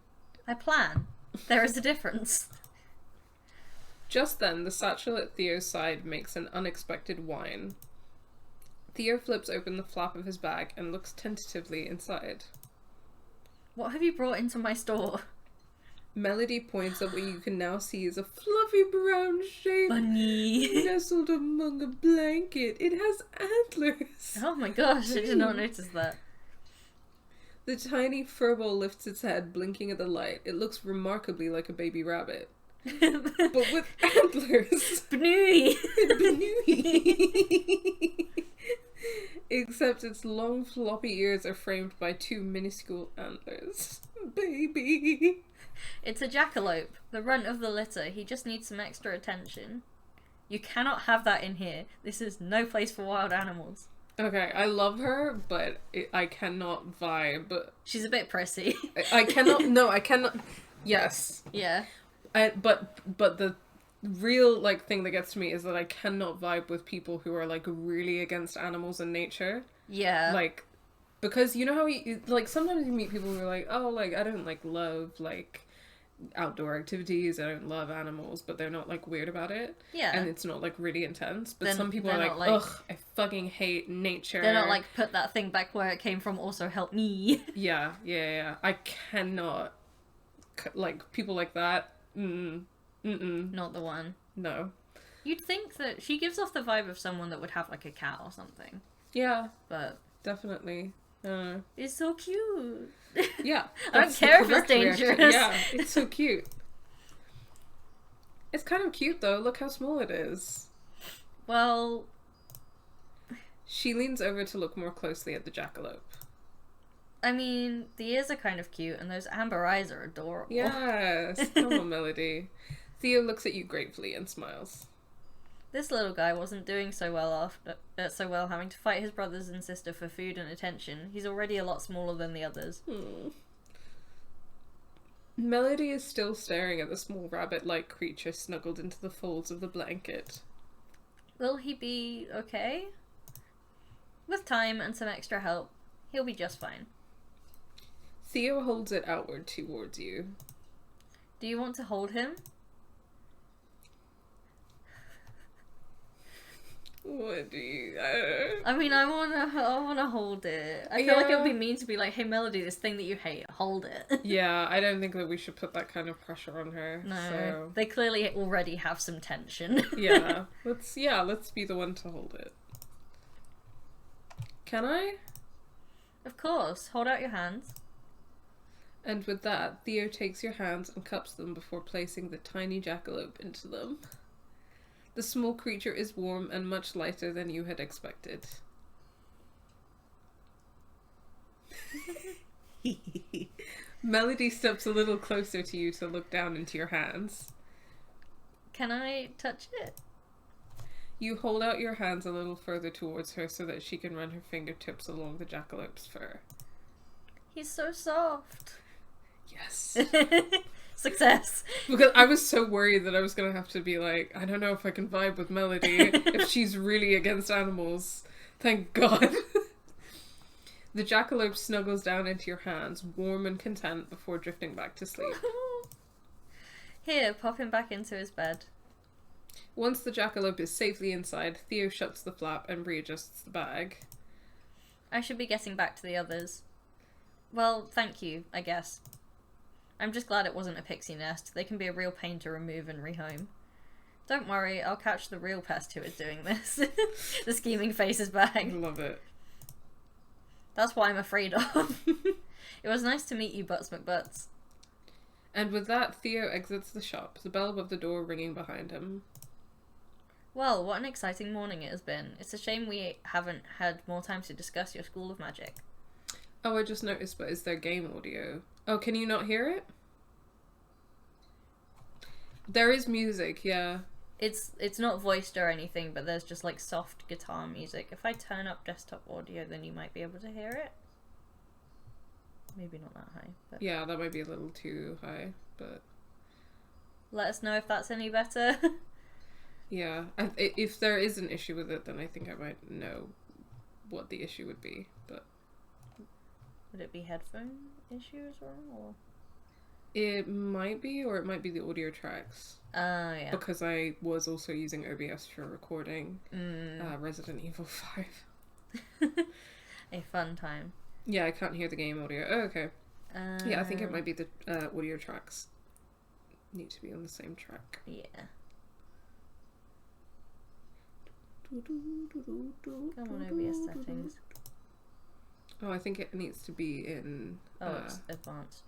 I plan. There is a difference. Just then, the satchel at Theo's side makes an unexpected whine. Theo flips open the flap of his bag and looks tentatively inside. What have you brought into my store? Melody points at what you can now see is a fluffy brown shape Bunny. nestled among a blanket. It has antlers. Oh my gosh, I did not notice that. The tiny furball lifts its head, blinking at the light. It looks remarkably like a baby rabbit. But with antlers. Bnooey. Bnooey. Except its long floppy ears are framed by two minuscule antlers. Baby. It's a jackalope, the runt of the litter. He just needs some extra attention. You cannot have that in here. This is no place for wild animals. Okay, I love her, but I cannot vibe. She's a bit prissy. I cannot. Yes. Yeah. But the real, like, thing that gets to me is that I cannot vibe with people who are, like, really against animals and nature. Yeah. Like, because you know how like, sometimes you meet people who are like, oh, like, I don't, like, love, like, outdoor activities, I don't love animals, but they're not, like, weird about it. Yeah. And it's not, like, really intense. But Then some people are like, ugh, I fucking hate nature. They're not like, put that thing back where it came from, also help me. Yeah. I cannot, like, people like that, Not the one. no. You'd think that she gives off the vibe of someone that would have, like, a cat or something. Yeah, But definitely. it's so cute. Yeah. I don't that's the care if it's correct reaction. dangerous. Yeah, it's so cute. It's kind of cute, though. Look how small it is. Well, She leans over to look more closely at the jackalope. I mean, the ears are kind of cute, and those amber eyes are adorable. Yes. Come on, Melody. Theo looks at you gratefully and smiles. This little guy wasn't doing so well having to fight his brothers and sister for food and attention. He's already a lot smaller than the others. Melody is still staring at the small rabbit-like creature snuggled into the folds of the blanket. Will he be okay? With time and some extra help, he'll be just fine. Theo holds it outward towards you. Do you want to hold him? What do you... I mean, I wanna hold it. I feel like it would be mean to be like, hey Melody, this thing that you hate, hold it. Yeah, I don't think that we should put that kind of pressure on her. No, So. they clearly already have some tension. Yeah, let's be the one to hold it. Can I? Of course, hold out your hands. And with that, Theo takes your hands and cups them before placing the tiny jackalope into them. The small creature is warm and much lighter than you had expected. Melody steps a little closer to you to look down into your hands. Can I touch it? You hold out your hands a little further towards her so that she can run her fingertips along the jackalope's fur. He's so soft. Yes. Success. Because I was so worried that I was going to have to be like, I don't know if I can vibe with Melody if she's really against animals. Thank God. The jackalope snuggles down into your hands, warm and content, before drifting back to sleep. Here, pop him back into his bed. Once the jackalope is safely inside, Theo shuts the flap and readjusts the bag. I should be getting back to the others. Well, thank you, I guess. I'm just glad it wasn't a pixie nest. They can be a real pain to remove and rehome. Don't worry, I'll catch the real pest who is doing this. The scheming face is back. Love it. That's what I'm afraid of. It was nice to meet you, Butts McButts. And with that, Theo exits the shop, the bell above the door ringing behind him. Well, what an exciting morning it has been. It's a shame we haven't had more time to discuss your School of Magic. Oh, I just noticed, but is there game audio? Oh, can you not hear it? There is music, yeah. It's not voiced or anything, but there's just like soft guitar music. If I turn up desktop audio, then you might be able to hear it. Maybe not that high, but Yeah, that might be a little too high, but let us know if that's any better. yeah. If there is an issue with it, then I think I might know what the issue would be, but Would it be headphone issues or? it might be, or it might be the audio tracks. Yeah. Because I was also using OBS for recording Resident Evil 5. A fun time. Yeah, I can't hear the game audio. Oh, okay. Yeah, I think it might be the audio tracks need to be on the same track. Yeah. Come on, OBS settings. Oh, I think it needs to be in... it's advanced.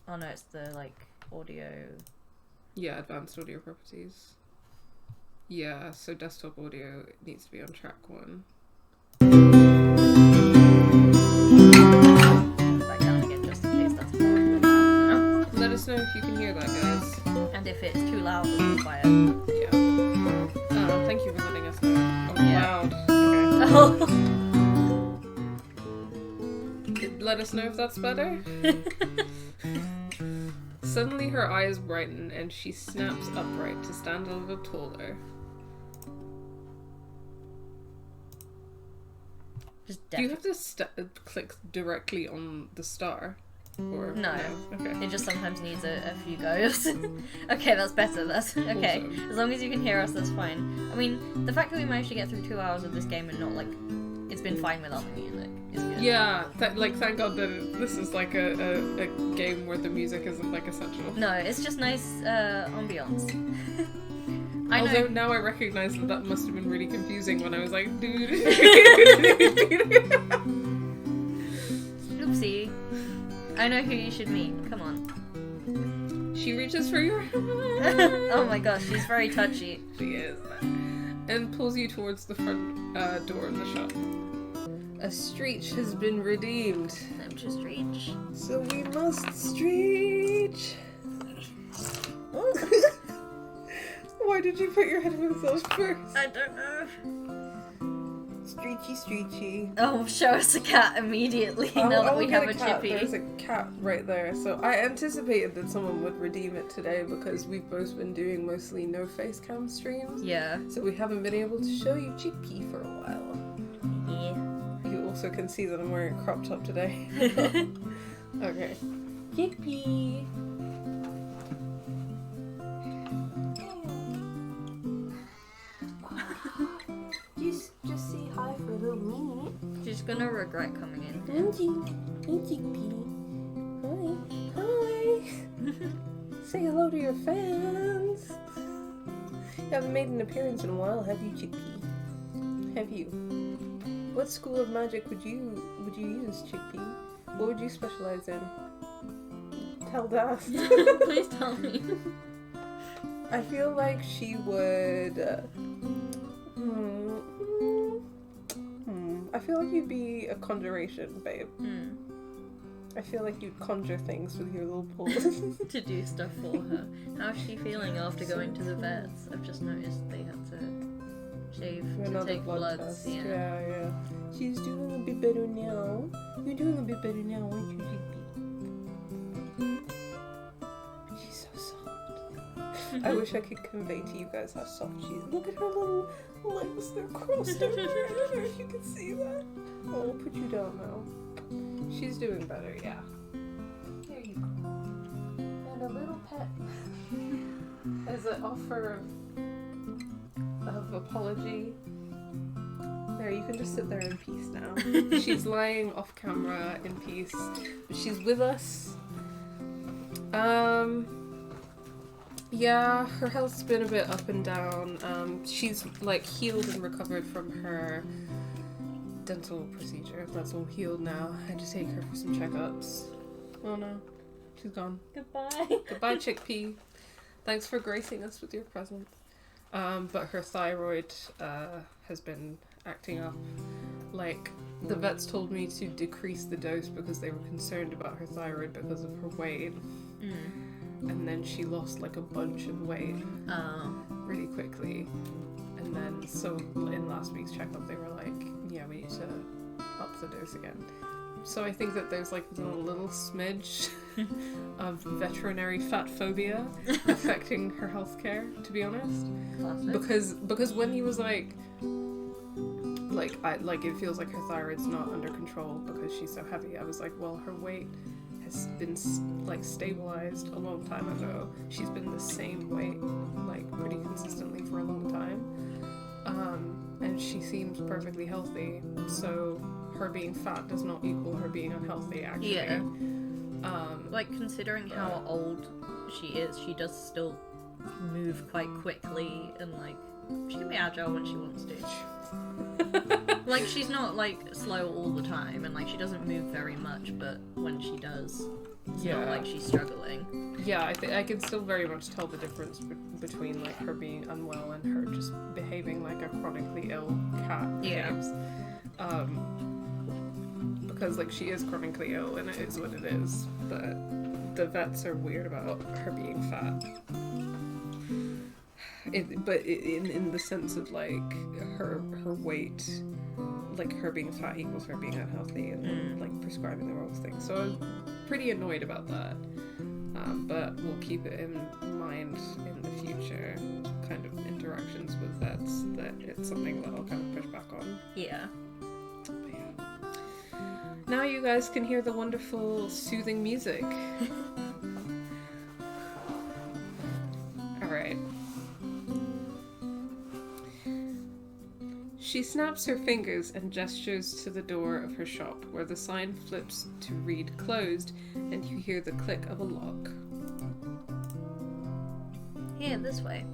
Oh no, it's the like audio. Yeah, advanced audio properties. Yeah, so desktop audio needs to be on track 1. Back down again just in case that's horribly loud. Let us know if you can hear that, guys. And if it's too loud, we'll be quiet. Yeah. Thank you for letting us know. Oh, Yeah. loud. Okay. Oh. Let us know if that's better. Suddenly her eyes brighten and she snaps upright to stand a little taller. Just Do you have to click directly on the star? Or No. Okay. It just sometimes needs a few goes. Okay, that's better. That's okay. Awesome. As long as you can hear us, that's fine. I mean, the fact that we managed to get through 2 hours of this game and not like it's been fine without the music is good. Yeah, thank God that this is like a game where the music isn't like essential. No, it's just nice ambiance. I Although know. now I recognize that must have been really confusing when I was like, dude. Oopsie. I know who you should meet. Come on. She reaches for your hand. Oh my gosh, she's very touchy. She is. And pulls you towards the front door of the shop. A streech has been redeemed. Time to stretch. So we must streech. Why did you put your headphones on first? I don't know. Streechy. Oh, show us a cat immediately now that we have a chippy. There's a cat right there. So I anticipated that someone would redeem it today because we've both been doing mostly no face cam streams. Yeah. So we haven't been able to show you Chippy for a while. Yeah. You also can see that I'm wearing a crop top today. Okay. Chippy. Just say hi for a little minute. She's gonna regret coming in. Hey, Chippy. Hi. Say hello to your fans. You haven't made an appearance in a while, have you, Chippy? Have you? What school of magic would you use, Chippy? What would you specialize in? Tell Daz. Please tell me. I feel like she would. I feel like you'd be a conjuration, babe. I feel like you'd conjure things with your little paws. To do stuff for her. How's she feeling after going to the vets? I've just noticed they had to shave to Another take blood bloods. test. Yeah. Yeah. She's doing a bit better now. You're doing a bit better now, aren't you, Chippy? She's so soft. I wish I could convey to you guys how soft she is. Look at her little legs, they're crossed over. I don't know if you can see that. Oh, I'll put you down now. She's doing better, yeah. There you go. And a little pet. As an offer of apology. There, you can just sit there in peace now. She's lying off camera in peace. She's with us. Yeah, her health's been a bit up and down. She's like healed and recovered from her dental procedure. That's all healed now. I had to take her for some checkups. Oh no, she's gone. Goodbye. Goodbye, Chickpea. Thanks for gracing us with your presence. But her thyroid has been acting up. Like, the vets told me to decrease the dose because they were concerned about her thyroid because of her weight. And then she lost like a bunch of weight really quickly. And then, so in last week's checkup, they were like, yeah, we need to up the dose again. So I think that there's like a little smidge of veterinary fat phobia affecting her healthcare, to be honest. Classic. Because when he was like it feels like her thyroid's not under control because she's so heavy. I was like, well, her weight has been like stabilized a long time ago. She's been the same weight like pretty consistently for a long time, and she seems perfectly healthy. So her being fat does not equal her being unhealthy, actually. Yeah. Like, considering how old she is, she does still move quite quickly, and like she can be agile when she wants to. Like, she's not like slow all the time, and like she doesn't move very much, but when she does, it's not like she's struggling. Yeah, I can still very much tell the difference between like her being unwell and her just behaving like a chronically ill cat behaves. Because like she is chronically ill and it is what it is, but the vets are weird about her being fat. But in the sense of like her weight, like her being fat equals her being unhealthy, and like prescribing the wrong thing. So I was pretty annoyed about that. But we'll keep it in mind in the future kind of interactions with vets, that it's something that I'll kind of push back on. Yeah. But yeah. Now you guys can hear the wonderful soothing music. Alright. She snaps her fingers and gestures to the door of her shop, where the sign flips to read closed, and you hear the click of a lock. Here, this way.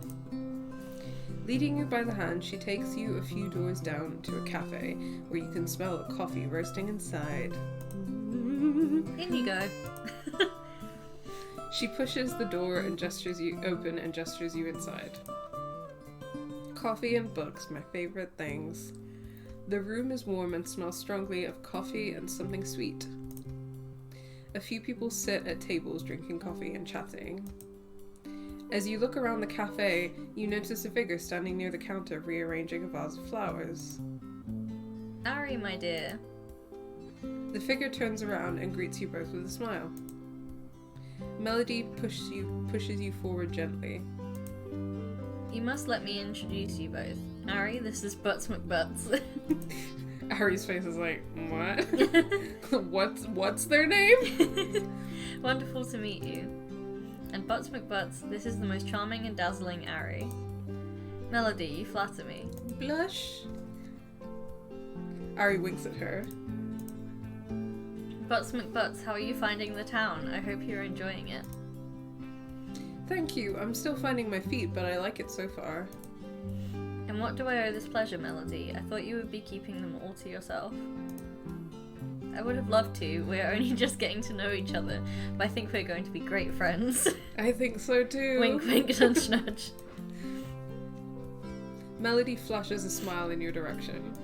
Leading you by the hand, she takes you a few doors down to a cafe, where you can smell a coffee roasting inside. In you go. She pushes the door and gestures you open and gestures you inside. Coffee and books, my favorite things. The room is warm and smells strongly of coffee and something sweet. A few people sit at tables drinking coffee and chatting. As you look around the cafe, you notice a figure standing near the counter rearranging a vase of flowers. Ari, my dear. The figure turns around and greets you both with a smile. Melody pushes you forward gently. You must let me introduce you both. Ari, this is Butts McButts. Ari's face is like, what? What's their name? Wonderful to meet you. And Butts McButts, this is the most charming and dazzling Ari. Melody, you flatter me. Blush. Ari winks at her. Butts McButts, how are you finding the town? I hope you're enjoying it. Thank you. I'm still finding my feet, but I like it so far. And what do I owe this pleasure, Melody? I thought you would be keeping them all to yourself. I would have loved to. We're only just getting to know each other, but I think we're going to be great friends. I think so too. Wink, wink, nudge, nudge. Melody flashes a smile in your direction.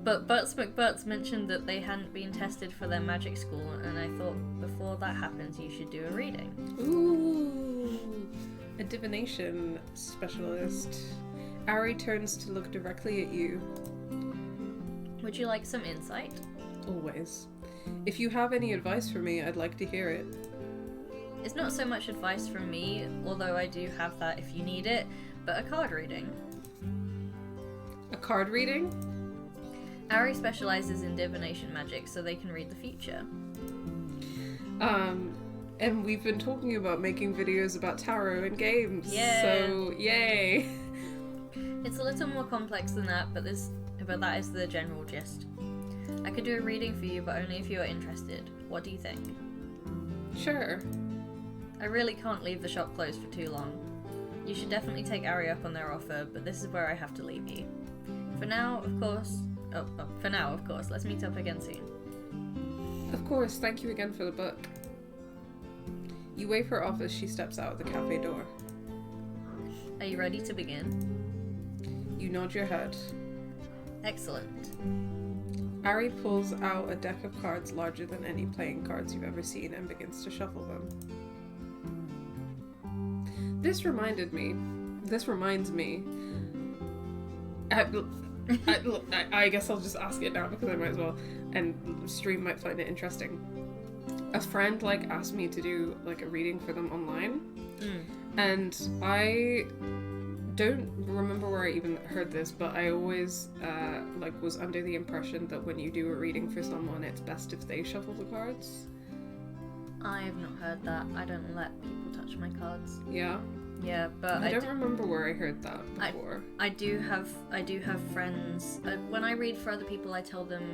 But Butts McButts mentioned that they hadn't been tested for their magic school, and I thought before that happens you should do a reading. Ooh, a divination specialist. Ari turns to look directly at you. Would you like some insight? Always. If you have any advice for me, I'd like to hear it. It's not so much advice from me, although I do have that if you need it, but a card reading. A card reading? Ari specializes in divination magic, so they can read the future. And we've been talking about making videos about tarot and games. Yeah. So, yay! It's a little more complex than that, but that is the general gist. I could do a reading for you, but only if you are interested. What do you think? Sure. I really can't leave the shop closed for too long. You should definitely take Ari up on their offer, but this is where I have to leave you. For now, of course, let's meet up again soon. Of course, thank you again for the book. You wave her off as she steps out of the cafe door. Are you ready to begin? You nod your head. Excellent. Ari pulls out a deck of cards larger than any playing cards you've ever seen and begins to shuffle them. This reminds me. I guess I'll just ask it now because I might as well, and stream might find it interesting. A friend asked me to do a reading for them online, and I don't remember where I even heard this, but I always was under the impression that when you do a reading for someone, it's best if they shuffle the cards. I have not heard that. I don't let people touch my cards. Yeah. Yeah, but I don't remember where I heard that before. I do have friends. When I read for other people, I tell them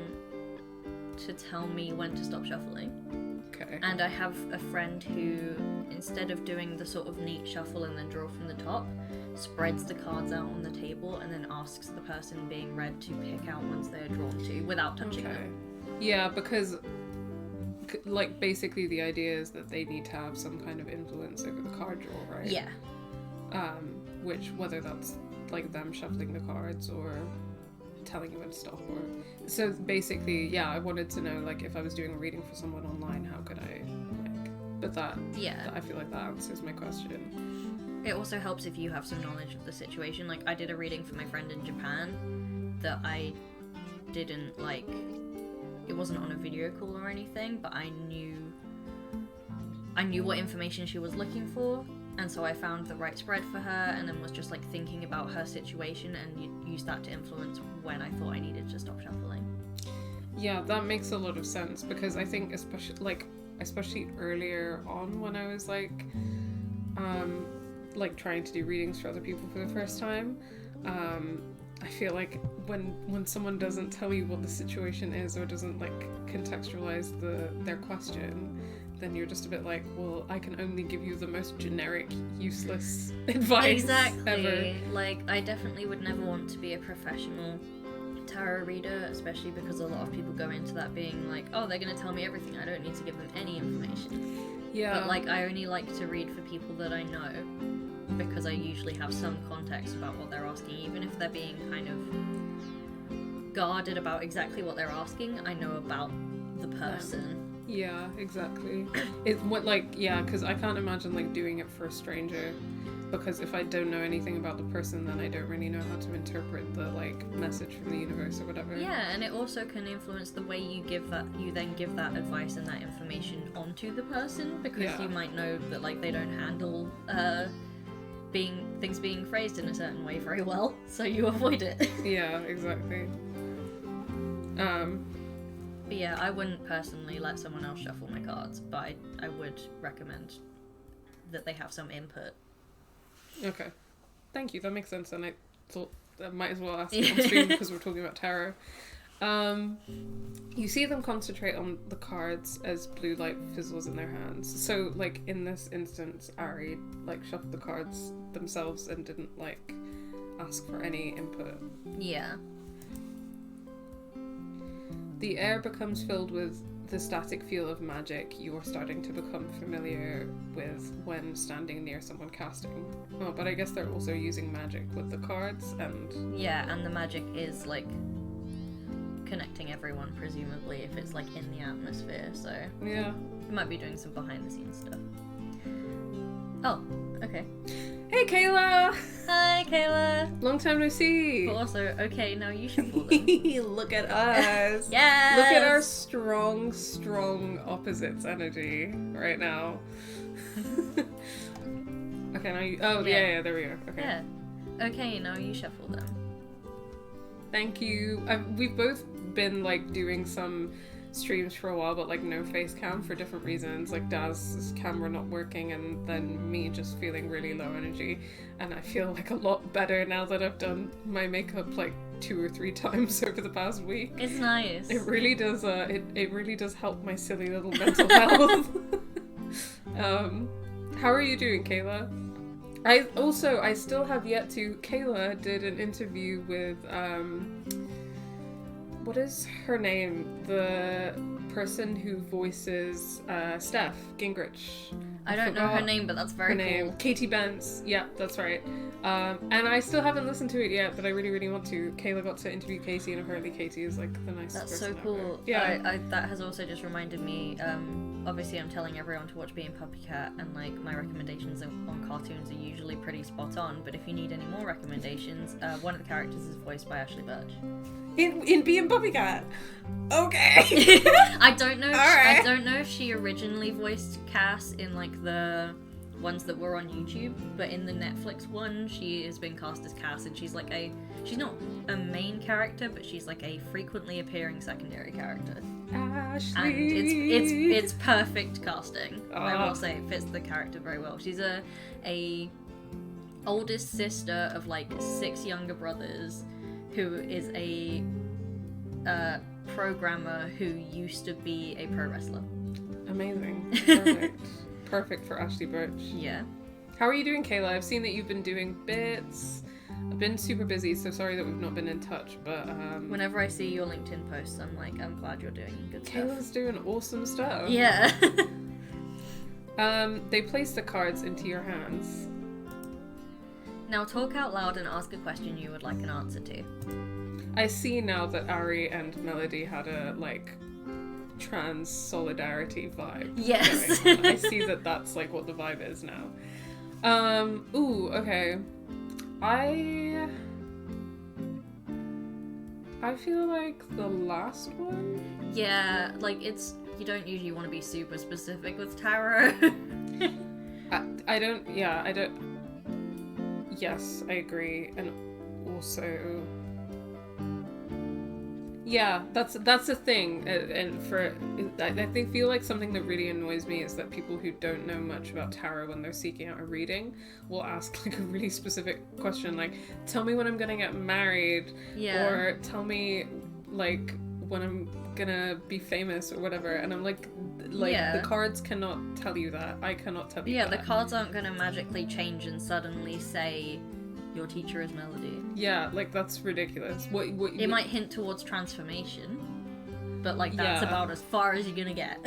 to tell me when to stop shuffling. Okay. And I have a friend who, instead of doing the sort of neat shuffle and then draw from the top, spreads the cards out on the table and then asks the person being read to pick out ones they are drawn to without touching them. Yeah, because basically the idea is that they need to have some kind of influence over the card draw, right? Yeah. Which, whether that's them shuffling the cards or telling you when to stop, or so basically, yeah, I wanted to know if I was doing a reading for someone online, how could I but that I feel like that answers my question. It also helps if you have some knowledge of the situation. I did a reading for my friend in Japan that I didn't it wasn't on a video call or anything, but I knew what information she was looking for, and so I found the right spread for her, and then was just thinking about her situation and used that to influence when I thought I needed to stop shuffling. Yeah, that makes a lot of sense, because I think especially earlier on when I was trying to do readings for other people for the first time, I feel when someone doesn't tell you what the situation is or doesn't contextualize their question, then you're just a bit well, I can only give you the most generic, useless advice ever. I definitely would never want to be a professional tarot reader, especially because a lot of people go into that being oh, they're going to tell me everything, I don't need to give them any information. Yeah. But I only like to read for people that I know, because I usually have some context about what they're asking, even if they're being kind of guarded about exactly what they're asking. I know about the person. Yeah, exactly. It's because I can't imagine doing it for a stranger, because if I don't know anything about the person, then I don't really know how to interpret the message from the universe or whatever. Yeah, and it also can influence the way you then give that advice and that information onto the person, because you might know that they don't handle things being phrased in a certain way very well, so you avoid it. Yeah, exactly. But yeah, I wouldn't personally let someone else shuffle my cards, but I would recommend that they have some input. Okay. Thank you, that makes sense, and I thought I might as well ask it on stream because we're talking about tarot. You see them concentrate on the cards as blue light fizzles in their hands. So, in this instance, Ari, shuffled the cards themselves and didn't, ask for any input. Yeah. The air becomes filled with the static feel of magic you are starting to become familiar with when standing near someone casting. Oh, but I guess they're also using magic with the cards, and... Yeah, and the magic is, connecting everyone, presumably, if it's, in the atmosphere, so... Yeah. We might be doing some behind-the-scenes stuff. Oh, okay. Hey, Kayla! Hi, Kayla! Long time no see! But also, okay, now you shuffle them. Look at us! Yes! Look at our strong opposites energy right now. Okay, now you... Oh, yeah, there we go. Okay. Yeah. Okay, now you shuffle them. Thank you. We've both been, doing some streams for a while, but, no face cam for different reasons. Daz's camera not working, and then me just feeling really low energy. And I feel, a lot better now that I've done my makeup, 2 or 3 times over the past week. It's nice. It really does, it really does help my silly little mental health. How are you doing, Kayla? I still have yet to... Kayla did an interview with, what is her name? The person who voices Steph Gingrich. I don't know her name, but that's very cool. Katie Benz. Yeah, that's right. And I still haven't listened to it yet, but I really, really want to. Kayla got to interview Katie, and apparently Katie is like the nicest That's person so cool. ever. Yeah. That has also just reminded me, obviously I'm telling everyone to watch Being Puppy Cat, and like my recommendations on cartoons are usually pretty spot on, but if you need any more recommendations, one of the characters is voiced by Ashley Birch. In Being Puppy Cat? Okay. I don't know. Alright. I don't know if she originally voiced Cass in like the ones that were on YouTube, but in the Netflix one, she has been cast as Cass, and she's not a main character, but she's like a frequently appearing secondary character. Ashley. And it's perfect casting. I will say it fits the character very well. She's a oldest sister of like 6 younger brothers, who is a programmer who used to be a pro wrestler. Amazing. Perfect. Perfect for Ashley Birch. Yeah. How are you doing, Kayla? I've seen that you've been doing bits. I've been super busy, so sorry that we've not been in touch, but whenever I see your LinkedIn posts, I'm like, I'm glad you're doing good stuff. Kayla's doing awesome stuff. Yeah. They place the cards into your hands. Now talk out loud and ask a question you would like an answer to. I see now that Ari and Melody had a, like, trans solidarity vibe. Yes. I see that that's, like, what the vibe is now. Ooh, okay. I feel like the last one? Yeah, like, you don't usually want to be super specific with tarot. Yes, I agree, and also, yeah, that's the thing, and I feel like something that really annoys me is that people who don't know much about tarot when they're seeking out a reading will ask like a really specific question, like, tell me when I'm gonna get married, Yeah. or tell me like when I'm gonna be famous or whatever, and I'm like Yeah. the cards cannot tell you that. I cannot tell you that. Yeah, the cards aren't gonna magically change and suddenly say your teacher is Melody. Yeah, like that's ridiculous. It might hint towards transformation, but like that's about as far as you're gonna get.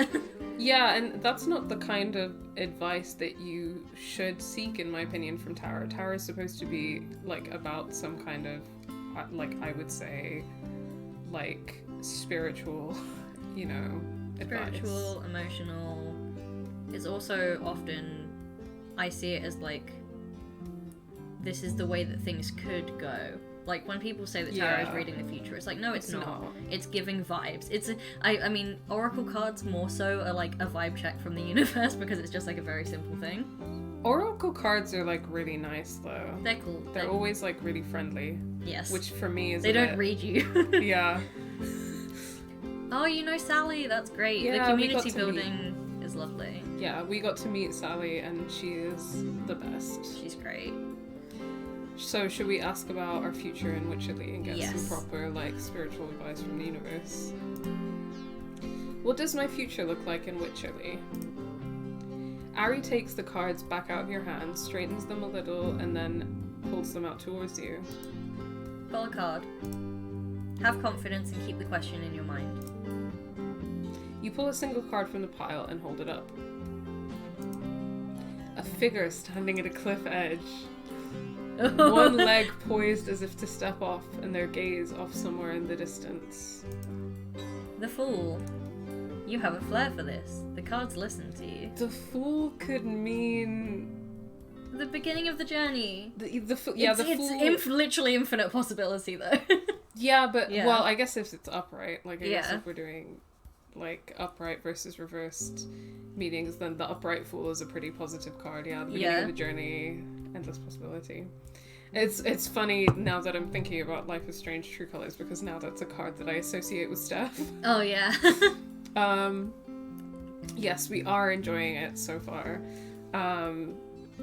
Yeah, and that's not the kind of advice that you should seek, in my opinion, from tarot. Tarot is supposed to be like about some kind of, like, I would say, like spiritual, you know, Spiritual, emotional. It's also often, I see it as like, this is the way that things could go. Like when people say that tarot is reading the future, it's like, no, it's not. It's giving vibes. I mean, oracle cards more so are like a vibe check from the universe because it's just like a very simple thing. Oracle cards are like really nice though. They're cool. They're always like really friendly. Yes. Which for me is they don't read you. Yeah. Oh, you know Sally, that's great. Yeah, the community building is lovely. Yeah, we got to meet Sally and she is the best. She's great. So should we ask about our future in Witcherly and get Yes. some proper like spiritual advice from the universe? What does my future look like in Witcherly? Ari takes the cards back out of your hand, straightens them a little, and then pulls them out towards you. Pull a card. Have confidence and keep the question in your mind. You pull a single card from the pile and hold it up. A figure standing at a cliff edge. One leg poised as if to step off, and their gaze off somewhere in the distance. The Fool. You have a flair for this. The cards listen to you. The Fool could mean the beginning of the journey. The Fool. It's literally infinite possibility though. Yeah, but well, I guess if it's upright, like I guess Yeah. if we're doing like upright versus reversed meanings, then the upright Fool is a pretty positive card. Yeah, the beginning of the journey, endless possibility. It's funny now that I'm thinking about Life is Strange True Colors, because now that's a card that I associate with Steph. Oh yeah. Yes, we are enjoying it so far.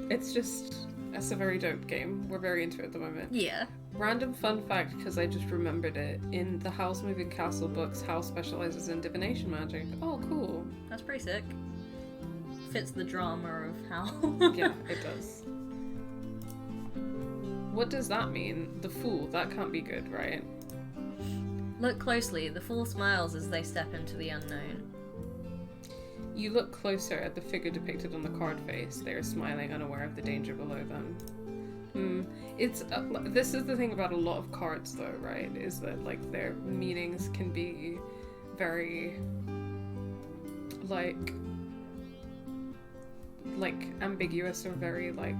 It's a very dope game. We're very into it at the moment. Yeah. Random fun fact, because I just remembered it. In the Howl's Moving Castle books, Howl specializes in divination magic. Oh, cool. That's pretty sick. Fits the drama of Howl. Yeah, it does. What does that mean? The Fool. That can't be good, right? Look closely. The Fool smiles as they step into the unknown. You look closer at the figure depicted on the card face. They are smiling, unaware of the danger below them. It's this is the thing about a lot of cards, though, right? Is that like their meanings can be very like ambiguous or very like,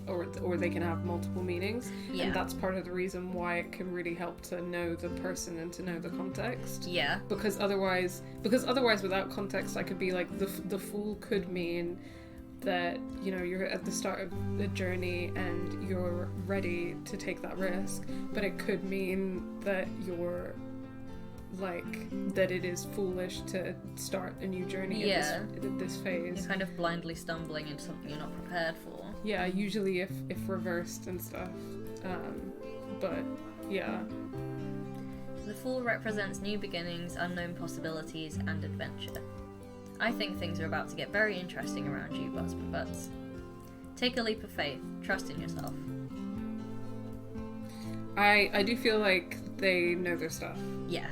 or they can have multiple meanings. Yeah. And that's part of the reason why it can really help to know the person and to know the context. Yeah. Because otherwise without context, I could be like, the Fool could mean that, you know, you're at the start of the journey and you're ready to take that risk, but it could mean that you're like, that it is foolish to start a new journey at this phase. You're kind of blindly stumbling into something you're not prepared for. Yeah, usually if reversed and stuff. But yeah. The Fool represents new beginnings, unknown possibilities, and adventure. I think things are about to get very interesting around you, Butts McButts. Take a leap of faith. Trust in yourself. I do feel like they know their stuff. Yeah.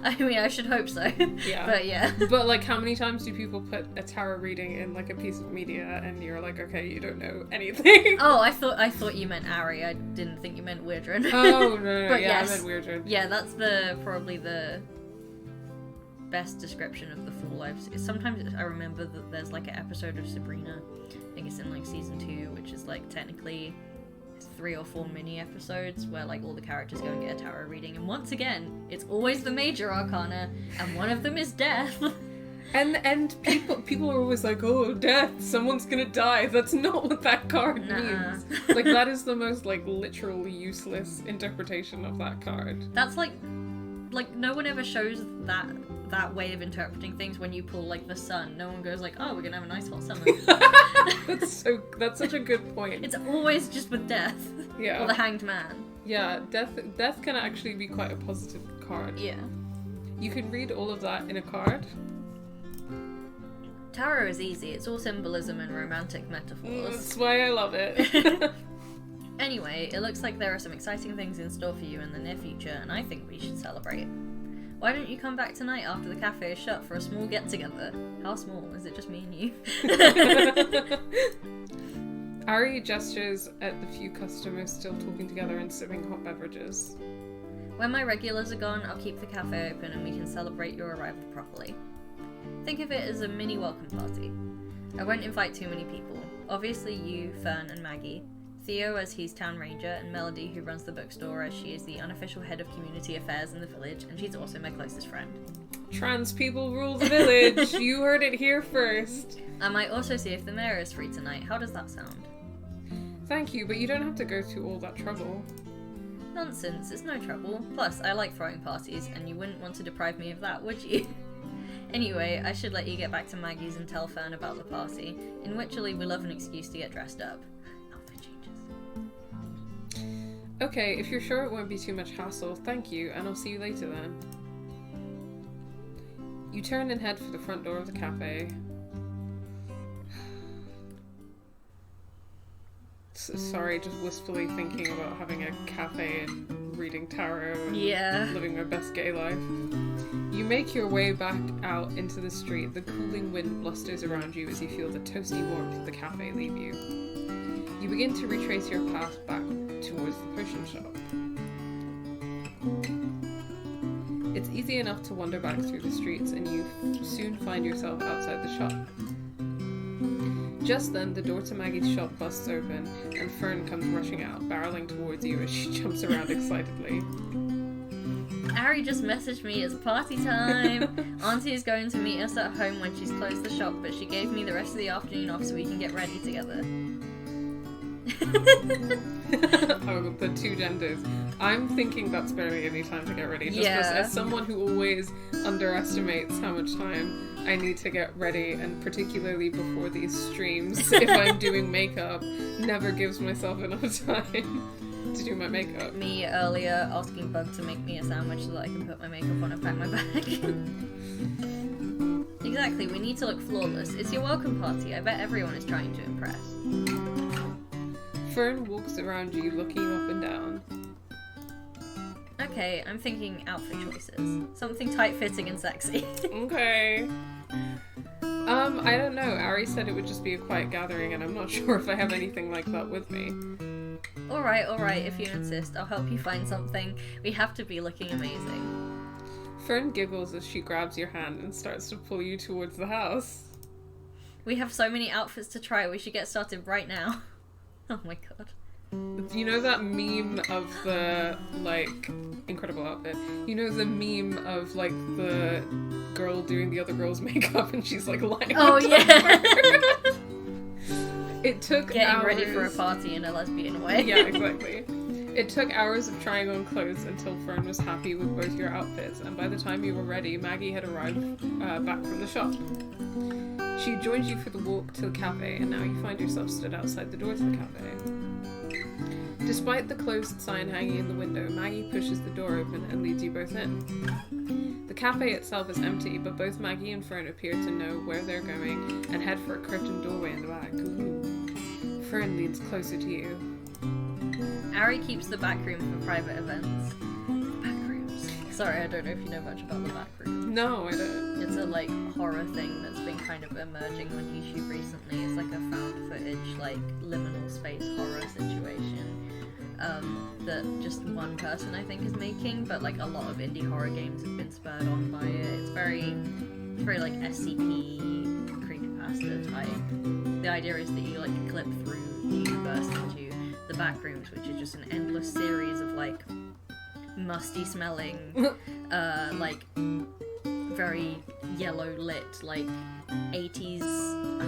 I mean, I should hope so. Yeah. But yeah. But like, how many times do people put a tarot reading in like a piece of media and you're like, okay, you don't know anything? Oh, I thought you meant Ari. I didn't think you meant Weirdren. Oh, no. But Yeah, yes. I meant Weirdren. Yeah, that's probably the best description of the Fool. Sometimes I remember that there's like an episode of Sabrina, I think it's in like season 2, which is like technically 3 or 4 mini episodes where like all the characters go and get a tarot reading, and once again it's always the major arcana and one of them is death. And people are always like, oh, death, someone's gonna die. That's not what that card means. Like, that is the most like literally useless interpretation of that card. That's like no one ever shows that way of interpreting things. When you pull like the sun, no one goes like, oh, we're gonna have a nice hot summer. That's such a good point. It's always just with death. Yeah. Or the Hanged Man. Yeah, death can actually be quite a positive card. Yeah. You can read all of that in a card. Tarot is easy. It's all symbolism and romantic metaphors. That's why I love it. Anyway, it looks like there are some exciting things in store for you in the near future, and I think we should celebrate. Why don't you come back tonight after the cafe is shut for a small get-together? How small? Is it just me and you? Ari gestures at the few customers still talking together and sipping hot beverages. When my regulars are gone, I'll keep the cafe open and we can celebrate your arrival properly. Think of it as a mini welcome party. I won't invite too many people. Obviously you, Fern, and Maggie. Theo as he's town ranger, and Melody who runs the bookstore as she is the unofficial head of community affairs in the village, and she's also my closest friend. Trans people rule the village! You heard it here first! I might also see if the mayor is free tonight. How does that sound? Thank you, but you don't have to go through all that trouble. Nonsense, it's no trouble. Plus, I like throwing parties, and you wouldn't want to deprive me of that, would you? Anyway, I should let you get back to Maggie's and tell Fern about the party. In Witcherly, we love an excuse to get dressed up. Outfit changes. Okay, if you're sure it won't be too much hassle, thank you, and I'll see you later then. You turn and head for the front door of the cafe. Sorry, just wistfully thinking about having a cafe and reading tarot and living my best gay life. You make your way back out into the street. The cooling wind blusters around you as you feel the toasty warmth of the cafe leave you. You begin to retrace your path back towards the potion shop. It's easy enough to wander back through the streets, and you soon find yourself outside the shop. Just then, the door to Maggie's shop busts open, and Fern comes rushing out, barreling towards you as she jumps around excitedly. Ari just messaged me, it's party time! Auntie is going to meet us at home when she's closed the shop, but she gave me the rest of the afternoon off so we can get ready together. Oh, the two genders. I'm thinking that's barely any time to get ready. Just as someone who always underestimates how much time I need to get ready, and particularly before these streams, if I'm doing makeup, never gives myself enough time to do my makeup. Me earlier asking Bug to make me a sandwich so that I can put my makeup on and pack my bag. Exactly, we need to look flawless. It's your welcome party. I bet everyone is trying to impress. Fern walks around you, looking you up and down. Okay, I'm thinking outfit choices. Something tight-fitting and sexy. Okay. I don't know. Ari said it would just be a quiet gathering, and I'm not sure if I have anything like that with me. Alright, if you insist. I'll help you find something. We have to be looking amazing. Fern giggles as she grabs your hand and starts to pull you towards the house. We have so many outfits to try, we should get started right now. Oh my god. You know that meme of the, like, incredible outfit? You know the meme of, like, the girl doing the other girl's makeup and she's, like, lying Oh on top yeah! of her? It took Getting hours. ready for a party in a lesbian way. Yeah, exactly. It took hours of trying on clothes until Fern was happy with both your outfits, and by the time you were ready, Maggie had arrived back from the shop. She joined you for the walk to the cafe, and now you find yourself stood outside the door to the cafe. Despite the closed sign hanging in the window, Maggie pushes the door open and leads you both in. The cafe itself is empty, but both Maggie and Fern appear to know where they're going and head for a curtained doorway in the back. Ooh. Fern leans closer to you. Ari keeps the back room for private events. Back rooms. Sorry, I don't know if you know much about the back room. No, I don't. It's a, like, horror thing that's been kind of emerging on YouTube recently. It's like a found footage, like, liminal space horror situation. That just one person, I think, is making, but, like, a lot of indie horror games have been spurred on by it. It's very, like, SCP, creepypasta type. The idea is that you, like, clip through the universe into the back rooms, which is just an endless series of, like, musty smelling, like, very yellow lit, like, 80s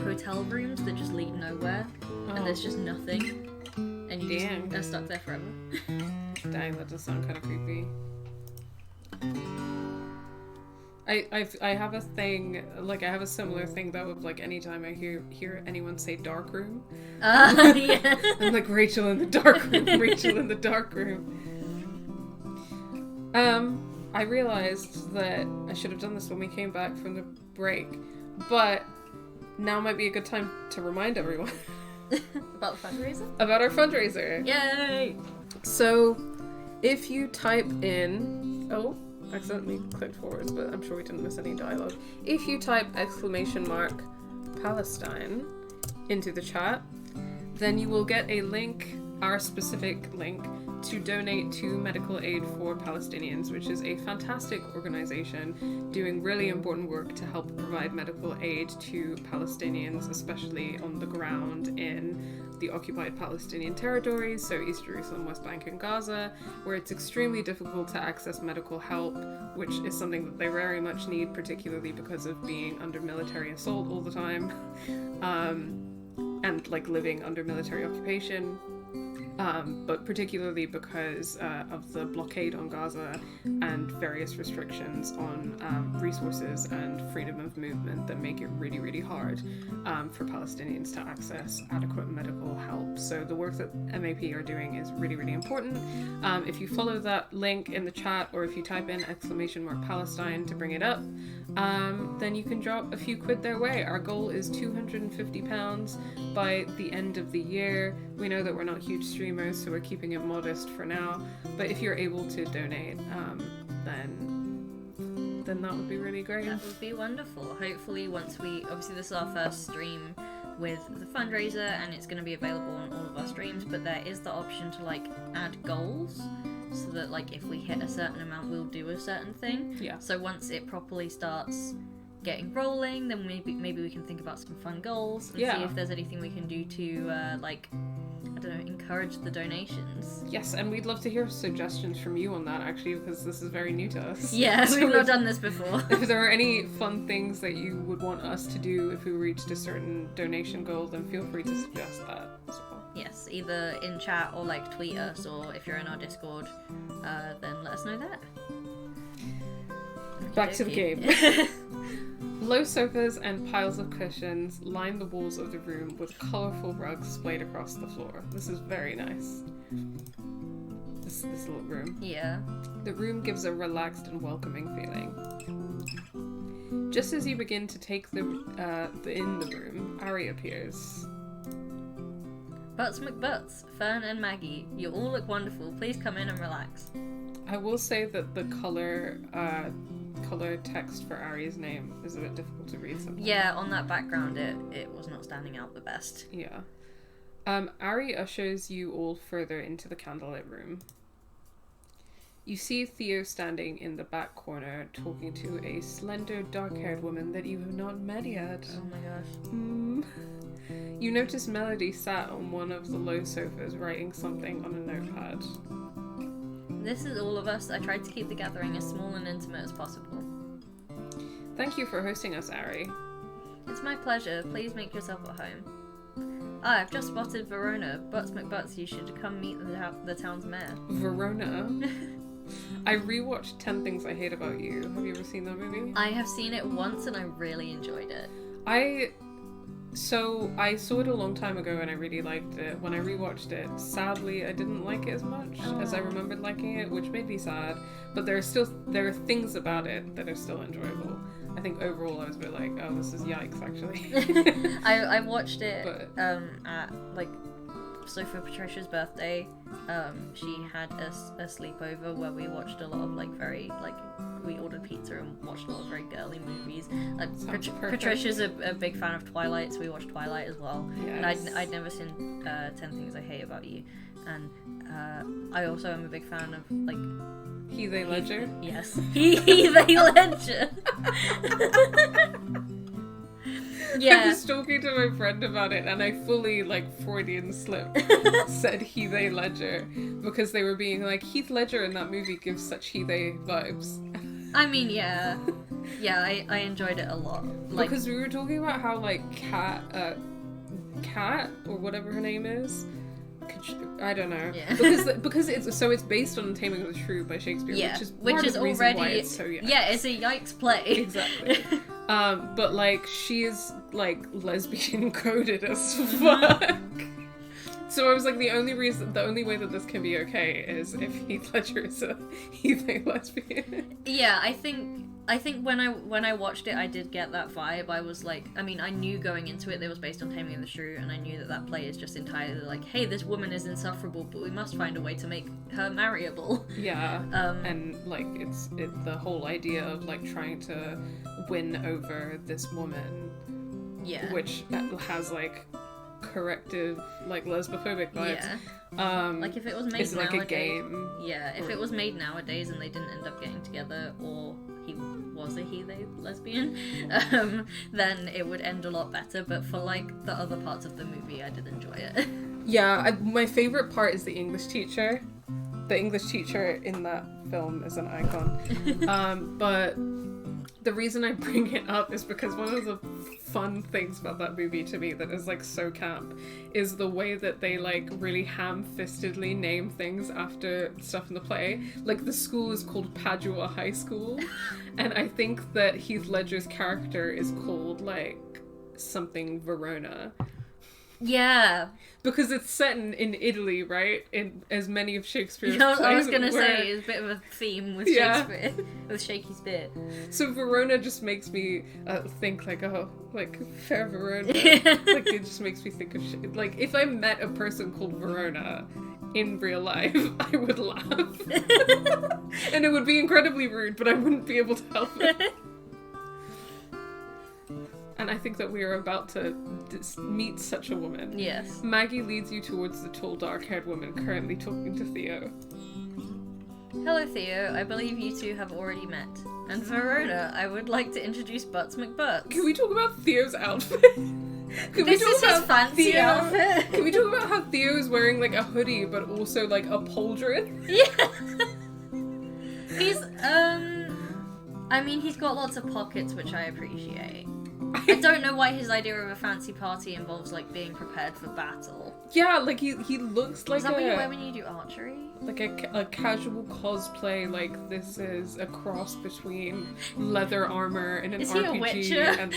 hotel rooms that just lead nowhere, and there's just nothing, and you just are stuck there forever. Dang, that does sound kind of creepy. I have a thing, like, I have a similar thing that with, like, anytime I hear anyone say dark room, Yeah. I'm like, Rachel in the dark room, Rachel in the dark room. I realized that I should have done this when we came back from the break, but now might be a good time to remind everyone About the fundraiser? about our fundraiser. Yay! So, if you type in... Oh, accidentally clicked forwards, but I'm sure we didn't miss any dialogue. If you type !Palestine into the chat, then you will get a link, our specific link, to donate to Medical Aid for Palestinians, which is a fantastic organization doing really important work to help provide medical aid to Palestinians, especially on the ground in the occupied Palestinian territories, so East Jerusalem, West Bank, and Gaza, where it's extremely difficult to access medical help, which is something that they very much need, particularly because of being under military assault all the time, and, like, living under military occupation. But particularly because of the blockade on Gaza and various restrictions on resources and freedom of movement that make it really, really hard for Palestinians to access adequate medical help. So the work that MAP are doing is really, really important. If you follow that link in the chat, or if you type in !Palestine to bring it up, then you can drop a few quid their way. Our goal is £250 by the end of the year. We know that we're not huge streamers, so we're keeping it modest for now. But if you're able to donate, then that would be really great. That would be wonderful. Hopefully, once obviously this is our first stream with the fundraiser, and it's going to be available on all of our streams. But there is the option to, like, add goals, so that, like, if we hit a certain amount, we'll do a certain thing. Yeah. So once it properly starts getting rolling, then maybe we can think about some fun goals and see if there's anything we can do to like, I don't know, encourage the donations. Yes, and we'd love to hear suggestions from you on that, actually, because this is very new to us. Yeah, So we've not done this before. If there are any fun things that you would want us to do if we reached a certain donation goal, then feel free to suggest that as well. Yes, either in chat or, like, tweet us, or if you're in our Discord, then let us know that. Back to the game. Low sofas and piles of cushions line the walls of the room with colourful rugs splayed across the floor. This is very nice. This little room. Yeah. The room gives a relaxed and welcoming feeling. Just as you begin to take in the room, Ari appears. Butts McButts, Fern and Maggie, you all look wonderful. Please come in and relax. I will say that the color text for Ari's name is a bit difficult to read sometimes. Yeah, on that background, it was not standing out the best. Yeah. Ari ushers you all further into the candlelit room. You see Theo standing in the back corner talking to a slender, dark-haired woman that you have not met yet. Oh my gosh. You notice Melody sat on one of the low sofas writing something on a notepad. This is all of us. I tried to keep the gathering as small and intimate as possible. Thank you for hosting us, Ari. It's my pleasure. Please make yourself at home. I've just spotted Verona. Butts McButts, you should come meet the town's mayor. Verona? I rewatched 10 Things I Hate About You. Have you ever seen that movie? I have seen it once and I really enjoyed it. So I saw it a long time ago and I really liked it. When I rewatched it, sadly I didn't like it as much as I remembered liking it, which made me sad. But there are things about it that are still enjoyable. I think overall I was a bit like, oh, this is yikes actually. I watched it at so for Patricia's birthday, she had a sleepover where we watched a lot of we ordered pizza and watched a lot of very girly movies. Patricia's a big fan of Twilight, so we watched Twilight as well. Yes. And I'd never seen 10 Things I Hate About You, and I also am a big fan of He They Ledger. Yes, He They Ledger. Yeah. I was talking to my friend about it and I fully Freudian slip said He They Ledger because they were being like, Heath Ledger in that movie gives such He They vibes. I mean, yeah, I enjoyed it a lot. Because we were talking about how Kat or whatever her name is. I don't know. Yeah. because it's based on Taming of the Shrew by Shakespeare, which is already why it's so yikes. Yeah, it's a yikes play. Exactly. But she is lesbian coded as fuck. So I was like, the only way that this can be okay is if Heath Ledger is a lesbian. Yeah, I think when I watched it, I did get that vibe. I was like, I mean, I knew going into it was based on Taming of the Shrew, and I knew that play is just entirely like, hey, this woman is insufferable, but we must find a way to make her marryable. Yeah. And it's the whole idea of trying to win over this woman. Yeah. Which has corrective lesbophobic vibes. Yeah. If it was made it's nowadays, a game. Yeah, if it was made nowadays and they didn't end up getting together, or he was a he-they lesbian, then it would end a lot better. But for the other parts of the movie, I did enjoy it. Yeah, my favorite part is the English teacher. The English teacher in that film is an icon. But the reason I bring it up is because one of the fun things about that movie to me that is so camp is the way that they really ham-fistedly name things after stuff in the play. The school is called Padua High School, and I think that Heath Ledger's character is called something Verona. Yeah. Because it's set in Italy, right? In as many of Shakespeare's plays I was going to say, it's a bit of a theme with Shakespeare, with Shaky Spear. So Verona just makes me think fair Verona. It just makes me think of shit. If I met a person called Verona in real life, I would laugh. And it would be incredibly rude, but I wouldn't be able to help it. And I think that we are about to meet such a woman. Yes. Maggie leads you towards the tall, dark-haired woman currently talking to Theo. Hello, Theo. I believe you two have already met. And Verona, I would like to introduce Butts McButts. Can we talk about Theo's outfit? This is his fancy outfit. Can we talk about how Theo is wearing a hoodie, but also a pauldron? Yeah. He's I mean, he's got lots of pockets, which I appreciate. I don't know why his idea of a fancy party involves being prepared for battle. Yeah, he looks like Is that what you wear when you do archery? A casual cosplay. This is a cross between leather armor and an is RPG. He a Witcher? And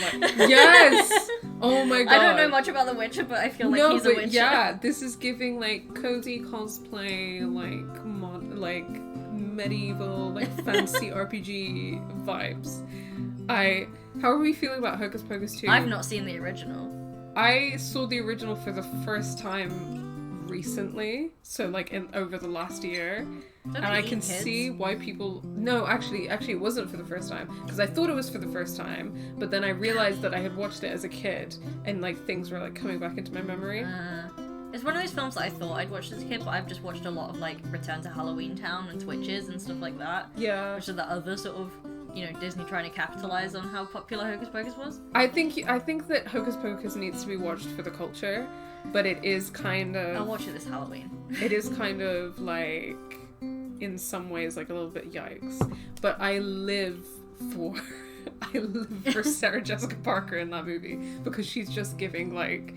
yes. Oh my god. I don't know much about the Witcher, but I feel he's a Witcher. Yeah, this is giving cozy cosplay, medieval fancy RPG vibes. How are we feeling about Hocus Pocus 2? I've not seen the original. I saw the original for the first time recently, so like over the last year, Don't and they I eat can kids? see why people. No, actually, it wasn't for the first time because I thought it was for the first time, but then I realized that I had watched it as a kid, and like things were like coming back into my memory. It's one of those films that I thought I'd watched as a kid, but I've just watched a lot of like Return to Halloween Town and Twitches and stuff like that. Yeah, Which are the other sort of, Disney trying to capitalize on how popular Hocus Pocus was. I think that Hocus Pocus needs to be watched for the culture, but it is kind of. I'll watch it this Halloween. It is kind of like, in some ways, like a little bit yikes. But I live for Sarah Jessica Parker in that movie because she's just giving like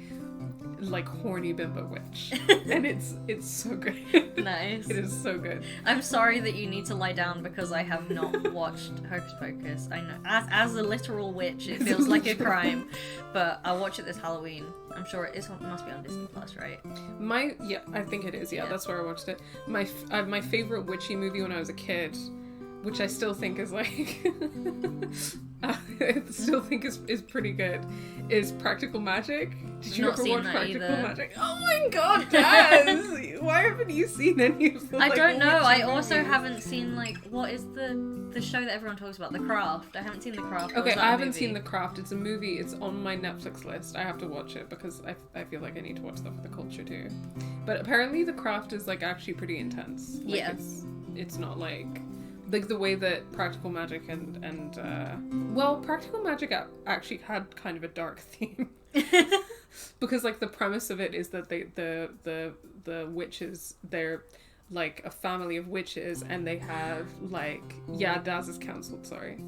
horny bimbo witch, and it's so good. Nice. It is so good. I'm sorry that you need to lie down because I have not watched Hocus Pocus. I know, as a literal witch, it feels like a crime, but I'll watch it this Halloween. I'm sure it must be on Disney Plus, right? I think it is. Yeah, Yeah. that's where I watched it. My favorite witchy movie when I was a kid, which I still think is like, I still think is pretty good, is Practical Magic. Did you Not ever seen watch that Practical either. Magic? Oh my god, Daz! Why haven't you seen any of the I don't know. I witchy also movies? haven't seen what is the show that everyone talks about, The Craft. I haven't seen The Craft. Or Okay, is that I a haven't movie? seen The Craft. It's a movie. It's on my Netflix list. I have to watch it because I feel like I need to watch that for the culture too. But apparently The Craft is like actually pretty intense. Like, Yeah. It's not like the way that Practical Magic and Practical Magic actually had kind of a dark theme. Because like the premise of it is that the witches, they're like a family of witches, and they have like Daz is cancelled, sorry.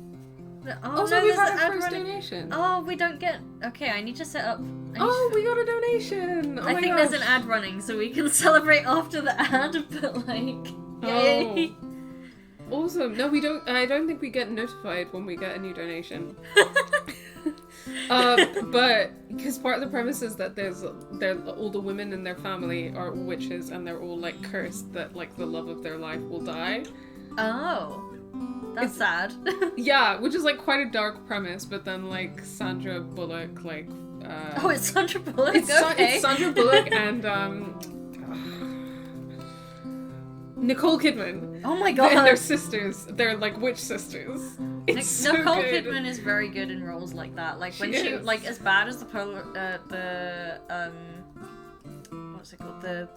Oh, So no, we've there's had an our ad first running. donation. Oh, we don't get. Okay, I need to set up. We got a donation. Oh I my think gosh. there's an ad running, so we can celebrate after the ad. But like, yay! Awesome. No, we don't. I don't think we get notified when we get a new donation. But because part of the premise is that all the women in their family are witches, and they're all like cursed that like the love of their life will die. Oh, that's sad. Yeah, which is like quite a dark premise. But then like Sandra Bullock, like Oh, it's Sandra Bullock. it's Okay. Sandra Bullock and Nicole Kidman. Oh my And god. they're sisters. They're like witch sisters. It's so Nicole good. Kidman is very good in roles like that. Like when She she is. like as bad as what's it called? The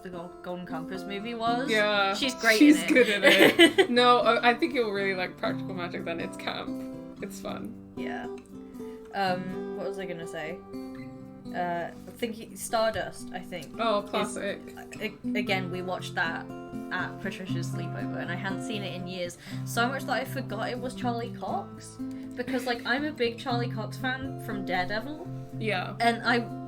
Golden Compass movie was. Yeah, She's great She's in it. good in it. No, I think you'll really like Practical Magic. Then it's camp. It's fun. Yeah. What was I gonna say? Thinking Stardust, I think. Oh, classic. Again, we watched that at Patricia's sleepover, and I hadn't seen it in years. So much that I forgot it was Charlie Cox. Because, like, I'm a big Charlie Cox fan from Daredevil, Yeah. and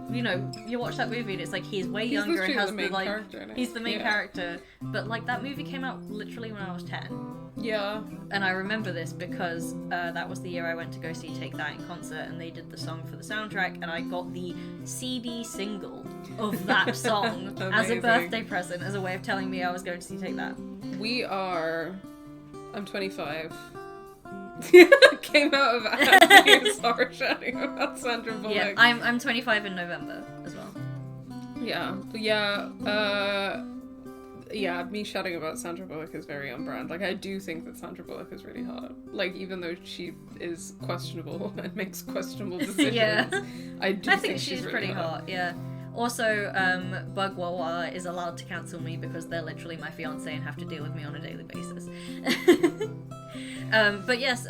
you watch that movie and it's like he's way He's younger and literally has the main like character in it. he's the main Yeah. character. But like that movie came out literally when I was 10. Yeah. And I remember this because that was the year I went to go see Take That in concert, and they did the song for the soundtrack, and I got the CD single of that song as a Amazing. birthday present, as a way of telling me I was going to see Take That. I'm 25. Came out of Andy and Sara chatting about Sandra Bullock. Yeah, I'm 25 in November as well. Yeah, me shouting about Sandra Bullock is very on brand. Like, I do think that Sandra Bullock is really hot. Like, even though she is questionable and makes questionable decisions, Yeah. I think she's really pretty hot. Yeah. Also, Bug Wawa is allowed to cancel me because they're literally my fiance and have to deal with me on a daily basis. But yes,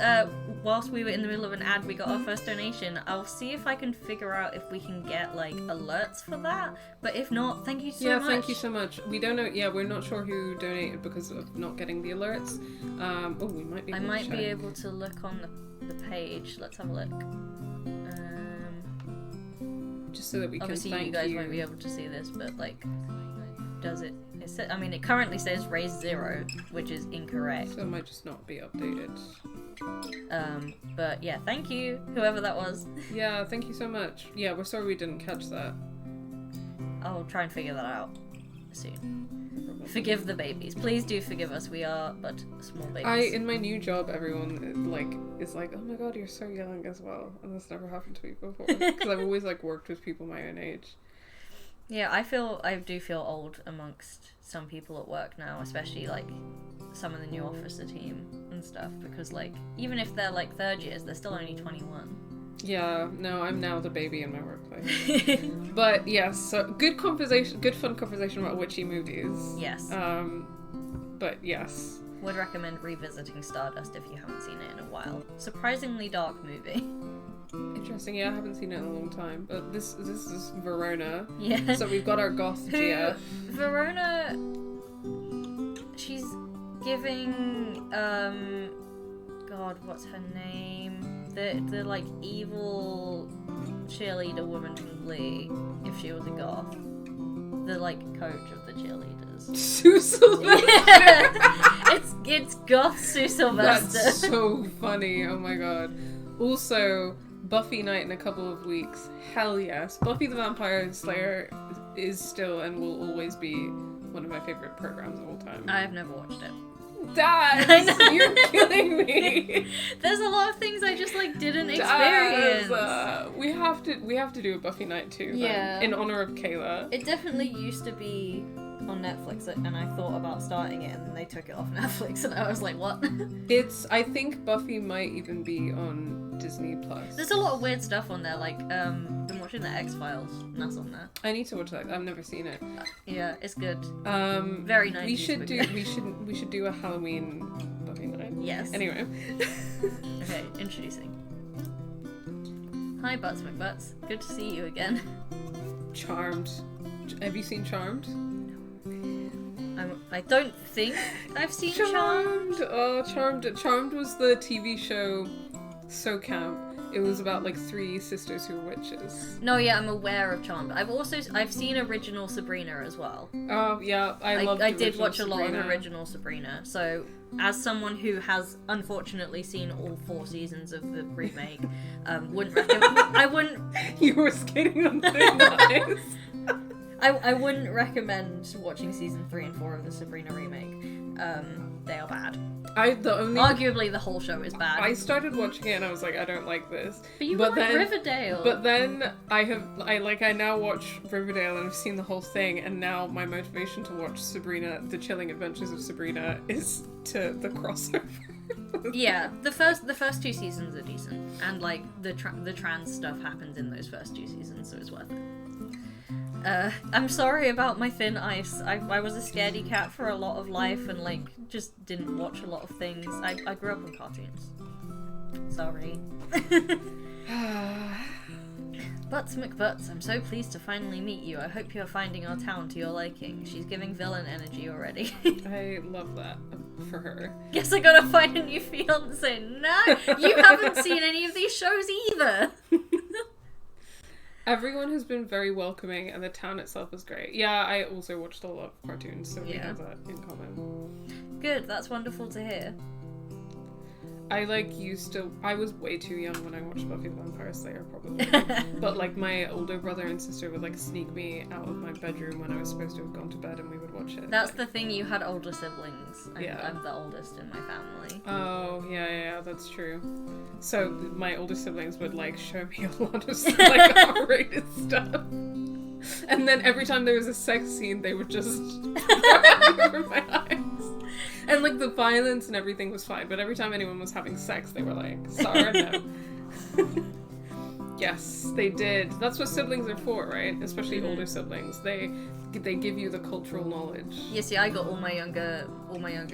whilst we were in the middle of an ad, we got our first donation. I'll see if I can figure out if we can get like alerts for that. But if not, thank you so much. Yeah, thank you so much. We don't know. Yeah, we're not sure who donated because of not getting the alerts. We might be. I able to might be check. able to look on the page. Let's have a look. Just so that we Obviously, can thank you guys won't be able to see this, but like, does it? It currently says raise 0, which is incorrect. So it might just not be updated. But yeah, thank you, whoever that was. Yeah, thank you so much. Yeah, we're sorry we didn't catch that. I'll try and figure that out soon. Forgive the babies. Please do forgive us. We are but small babies. In my new job, everyone is like, oh my god, you're so young as well, and this never happened to me before because I've always like worked with people my own age. Yeah, I do feel old amongst some people at work now, especially like some of the new officer team and stuff, because like even if they're like third years, they're still only 21. Yeah, no, I'm now the baby in my workplace. But yes, so good fun conversation about witchy movies. Yes. But yes. Would recommend revisiting Stardust if you haven't seen it in a while. Surprisingly dark movie. Interesting, yeah, I haven't seen it in a long time. But this is Verona. Yeah. So we've got our goth Gia. Verona, she's giving, God, what's her name? The like evil cheerleader woman from Glee, if she was a goth. The like coach of the cheerleaders. Sue Sylvester! Yeah. It's goth Sue Sylvester. That's so funny, oh my god. Also, Buffy night in a couple of weeks. Hell yes. Buffy the Vampire Slayer is still and will always be one of my favorite programs of all time. I've never watched it. Daz, you're killing me. There's a lot of things I just like didn't Daz, experience. we have to do a Buffy night too. Yeah. In honor of Kayla. It definitely used to be on Netflix, and I thought about starting it, and then they took it off Netflix, and I was like, what? I think Buffy might even be on Disney Plus. There's a lot of weird stuff on there, like, been watching the X-Files, and that's on there. I need to watch that. I've never seen it. Yeah, it's good. Very 90s. We should do a Halloween Buffy night. Yes. Anyway. Okay, introducing. Hi, Butts McButts. Good to see you again. Charmed. Have you seen Charmed? I don't think I've seen Charmed. Oh, Charmed was the TV show so camp. It was about like 3 sisters who were witches. No, yeah, I'm aware of Charmed. I've seen original Sabrina as well. Oh yeah, I did watch a lot of original Sabrina. So as someone who has unfortunately seen all 4 seasons of the remake, wouldn't recommend. I wouldn't. You were skating on thin ice. I wouldn't recommend watching season 3 and 4 of the Sabrina remake. They are bad. Arguably, the whole show is bad. I started watching it and I was like, I don't like this. But you like Riverdale. But then I now watch Riverdale and I've seen the whole thing, and now my motivation to watch Sabrina, The Chilling Adventures of Sabrina, is to the crossover. Yeah, the first 2 seasons are decent, and like the trans stuff happens in those first 2 seasons, so it's worth it. I'm sorry about my thin ice. I was a scaredy cat for a lot of life and like just didn't watch a lot of things. I grew up on cartoons. Sorry. Butts McButts, I'm so pleased to finally meet you. I hope you're finding our town to your liking. She's giving villain energy already. I love that for her. Guess I gotta find a new fiance. No, you haven't seen any of these shows either. Everyone has been very welcoming, and the town itself is great. Yeah, I also watched a lot of cartoons, so we have that in common. Good, that's wonderful to hear. I was way too young when I watched Buffy the Vampire Slayer, probably. But like my older brother and sister would like sneak me out of my bedroom when I was supposed to have gone to bed, and we would watch it. That's the thing, you had older siblings. Yeah. I'm the oldest in my family. Oh, yeah, that's true. So my older siblings would like show me a lot of like R-rated stuff. And then every time there was a sex scene, they would just over my eyes. And like the violence and everything was fine, but every time anyone was having sex, they were like, Sara, no. Yes, they did. That's what siblings are for, right? Especially older siblings. They give you the cultural knowledge. Yeah, see, I got all my younger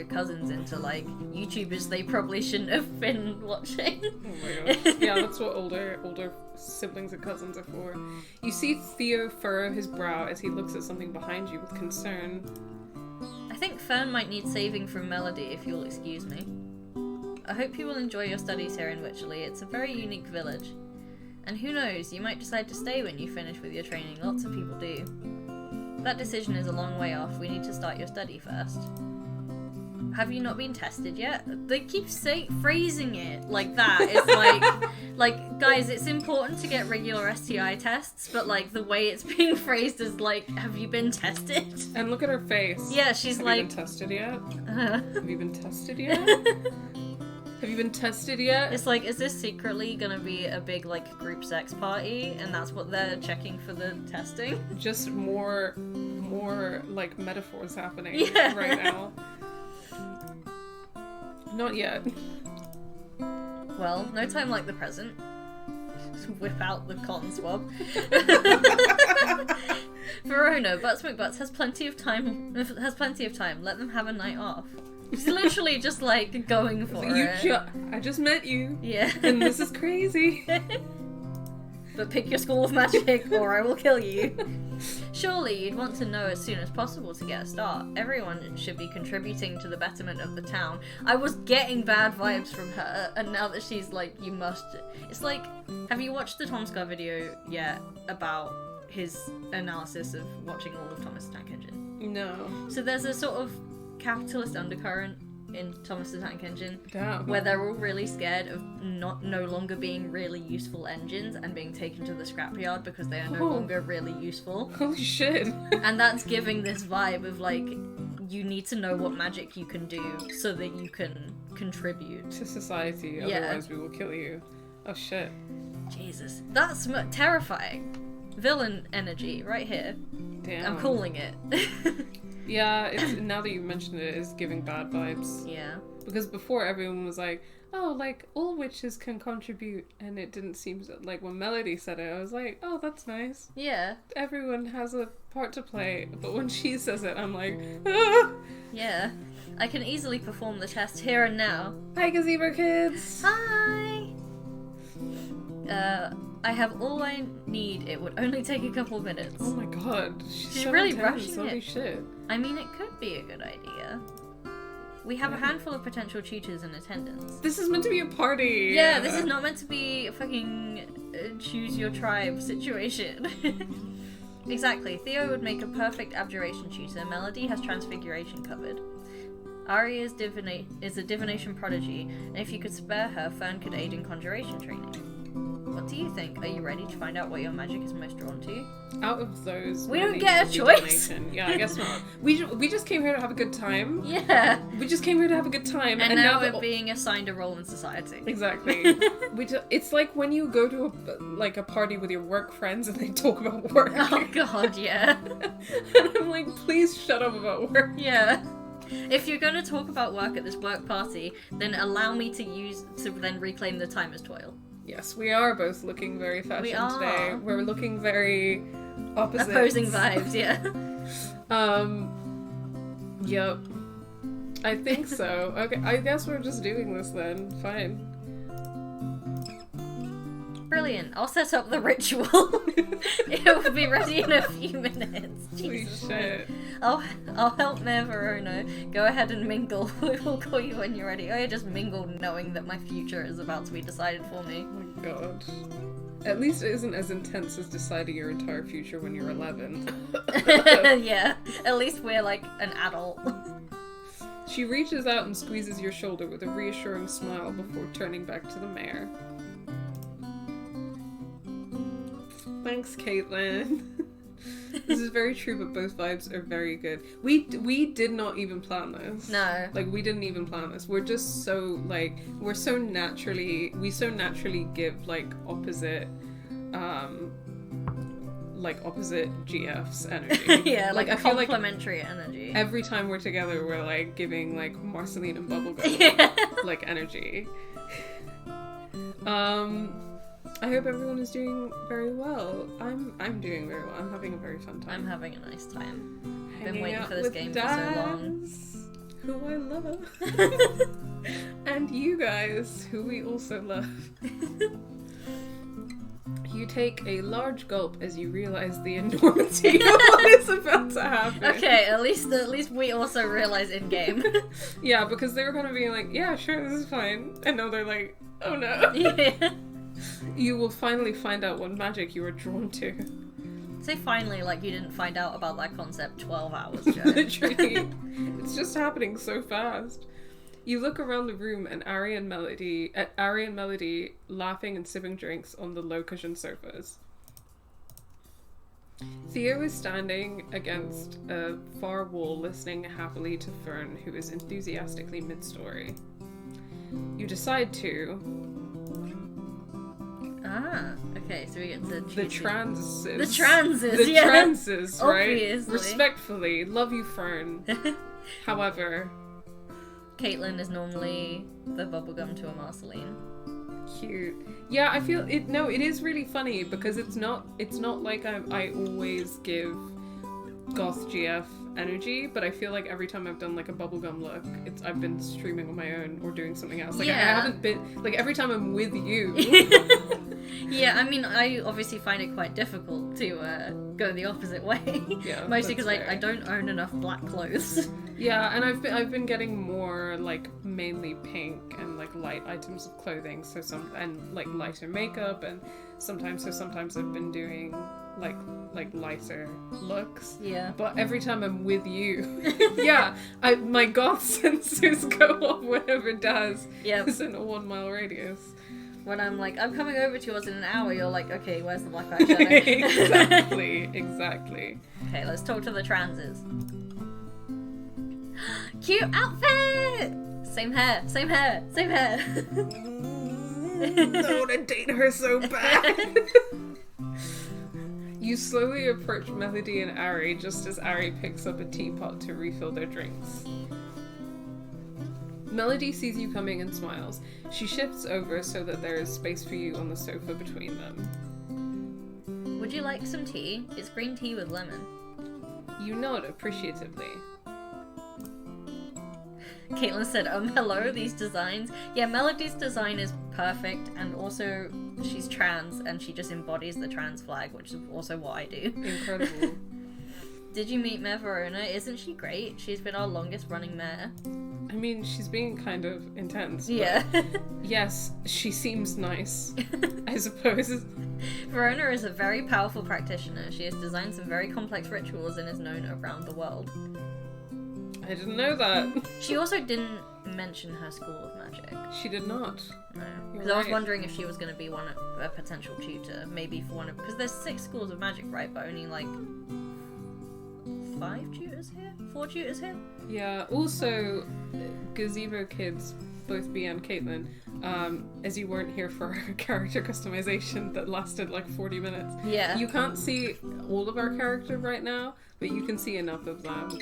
cousins into like YouTubers they probably shouldn't have been watching. Oh my gosh. Yeah, that's what older siblings and cousins are for. You see Theo furrow his brow as he looks at something behind you with concern. I think Fern might need saving from Melody, if you'll excuse me. I hope you will enjoy your studies here in Wycherley. It's a very unique village. And who knows, you might decide to stay when you finish with your training. Lots of people do. That decision is a long way off. We need to start your study first. Have you not been tested yet? They keep phrasing it like that. It's like, guys, it's important to get regular STI tests, but like the way it's being phrased is like, have you been tested? And look at her face. Yeah, she's have like... Have you been tested yet? Have you been tested yet? Have you been tested yet? It's like, is this secretly gonna be a big, like, group sex party? And that's what they're checking for the testing? Just more, like, metaphors happening Yeah. right now. Not yet. Well, no time like the present. Just whip out the cotton swab. Verona, Butts McButts has plenty of time. Let them have a night off. It's literally just like going for it. I just met you. Yeah. And this is crazy. But pick your school of magic or I will kill you. Surely you'd want to know as soon as possible to get a start. Everyone should be contributing to the betterment of the town. I was getting bad vibes from her, and now that she's like, you must... It's like, have you watched the Tom Scott video yet about his analysis of watching all of Thomas the Tank Engine? No. So there's a sort of capitalist undercurrent in Thomas the Tank Engine, Damn. where they're all really scared of no longer being really useful engines and being taken to the scrapyard because they are no longer really useful. Holy shit. And that's giving this vibe of like, you need to know what magic you can do so that you can contribute To society, Yeah. otherwise we will kill you. Oh shit. Jesus, that's terrifying. Villain energy right here. Damn. I'm calling it. Yeah, it's now that you mentioned it, it's giving bad vibes. Yeah. Because before everyone was like, oh, like, all witches can contribute, and it didn't seem so, like, when Melody said it, I was like, oh, that's nice. Yeah. Everyone has a part to play, but when she says it, I'm like, ah! Yeah. I can easily perform the test here and now. Hi, Gazebo Kids! Hi! I have all I need. It would only take a couple of minutes. Oh my god, she's so really intense. rushing Holy it. shit. I mean, it could be a good idea. We have a handful of potential tutors in attendance. This is meant to be a party! Yeah, this is not meant to be a fucking choose your tribe situation. Exactly. Theo would make a perfect abjuration tutor. Melody has transfiguration covered. Ari is a divination prodigy, and if you could spare her, Fern could aid in conjuration training. What do you think? Are you ready to find out what your magic is most drawn to? Out of those... We don't Melody get a would be choice. donation. Yeah, I guess not. We just came here to have a good time. Yeah. We just came here to have a good time. And now that- we're being assigned a role in society. Exactly. It's like when you go to a party with your work friends and they talk about work. Oh god, yeah. And I'm like, please shut up about work. Yeah. If you're going to talk about work at this work party, then allow me to then reclaim the time as toil. Yes, we are both looking very fashion We are. today. We're looking very opposite. Opposing vibes, yeah. Yep. I think so. Okay, I guess we're just doing this then. Fine. Brilliant. I'll set up the ritual. It will be ready in a few minutes. Holy Jesus shit. Christ. I'll help Mayor Verona. Go ahead and mingle. We will call you when you're ready. I just mingle knowing that my future is about to be decided for me. Oh my god. At least it isn't as intense as deciding your entire future when you're 11. Yeah. At least we're like an adult. She reaches out and squeezes your shoulder with a reassuring smile before turning back to the mayor. Thanks, Caitlin. This is very true, but both vibes are very good. We did not even plan this. No. Like, we didn't even plan this. We're just so, like, we so naturally give, like, opposite GF's energy. Yeah, like I feel like complementary energy. every time we're together, we're, like, giving, like, Marceline and Bubblegum, Yeah. like, energy. I hope everyone is doing very well. I'm doing very well. I'm having a very fun time. I'm having a nice time. Been Hanging waiting out for this with game Daz, for so long. who I love. And you guys, who we also love. You take a large gulp as you realize the enormity of what is about to happen. Okay, at least we also realize in game. Yeah, because they were kind of being like, yeah, sure, this is fine. And now they're like, oh no. Yeah. You will finally find out what magic you are drawn to. Say finally, like you didn't find out about that concept 12 hours ago. Literally. It's just happening so fast. You look around the room and Ari and Melody laughing and sipping drinks on the low cushioned sofas. Theo is standing against a far wall listening happily to Fern, who is enthusiastically mid-story. you decide to. Ah, okay, so we get to choose The transes. The transes, The yeah. transes, right? Obviously. Respectfully, love you, Fern. However, Caitlin is normally the bubblegum to a Marceline. cute. Yeah, I feel it. No, it is really funny because it's not like I always give goth GF energy, but I feel like every time I've done like a bubblegum look, I've been streaming on my own or doing something else. Like I haven't been like every time I'm with you. Yeah, I mean, I obviously find it quite difficult to go the opposite way. Yeah, mostly because that's fair. I don't own enough black clothes. Yeah, and I've been getting more like mainly pink and like light items of clothing, so like lighter makeup, and sometimes I've been doing like lighter looks. Yeah. But every time I'm with you, yeah, my goth sensors go off whenever Daz is in a 1 mile radius. When I'm like, I'm coming over to yours in an hour, you're like, okay, where's the black eyeshadow? Exactly. Okay, let's talk to the transes. Cute outfit! Same hair. I want to date her so bad. You slowly approach Melody and Ari just as Ari picks up a teapot to refill their drinks. Melody sees you coming and smiles. She shifts over so that there is space for you on the sofa between them. Would you like some tea? It's green tea with lemon. You nod appreciatively. Caitlin said, hello, these designs. Yeah, Melody's design is perfect, and also she's trans, and she just embodies the trans flag, which is also what I do. Incredible. Did you meet Mare Verona? Isn't she great? She's been our longest running mare. I mean, she's being kind of intense. But Yeah. yes, she seems nice, I suppose. Verona is a very powerful practitioner. She has designed some very complex rituals and is known around the world. I didn't know that. She also didn't mention her school of magic. She did not. No. You're Because I was right. wondering if she was going to be a potential tutor, maybe for one of... Because there's 6 schools of magic, right? But only, 5 tutors here? 4 tutors here? Yeah, also, Gazebo Kids, both B and Caitlin, as you weren't here for our character customization that lasted 40 minutes. Yeah. You can't see all of our character right now, but you can see enough of them.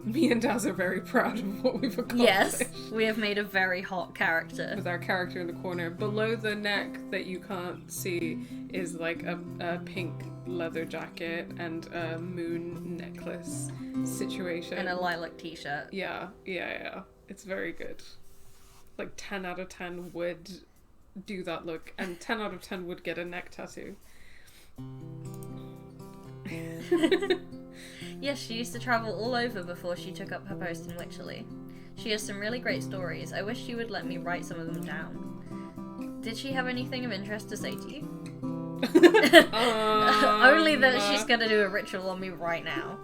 Me and Daz are very proud of what we've accomplished. Yes, we have made a very hot character. With our character in the corner. Below the neck that you can't see is a pink leather jacket and a moon necklace situation. And a lilac t-shirt. Yeah. It's very good. 10 out of 10 would do that look, and 10 out of 10 would get a neck tattoo. Yes, she used to travel all over before she took up her post in Wycherley. She has some really great stories. I wish she would let me write some of them down. Did she have anything of interest to say to you? Only that she's gonna do a ritual on me right now.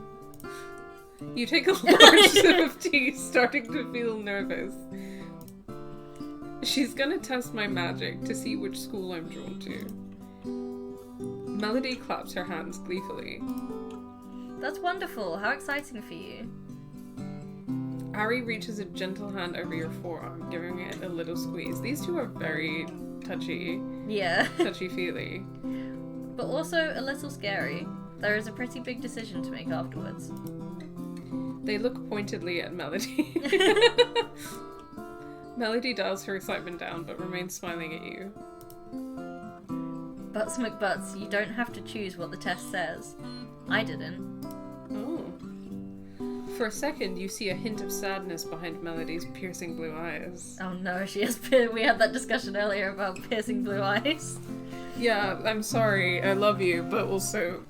You take a large sip of tea, starting to feel nervous. She's gonna test my magic to see which school I'm drawn to. Melody claps her hands gleefully. That's wonderful. How exciting for you. Ari reaches a gentle hand over your forearm, giving it a little squeeze. These two are very touchy. Yeah. Touchy-feely. But also a little scary. There is a pretty big decision to make afterwards. They look pointedly at Melody. Melody dials her excitement down, but remains smiling at you. Butts McButts, you don't have to choose what the test says. I didn't. Oh. For a second, you see a hint of sadness behind Melody's piercing blue eyes. Oh no, she has. We had that discussion earlier about piercing blue eyes. Yeah, I'm sorry, I love you, but also...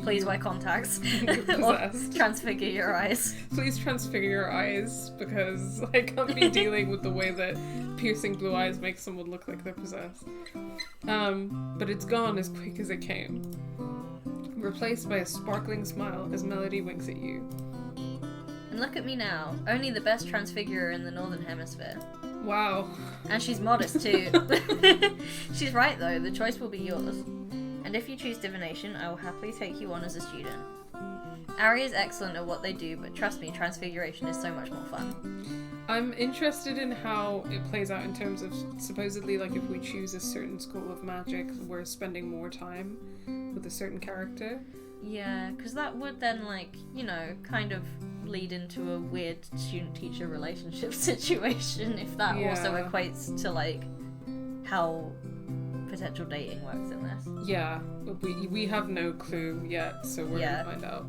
Please wear contacts. You're Or possessed. transfigure your eyes. Please transfigure your eyes, because I can't be dealing with the way that piercing blue eyes make someone look like they're possessed. But it's gone as quick as it came. Replaced by a sparkling smile as Melody winks at you. And look at me now, only the best transfigurer in the Northern Hemisphere. Wow. And she's modest too. She's right though, the choice will be yours. And if you choose divination, I will happily take you on as a student. Ari is excellent at what they do, but trust me, Transfiguration is so much more fun. I'm interested in how it plays out in terms of supposedly, like, if we choose a certain school of magic, we're spending more time with a certain character. Yeah, because that would then, like, you know, kind of lead into a weird student-teacher relationship situation if that also equates to, like, how potential dating works in this. Yeah, we have no clue yet, so we're gonna find out.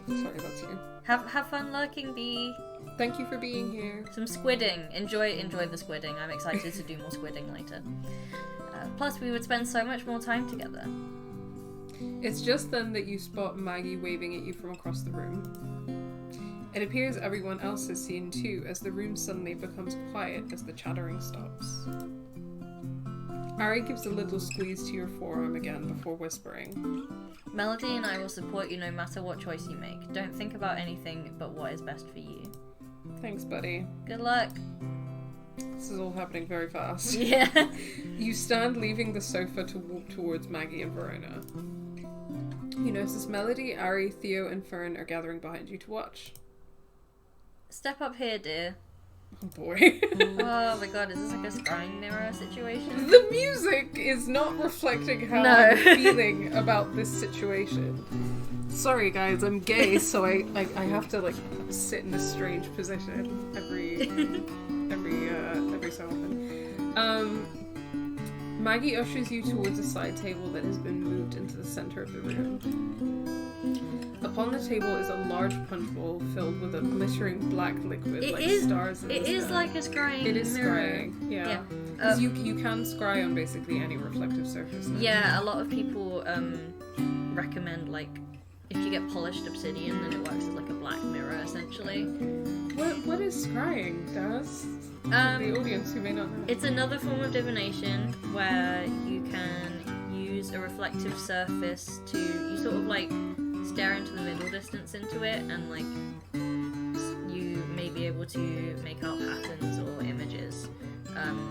Sorry, that's you. Have fun lurking, Bee. Thank you for being here. Some squidding. Enjoy the squidding. I'm excited to do more squidding later. Plus, we would spend so much more time together. It's just then that you spot Maggie waving at you from across the room. It appears everyone else has seen too, as the room suddenly becomes quiet as the chattering stops. Ari gives a little squeeze to your forearm again before whispering. Melody and I will support you no matter what choice you make. Don't think about anything but what is best for you. Thanks, buddy. Good luck. This is all happening very fast. Yeah. You stand leaving the sofa to walk towards Maggie and Verona. You notice Melody, Ari, Theo, and Fern are gathering behind you to watch. Step up here, dear. Oh boy. Oh my god, is this like a scrying mirror situation? The music is not reflecting how I'm feeling about this situation. Sorry guys, I'm gay, so I have to like sit in this strange position every so often. Maggie ushers you towards a side table that has been moved into the center of the room. Upon the table is a large punch bowl filled with a glittering black liquid stars in the sky. It is like a scrying It is mirror. scrying, yeah. Because you can scry on basically any reflective surface now. Yeah, a lot of people recommend, like, if you get polished obsidian, then it works as like a black mirror, essentially. What is scrying, Daz? The audience who may not know. It's another form of divination where you can use a reflective surface to, you sort of like stare into the middle distance into it, and like you may be able to make out patterns or images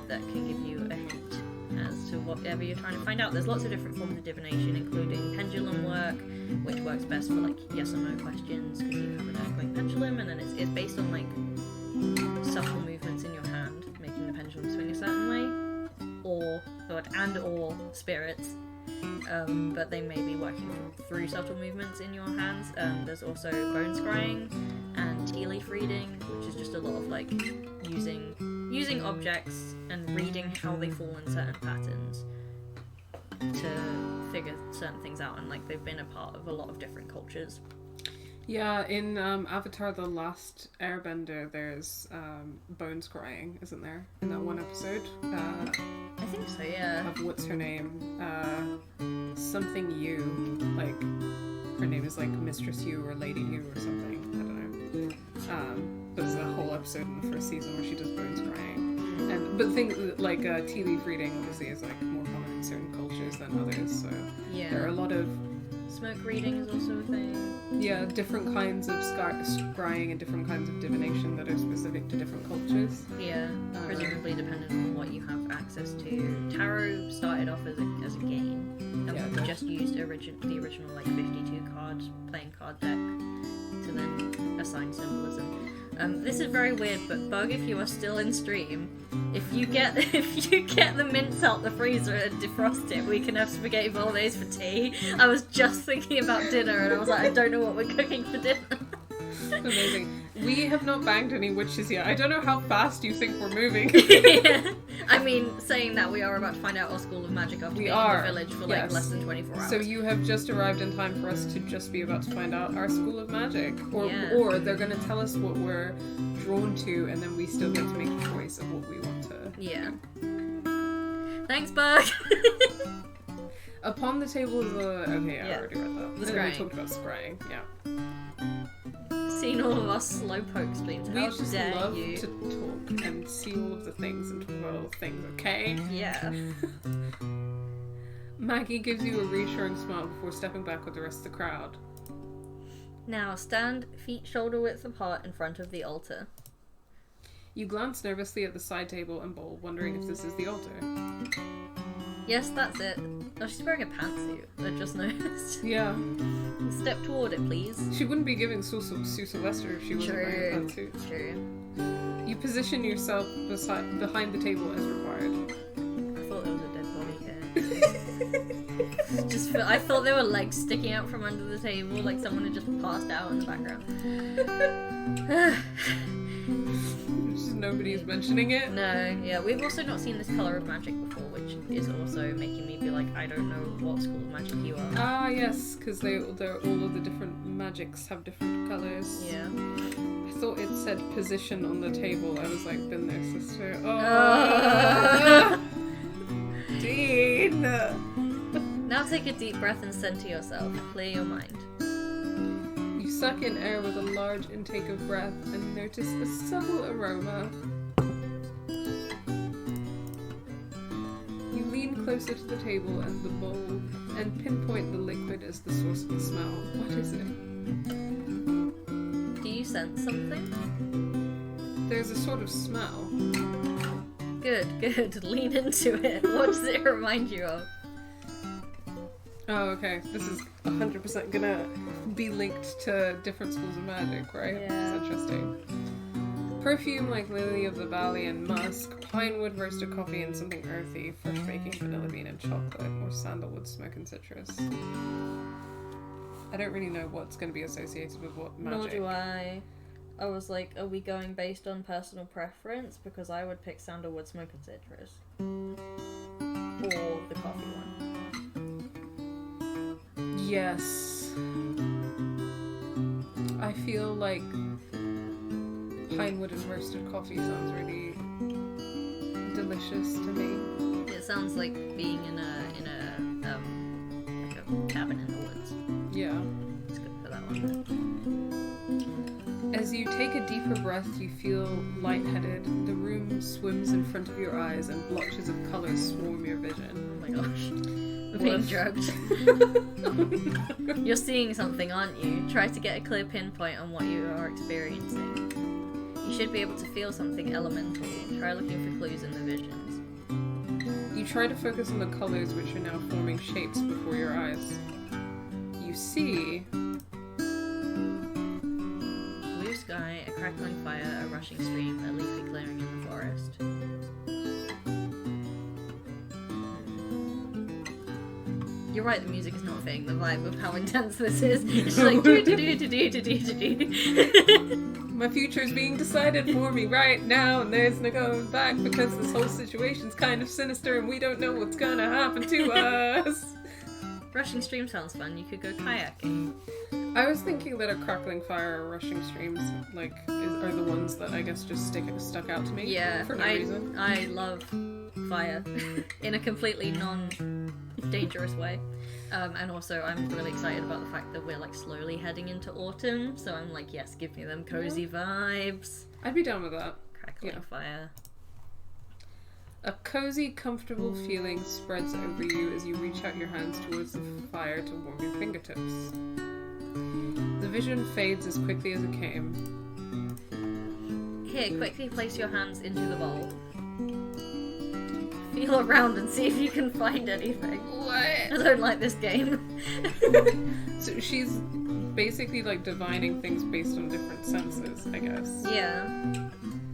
that can give you a hint as to whatever you're trying to find out. There's lots of different forms of divination, including pendulum work, which works best for like yes or no questions because you have an echoing pendulum, and then it's based on like subtle movements in your hand, making the pendulum swing a certain way, or spirits. But they may be working through subtle movements in your hands. There's also bone scrying and tea leaf reading, which is just a lot of like using objects and reading how they fall in certain patterns to figure certain things out, and like they've been a part of a lot of different cultures. Yeah, in Avatar: The Last Airbender, there's bone scrying, isn't there? In that one episode. I think so, yeah. What's her name? Something Yu. Like, her name is like Mistress Yu or Lady Yu or something. I don't know. But there's a whole episode in the first season where she does bone scrying. But things like tea leaf reading obviously is like more common in certain cultures than others. So there are a lot of smoke reading is also a thing. Yeah, different kinds of scrying and different kinds of divination that are specific to different cultures. Yeah, presumably depending on what you have access to. Tarot started off as a game, and we just used the original like 52 playing card deck to then assign symbolism. This is very weird, but Bug, if you are still in stream, if you get the mince out the freezer and defrost it, we can have spaghetti bolognese for tea. I was just thinking about dinner, and I was like, I don't know what we're cooking for dinner. Amazing. We have not banged any witches yet. I don't know how fast you think we're moving. Yeah. I mean, saying that, we are about to find out our School of Magic after being in the village for like less than 24 hours. So you have just arrived in time for us to just be about to find out our School of Magic. Or they're going to tell us what we're drawn to, and then we still get to make a choice of what we want to do. Thanks, Bug! Upon the table is I already read that. The scrying. We talked about scrying, Seen all of our slowpoke streams. We just love to talk and see all of the things and talk about all the things, okay? Yeah. Maggie gives you a reassuring smile before stepping back with the rest of the crowd. Now stand feet shoulder width apart in front of the altar. You glance nervously at the side table and bowl, wondering if this is the altar. Yes, that's it. Oh, she's wearing a pantsuit. I just noticed. Yeah. Step toward it, please. She wouldn't be giving Sue Sylvester if she wasn't wearing a pantsuit. True. You position yourself behind the table as required. I thought there was a dead body here. I thought there were legs sticking out from under the table, like someone had just passed out in the background. Just nobody's mentioning it. No, yeah, we've also not seen this color of magic before, which is also making me be like, I don't know what school of magic you are. Ah, yes, because they're all of the different magics have different colors. Yeah. I thought it said position on the table. I was like, been there, sister. Oh, Dean. Now take a deep breath and center yourself. Clear your mind. You suck in air with a large intake of breath and notice a subtle aroma. You lean closer to the table and the bowl and pinpoint the liquid as the source of the smell. What is it? Do you sense something? There's a sort of smell. Good. Lean into it. What does it remind you of? Oh, okay. This is 100% gonna be linked to different schools of magic, right? Yeah. That's interesting. Perfume like lily of the valley and musk, pinewood roasted coffee and something earthy, fresh baking, vanilla bean and chocolate, or sandalwood smoke and citrus. I don't really know what's going to be associated with what magic. Nor do I. I was like, are we going based on personal preference? Because I would pick sandalwood smoke and citrus. Or the coffee one. Yes. I feel like pinewood and roasted coffee sounds really delicious to me. It sounds like being in a cabin in the woods. Yeah. It's good for that one. As you take a deeper breath, you feel lightheaded. The room swims in front of your eyes and blotches of colour swarm your vision. Oh my gosh. I'm being drugged. You're seeing something, aren't you? Try to get a clear pinpoint on what you are experiencing. You should be able to feel something elemental. Try looking for clues in the visions. You try to focus on the colours which are now forming shapes before your eyes. You see Blue sky, a crackling fire, a rushing stream, a leafy clearing in the forest. You're right, the music is not fitting the vibe of how intense this is. It's just like do. my future is being decided for me right now, and there's no going back because this whole situation's kind of sinister and we don't know what's gonna happen to us. Rushing stream sounds fun. You could go kayaking. I was thinking that a crackling fire or rushing streams are the ones that I guess just stuck out to me. Yeah, for no reason. I love fire in a completely non-dangerous way. And also, I'm really excited about the fact that we're like slowly heading into autumn. So I'm like, yes, give me them cozy vibes. I'd be down with that. Crackling fire. A cozy, comfortable feeling spreads over you as you reach out your hands towards the fire to warm your fingertips. The vision fades as quickly as it came. Here, quickly place your hands into the bowl. Feel around and see if you can find anything. What? I don't like this game. So she's basically like divining things based on different senses, I guess. Yeah.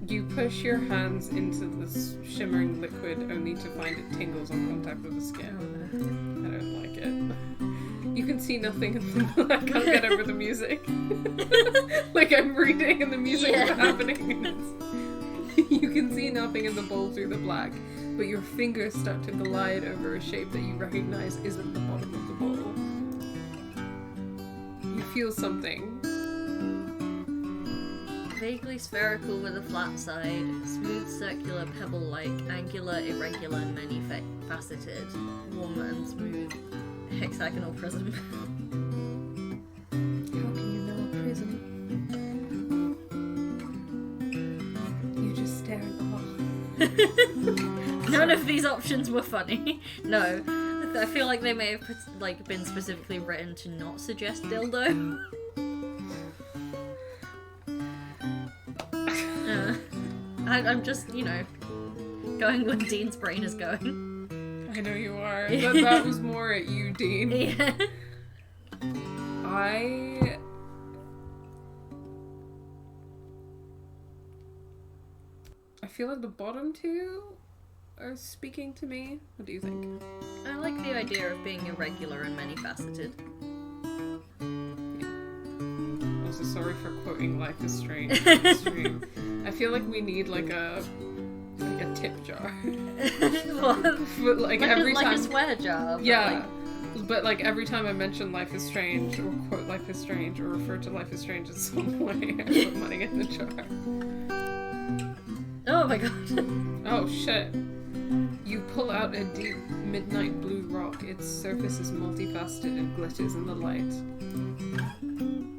You push your hands into this shimmering liquid only to find it tingles on contact with the skin. I don't like it. You can see nothing in the I can't get over the music. Like I'm reading and the music is happening and you can see nothing in the bowl through the black, but your fingers start to glide over a shape that you recognize isn't the bottom of the bowl. You feel something. Vaguely spherical with a flat side, smooth, circular, pebble-like, angular, irregular, many-faceted, warm and smooth, hexagonal prism. How can you know a prism? You just stare at the hole. None of these options were funny. No. I feel like they may have been specifically written to not suggest dildo. I'm just, going where Dean's brain is going. I I know you are. That was more at you, Dean. Yeah. I feel like the bottom two are speaking to me. What do you think? I like the idea of being irregular and many-faceted. Also, sorry for quoting Life is Strange. I feel like we need like a tip jar. What? But like every time, a swear jar. Yeah. But like every time I mention Life is Strange or quote Life is Strange or refer to Life is Strange in some way, I put money in the jar. Oh my god. Oh shit. You pull out a deep midnight blue rock. Its surface is multifaceted and glitters in the light.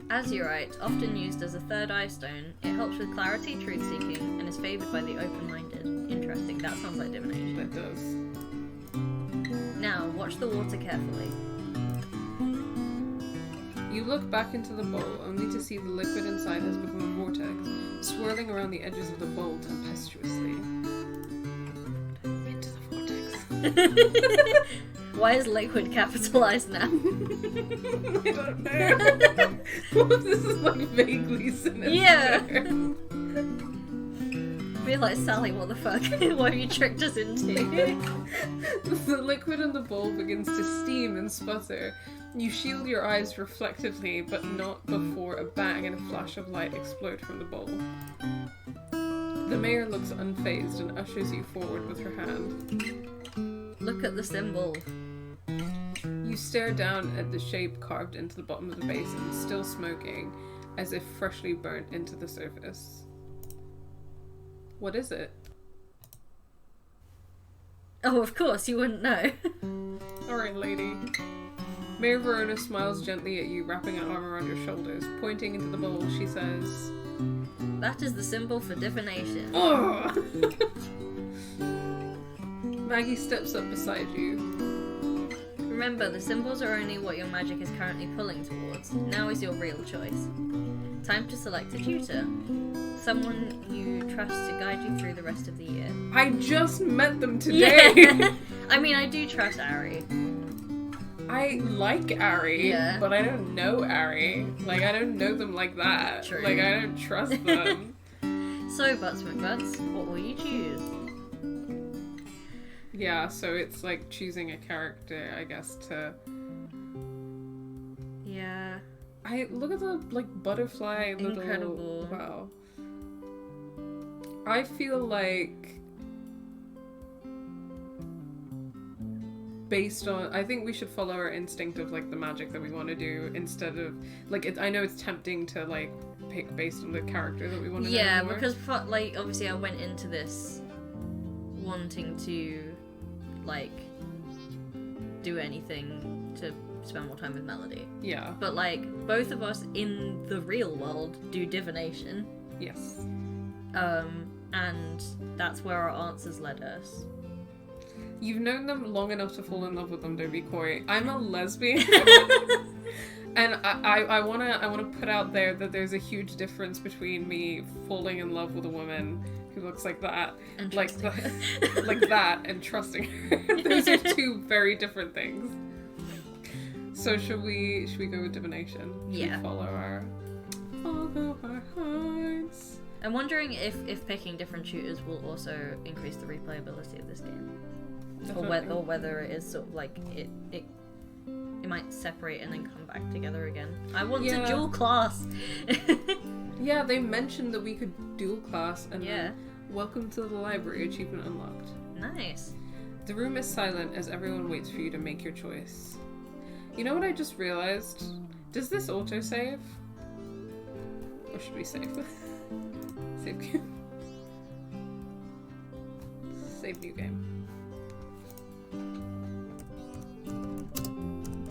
Azurite, often used as a third eye stone, it helps with clarity, truth-seeking, and is favoured by the open-minded. Interesting, that sounds like divination. That does. Now, watch the water carefully. You look back into the bowl, only to see the liquid inside has become a vortex, swirling around the edges of the bowl tempestuously. Into the vortex. Why is liquid capitalized now? I don't know. What if this is like vaguely sinister? Yeah. Be like, Sally, what the fuck? What have you tricked us into? The liquid in the bowl begins to steam and sputter. You shield your eyes reflectively, but not before a bang and a flash of light explode from the bowl. The mayor looks unfazed and ushers you forward with her hand. Look at the symbol. You stare down at the shape carved into the bottom of the basin, still smoking, as if freshly burnt into the surface. What is it? Oh, of course, you wouldn't know. Alright, lady. Mayor Verona smiles gently at you, wrapping an arm around your shoulders. Pointing into the bowl, she says, That is the symbol for divination. "Oh!" Maggie steps up beside you. Remember, the symbols are only what your magic is currently pulling towards. Now is your real choice. Time to select a tutor. Someone you trust to guide you through the rest of the year. I just met them today! Yeah. I mean, I do trust Ari. I like Ari, Yeah. but I don't know Ari. Like, I don't know them like that. True. Like, I don't trust them. So, Butts McButts, what will you choose? Yeah, so it's like choosing a character, I guess, to... Yeah. I look at the, like, butterfly little... Incredible. Wow. I feel like... Based on... I think we should follow our instinct of, like, the magic that we want to do instead of... Like, I know it's tempting to, like, pick based on the character that we want to do. Yeah, because, like, obviously I went into this wanting to, like, do anything to spend more time with Melody. Yeah. But, like, both of us in the real world do divination. Yes. And that's where our answers led us. You've known them long enough to fall in love with them, don't be coy. I'm a lesbian. And I wanna put out there that there's a huge difference between me falling in love with a woman who looks like that, And like that, and trusting her. Those are two very different things. So should we go with divination? Should Yeah. we follow our hearts? I'm wondering if picking different shooters will also increase the replayability of this game. Definitely. Or whether it is sort of like it might separate and then come back together again. I want to dual class. Yeah, they mentioned that we could dual class, and Yeah. welcome to the library, achievement unlocked. Nice. The room is silent as everyone waits for you to make your choice. You know what I just realized? Does this autosave? Or should we save? Save game. Save new game.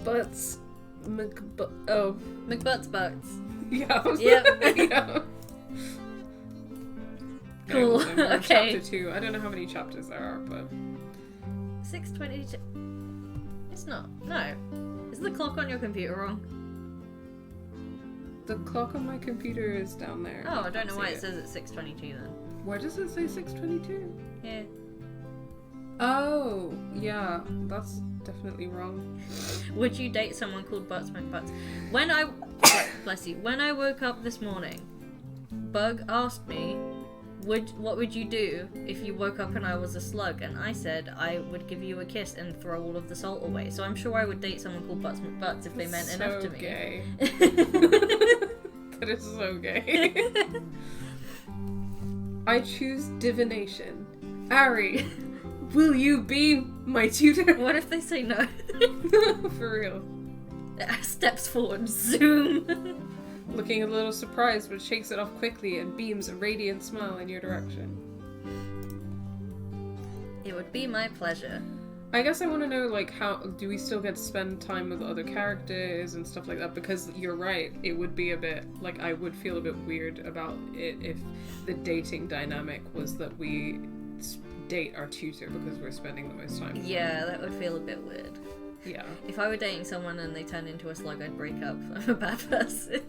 Butts McButts Butts. Yeah. Yep. Yeah. Cool. Okay, we're on Okay. Chapter 2. I don't know how many chapters there are, but 6:22. It's not. No. Is the clock on your computer wrong? the clock on my computer is down there. Oh, I don't can't know why see it says it's 6:22 then. Where does it say 6:22? Yeah. Oh, yeah, that's definitely wrong. Would you date someone called Butts McButts? When I bless you, when I woke up this morning, Bug asked me, what would you do if you woke up and I was a slug? And I said I would give you a kiss and throw all of the salt away. So I'm sure I would date someone called Butts McButts if they meant enough to me. Gay. That is so gay. I choose divination. Ari, will you be my tutor? What if they say no? For real. Steps forward, zoom. Looking a little surprised, but shakes it off quickly and beams a radiant smile in your direction. It would be my pleasure. I guess I want to know, like, how do we still get to spend time with other characters and stuff like that? Because you're right, it would be a bit, like, I would feel a bit weird about it if the dating dynamic was that we date our tutor because we're spending the most time with Yeah, that would feel a bit weird. Yeah. If I were dating someone and they turned into a slug, I'd break up. I'm a bad person.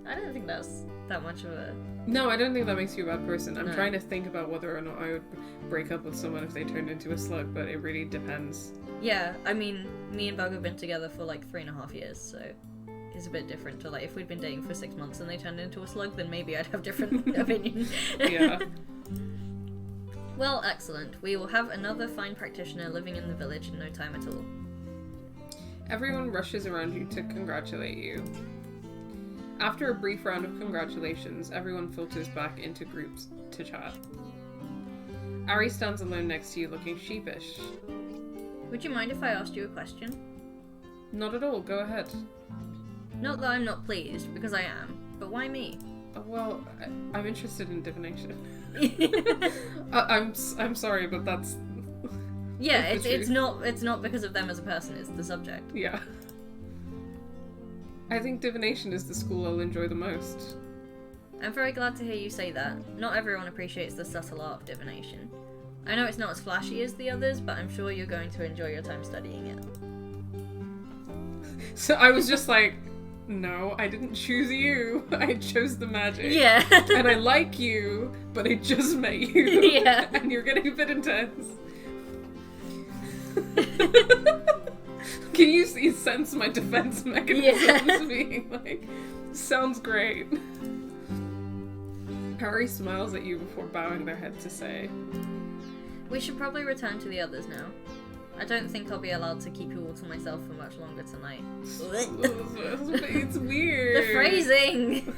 I don't think that's that much of a... No, I don't think that makes you a bad person. I'm No. trying to think about whether or not I would break up with someone if they turned into a slug, but it really depends. Yeah, I mean, me and Bug have been together for like 3.5 years, so it's a bit different to like, if we'd been dating for 6 months and they turned into a slug, then maybe I'd have different opinions. Yeah. Well, excellent. We will have another fine practitioner living in the village in no time at all. Everyone rushes around you to congratulate you. After a brief round of congratulations, everyone filters back into groups to chat. Ari stands alone next to you looking sheepish. Would you mind if I asked you a question? Not at all, go ahead. Not that I'm not pleased, because I am, but why me? Well, I'm interested in divination. I'm sorry, but that's... Yeah, that's the it's not because of them as a person, it's the subject. Yeah. I think divination is the school I'll enjoy the most. I'm very glad to hear you say that. Not everyone appreciates the subtle art of divination. I know it's not as flashy as the others, but I'm sure you're going to enjoy your time studying it. So I was just like, no, I didn't choose you. I chose the magic. Yeah. And I like you, but I just met you. Yeah. And you're getting a bit intense. Can you sense my defense mechanisms being like, sounds great. Harry smiles at you before bowing their head to say, We should probably return to the others now. I don't think I'll be allowed to keep you all to myself for much longer tonight. It's weird. The phrasing!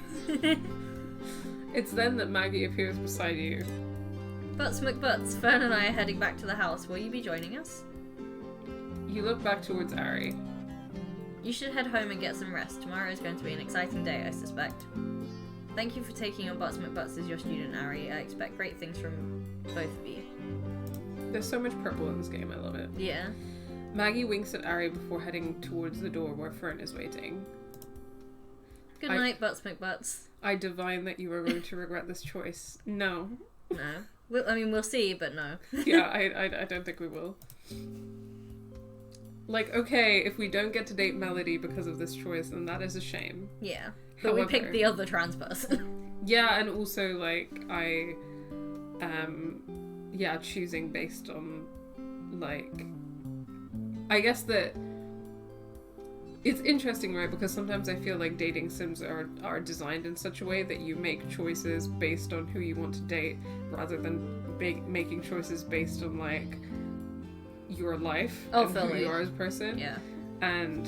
It's then that Maggie appears beside you. Butts McButts, Fern and I are heading back to the house. Will you be joining us? You look back towards Ari. You should head home and get some rest. Tomorrow is going to be an exciting day, I suspect. Thank you for taking on Butts McButts as your student, Ari. I expect great things from both of you. There's so much purple in this game, I love it. Yeah. Maggie winks at Ari before heading towards the door where Fern is waiting. Good night, Butts McButts. I divine that you are going to regret this choice. No. No. We'll see, but no. Yeah, I don't think we will. Like, okay, if we don't get to date Melody because of this choice, then that is a shame. Yeah. But we picked the other trans person. Yeah, and also, like, choosing based on, like, I guess that it's interesting, right? Because sometimes I feel like dating sims are designed in such a way that you make choices based on who you want to date rather than making choices based on, like, your life and who you are as a person. Yeah. And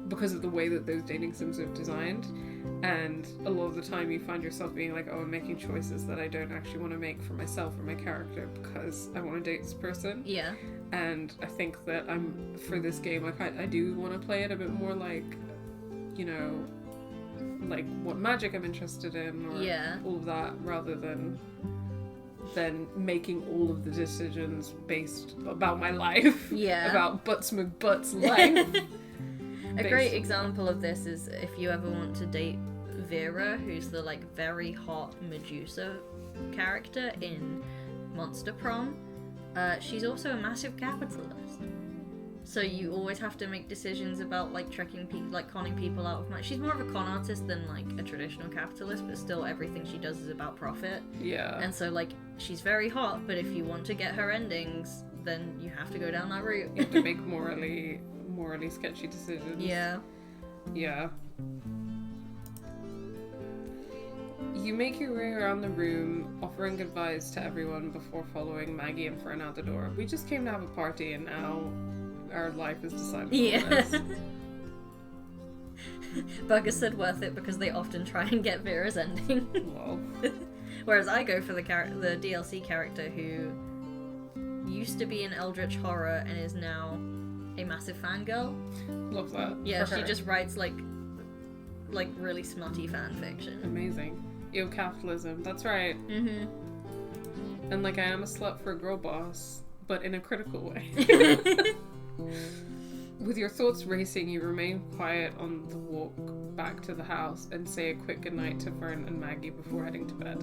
because of the way that those dating sims are designed, and a lot of the time you find yourself being like, oh, I'm making choices that I don't actually want to make for myself or my character because I want to date this person. Yeah. And I think that for this game, like, I do want to play it a bit more like, you know, like what magic I'm interested in or all of that, rather than making all of the decisions based about my life. Yeah. About Butts McButts' life. A great example of this is if you ever want to date Vera, who's the, like, very hot Medusa character in Monster Prom. She's also a massive capitalist. So you always have to make decisions about, like, tricking people, like, conning people out of money. She's more of a con artist than, like, a traditional capitalist, but still everything she does is about profit. Yeah. And so, like, she's very hot, but if you want to get her endings, then you have to go down that route. You have to make morally sketchy decisions. Yeah. Yeah. You make your way around the room, offering goodbyes to everyone before following Maggie and Fern out the door. We just came to have a party and now our life is decided on Yeah. this. Bugger said worth it because they often try and get Vera's ending. Well. Whereas I go for the DLC character who used to be an Eldritch Horror and is now a massive fangirl. Love that. Yeah, for she her. just writes like really smutty fan fiction. Amazing. Ew, capitalism. That's right. Mm-hmm. And like, I am a slut for a girl boss, but in a critical way. With your thoughts racing, you remain quiet on the walk back to the house and say a quick goodnight to Fern and Maggie before heading to bed.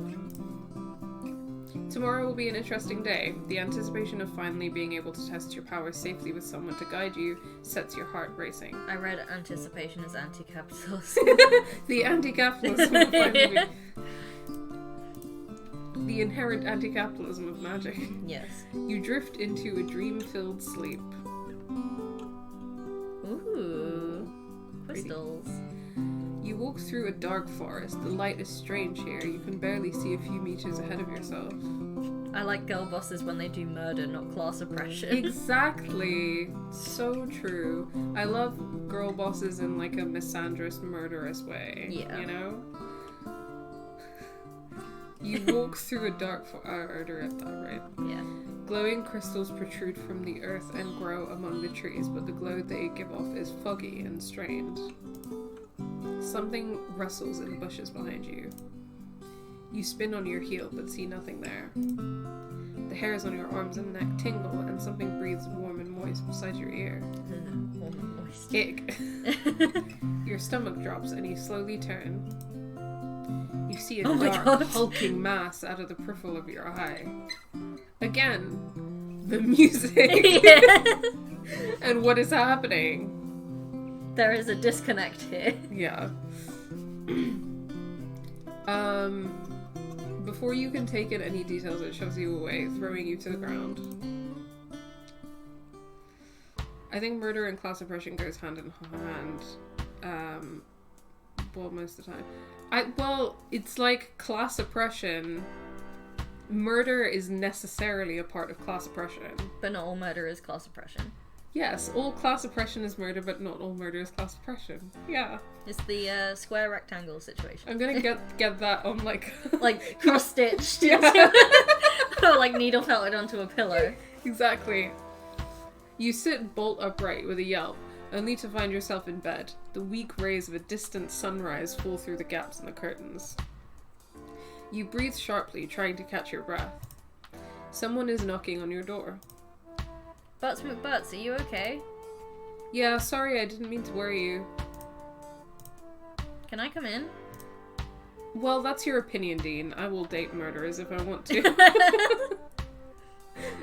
Tomorrow will be an interesting day. The anticipation of finally being able to test your powers safely with someone to guide you sets your heart racing. I read anticipation as anti-capitalist. The anti-capitalism will finally be... The inherent anti-capitalism of magic. Yes. You drift into a dream-filled sleep. Ooh. Crystals. You walk through a dark forest. The light is strange here. You can barely see a few meters ahead of yourself. I like girl bosses when they do murder, not class oppression. Exactly. So true. I love girl bosses in like a misandrous, murderous way. Yeah. You know? You walk through a dark forest. Right? Yeah. Glowing crystals protrude from the earth and grow among the trees, but the glow they give off is foggy and strange. Something rustles in the bushes behind you. You spin on your heel, but see nothing there. The hairs on your arms and neck tingle, and something breathes warm and moist beside your ear. Warm and moist. Ick. Your stomach drops, and you slowly turn. You see a Oh my dark, God. hulking mass out of the peripheral of your eye. Again, the music. Yeah. And what is happening? There is a disconnect here. Yeah. Before you can take in any details, it shoves you away, throwing you to the ground. I think murder and class oppression goes hand in hand. Well, most of the time. Well, it's like class oppression. Murder is necessarily a part of class oppression. But not all murder is class oppression. Yes, all class oppression is murder, but not all murder is class oppression. Yeah. It's the square rectangle situation. I'm gonna get that on like... Like cross-stitched. Yeah. Or like needle felted onto a pillow. Exactly. You sit bolt upright with a yelp, only to find yourself in bed. The weak rays of a distant sunrise fall through the gaps in the curtains. You breathe sharply, trying to catch your breath. Someone is knocking on your door. Butts McButts, are you okay? Yeah, sorry, I didn't mean to worry you. Can I come in? Well, that's your opinion, Dean. I will date murderers if I want to.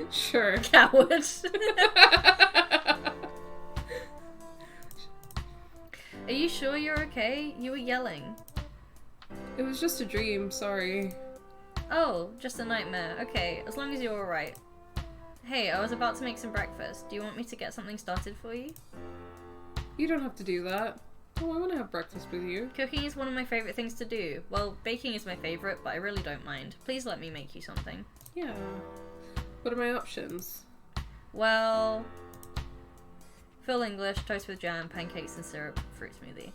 Sure. Coward. Are you sure you're okay? You were yelling. It was just a dream, sorry. Oh, just a nightmare. Okay, as long as you're alright. Hey, I was about to make some breakfast. Do you want me to get something started for you? You don't have to do that. Oh, I want to have breakfast with you. Cooking is one of my favourite things to do. Well, baking is my favourite, but I really don't mind. Please let me make you something. Yeah. What are my options? Well, full English, toast with jam, pancakes and syrup, fruit smoothie.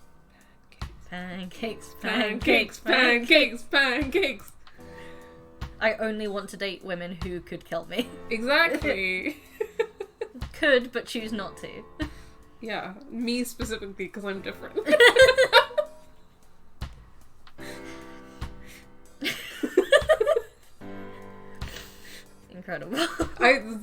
Pancakes, Pancakes, pancakes, pancakes! I only want to date women who could kill me. Exactly! Could, but choose not to. Yeah, me specifically, because I'm different. Incredible. With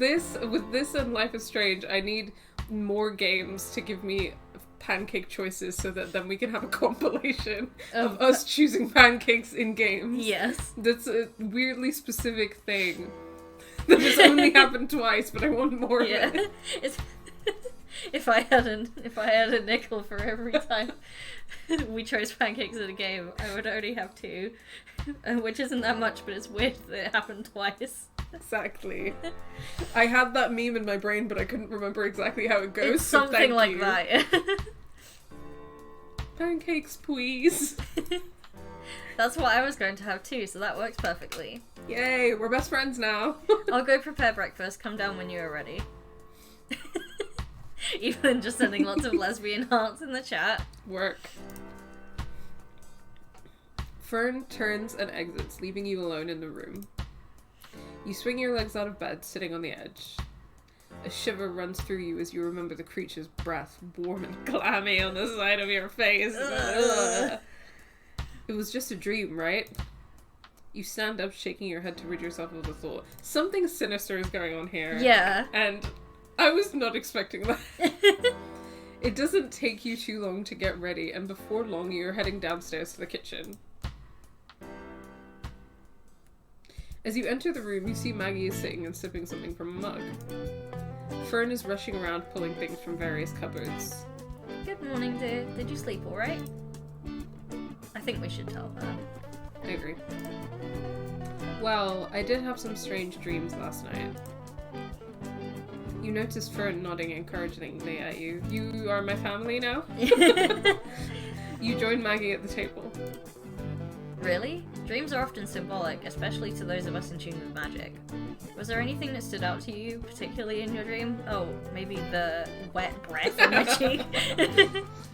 this and Life is Strange, I need more games to give me pancake choices so that then we can have a compilation of us choosing pancakes in games. Yes. That's a weirdly specific thing that has only happened twice, but I want more of it. If I had a nickel for every time we chose pancakes in a game, I would only have 2, which isn't that much, but it's weird that it happened twice. Exactly. I had that meme in my brain, but I couldn't remember exactly how it goes. It's something like that. Yeah. Pancakes, please. That's what I was going to have too, so that works perfectly. Yay, we're best friends now. I'll go prepare breakfast. Come down when you are ready. Even just sending lots of lesbian hearts in the chat. Work. Fern turns and exits, leaving you alone in the room. You swing your legs out of bed, sitting on the edge. A shiver runs through you as you remember the creature's breath, warm and clammy on the side of your face. It was just a dream, right? You stand up, shaking your head to rid yourself of the thought. Something sinister is going on here. Yeah. And I was not expecting that. It doesn't take you too long to get ready, and before long you're heading downstairs to the kitchen. As you enter the room, you see Maggie is sitting and sipping something from a mug. Fern is rushing around pulling things from various cupboards. Good morning, dear. Did you sleep alright? I think we should tell her. I agree. Well, I did have some strange dreams last night. You notice Fern nodding encouragingly at you. You are my family now? You join Maggie at the table. Really? Dreams are often symbolic, especially to those of us in tune with magic. Was there anything that stood out to you, particularly in your dream? Oh, maybe the wet breath on my cheek?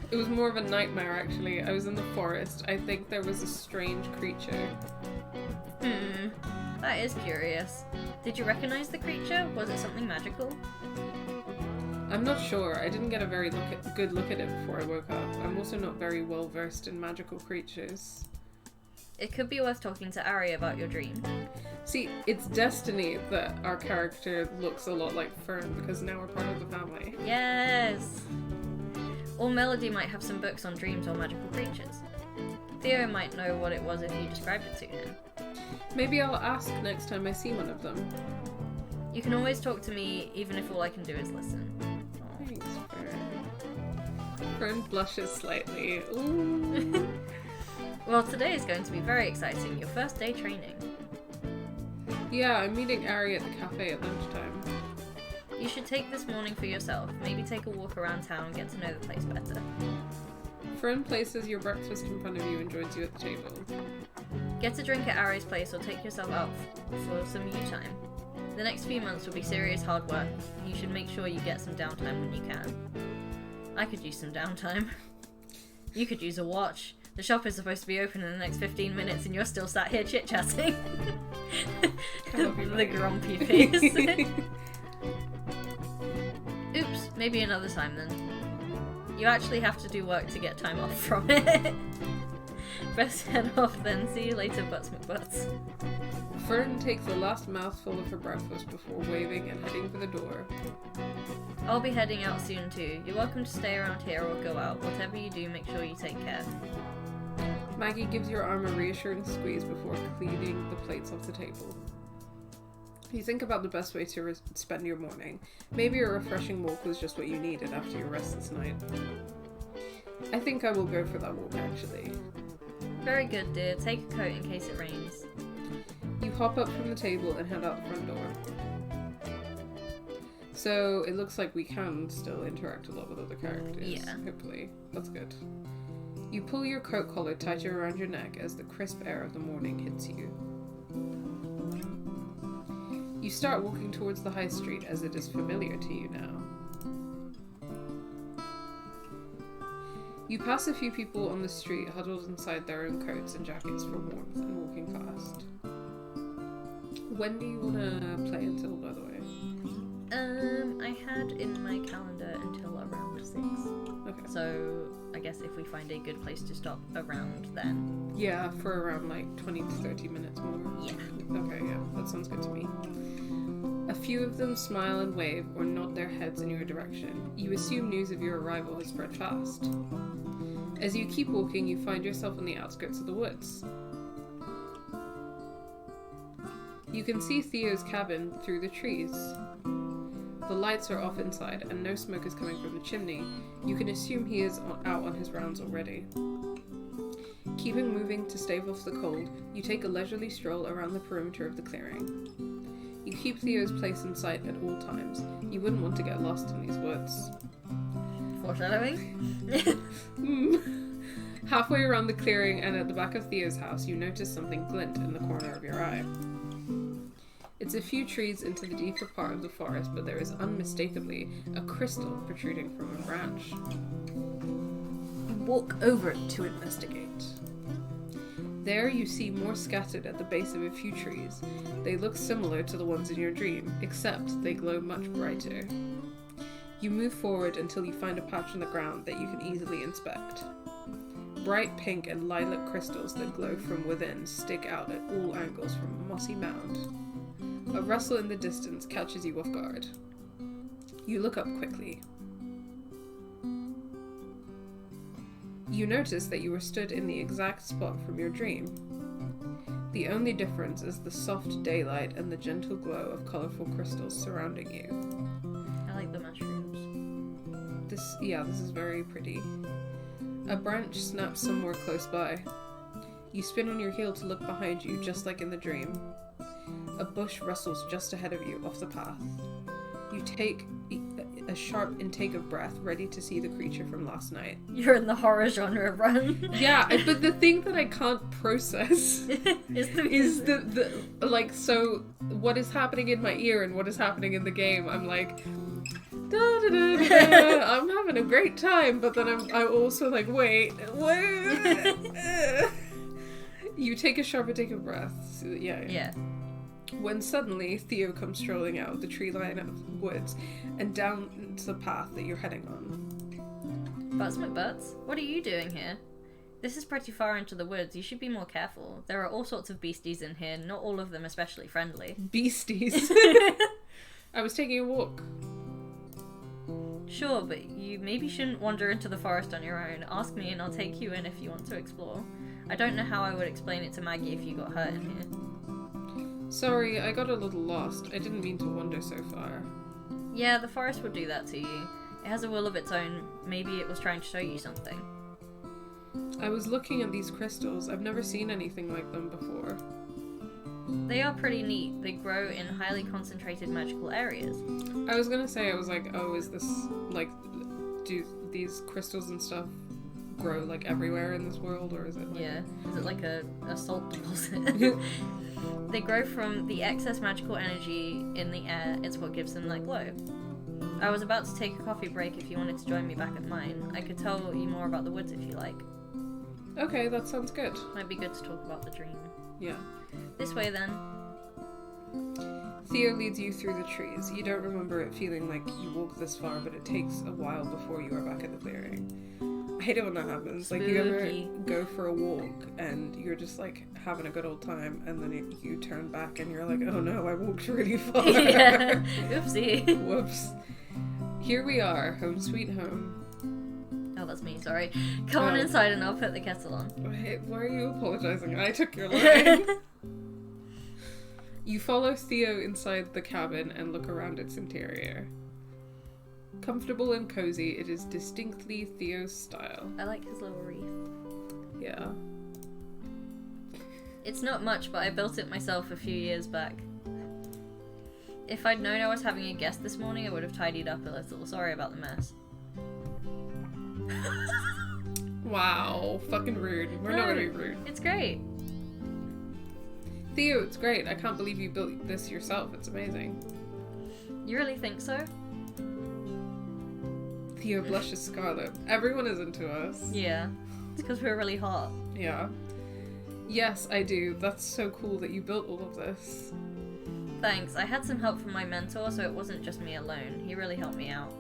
It was more of a nightmare, actually. I was in the forest. I think there was a strange creature. That is curious. Did you recognize the creature? Was it something magical? I'm not sure. I didn't get a very good look at it before I woke up. I'm also not very well versed in magical creatures. It could be worth talking to Ari about your dream. See, it's destiny that our character looks a lot like Fern, because now we're part of the family. Yes! Or Melody might have some books on dreams or magical creatures. Theo might know what it was if you described it to him. Maybe I'll ask next time I see one of them. You can always talk to me, even if all I can do is listen. Aww. Thanks, Fern. Fern blushes slightly. Ooh. Well, today is going to be very exciting. Your first day training. Yeah, I'm meeting Ari at the cafe at lunchtime. You should take this morning for yourself. Maybe take a walk around town and get to know the place better. Fern places your breakfast in front of you and joins you at the table. Get a drink at Ari's place or take yourself out for some you time. The next few months will be serious hard work. You should make sure you get some downtime when you can. I could use some downtime. You could use a watch. The shop is supposed to be open in the next 15 minutes and you're still sat here chit-chatting. The grumpy face. Oops, maybe another time then. You actually have to do work to get time off from it. Best head off then. See you later, Butts McButts. Fern takes the last mouthful of her breakfast before waving and heading for the door. I'll be heading out soon too. You're welcome to stay around here or go out. Whatever you do, make sure you take care. Maggie gives your arm a reassuring squeeze before cleaning the plates off the table. You think about the best way to spend your morning. Maybe a refreshing walk was just what you needed after your rest this night. I think I will go for that walk, actually. Very good, dear. Take a coat in case it rains. You hop up from the table and head out the front door. So, it looks like we can still interact a lot with other characters. Yeah. Hopefully. That's good. You pull your coat collar tighter around your neck as the crisp air of the morning hits you. You start walking towards the high street as it is familiar to you now. You pass a few people on the street huddled inside their own coats and jackets for warmth and walking fast. When do you want to play until, by the way? I had in my calendar until around 6. Okay. So, I guess if we find a good place to stop around then. Yeah, for around like 20 to 30 minutes more. Yeah. Okay, yeah, that sounds good to me. A few of them smile and wave or nod their heads in your direction. You assume news of your arrival has spread fast. As you keep walking, you find yourself on the outskirts of the woods. You can see Theo's cabin through the trees. the lights are off inside and no smoke is coming from the chimney, you can assume he is out on his rounds already. Keeping moving to stave off the cold, you take a leisurely stroll around the perimeter of the clearing. You keep Theo's place in sight at all times. You wouldn't want to get lost in these woods. Foreshadowing? Halfway around the clearing and at the back of Theo's house, you notice something glint in the corner of your eye. It's a few trees into the deeper part of the forest, but there is unmistakably a crystal protruding from a branch. You walk over it to investigate. There you see more scattered at the base of a few trees. They look similar to the ones in your dream, except they glow much brighter. You move forward until you find a patch on the ground that you can easily inspect. Bright pink and lilac crystals that glow from within stick out at all angles from a mossy mound. A rustle in the distance catches you off guard. You look up quickly. You notice that you were stood in the exact spot from your dream. The only difference is the soft daylight and the gentle glow of colourful crystals surrounding you. I like the mushrooms. This is very pretty. A branch snaps somewhere close by. You spin on your heel to look behind you, just like in the dream. A bush rustles just ahead of you, off the path. You take a sharp intake of breath, ready to see the creature from last night. You're in the horror genre, Run. Yeah, but the thing that I can't process is the so what is happening in my ear and what is happening in the game. I'm like, da, da, da, da, I'm having a great time, but then I'm also like, wait. You take a sharp intake of breath. So, yeah. When suddenly Theo comes strolling out of the tree line of the woods and down into the path that you're heading on. Butts McButts, what are you doing here? This is pretty far into the woods. You should be more careful. There are all sorts of beasties in here, not all of them especially friendly. Beasties? I was taking a walk. Sure, but you maybe shouldn't wander into the forest on your own. Ask me and I'll take you in if you want to explore. I don't know how I would explain it to Maggie if you got hurt in here. Sorry, I got a little lost. I didn't mean to wander so far. Yeah, the forest would do that to you. It has a will of its own. Maybe it was trying to show you something. I was looking at these crystals. I've never seen anything like them before. They are pretty neat. They grow in highly concentrated magical areas. I was gonna say, is this, like, do these crystals and stuff grow, like, everywhere in this world, or is it like... Yeah. Is it like a salt deposit? They grow from the excess magical energy in the air. It's what gives them that glow. I was about to take a coffee break if you wanted to join me back at mine. I could tell you more about the woods if you like. Okay, that sounds good. Might be good to talk about the dream. Yeah. This way then. Theo leads you through the trees. You don't remember it feeling like you walked this far, but it takes a while before you are back at the clearing. I hate it when that happens. Spooky. Like, you ever go for a walk and you're just, like, having a good old time, and then you turn back and you're like, oh no, I walked really far. Yeah. Oopsie. Whoops. Here we are, home sweet home. Oh, that's me, sorry. Come on inside and I'll put the kettle on. Wait, why are you apologizing? I took your line. You follow Theo inside the cabin and look around its interior. Comfortable and cozy, it is distinctly Theo's style. I like his little wreath. Yeah. It's not much, but I built it myself a few years back. If I'd known I was having a guest this morning, I would have tidied up a little. Sorry about the mess. Wow, fucking rude. We're not gonna be rude. It's great. Theo, it's great. I can't believe you built this yourself. It's amazing. You really think so? Theo blushes scarlet. Everyone is into us. Yeah. It's because we're really hot. Yeah. Yes, I do. That's so cool that you built all of this. Thanks. I had some help from my mentor, so it wasn't just me alone. He really helped me out.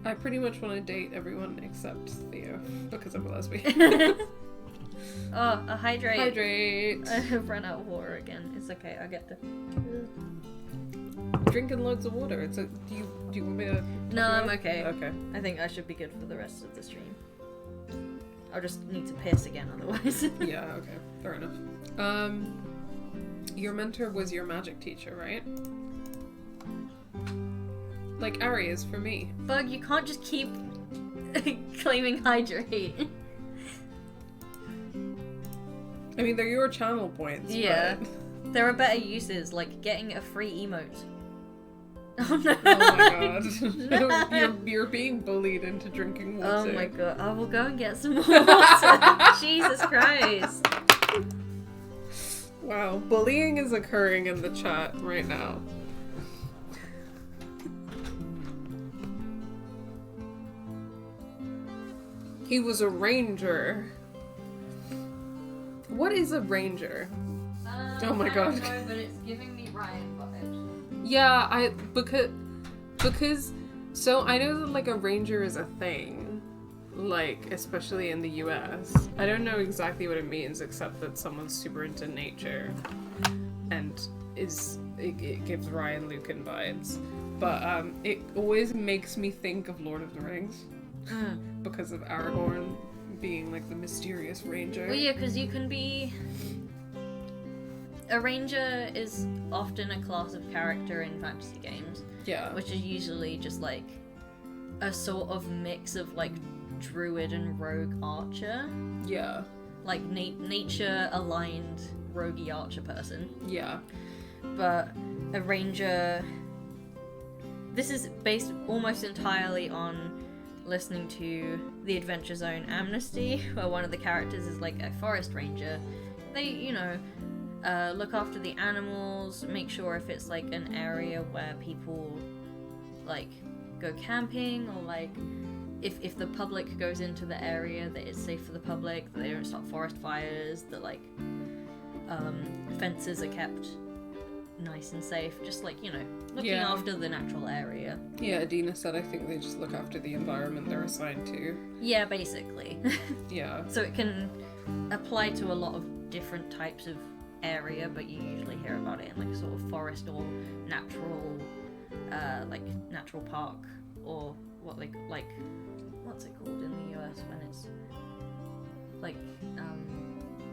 I pretty much want to date everyone except Theo, because I'm a lesbian. Oh, a hydrate. Hydrate. I've run out of water again. It's okay, I'll get the... Drinking loads of water. Do you want me to... No, I'm okay. Okay. I think I should be good for the rest of the stream. I'll just need to piss again otherwise. Yeah, okay. Fair enough. Your mentor was your magic teacher, right? Like areas for me. Bug, you can't just keep claiming hydrate. I mean, they're your channel points. Yeah. But... There are better uses, like getting a free emote. Oh no. Oh my god. No. You're being bullied into drinking water. Oh my god. I will go and get some more water. Jesus Christ. Wow. Bullying is occurring in the chat right now. He was a ranger. What is a ranger? Oh my god. I don't know, but it's giving me Ryan vibes. Yeah, because so I know that like a ranger is a thing, like especially in the US. I don't know exactly what it means except that someone's super into nature and it gives Ryan Lucan vibes. But it always makes me think of Lord of the Rings because of Aragorn being like the mysterious ranger. Well, yeah, because you can be... A ranger is often a class of character in fantasy games. Yeah. Which is usually just like a sort of mix of like druid and rogue archer. Yeah. Like nature aligned roguey archer person. Yeah. But a ranger... This is based almost entirely on listening to the Adventure Zone Amnesty, where one of the characters is like a forest ranger. They, you know, look after the animals, make sure if it's like an area where people like go camping, or like if the public goes into the area, that it's safe for the public, that they don't start forest fires, that like fences are kept nice and safe, just like, you know, looking after the natural area. Yeah, Adina said I think they just look after the environment they're assigned to. Yeah, basically. Yeah. So it can apply to a lot of different types of area, but you usually hear about it in like sort of forest or natural, like natural park, or what like what's it called in the US when it's like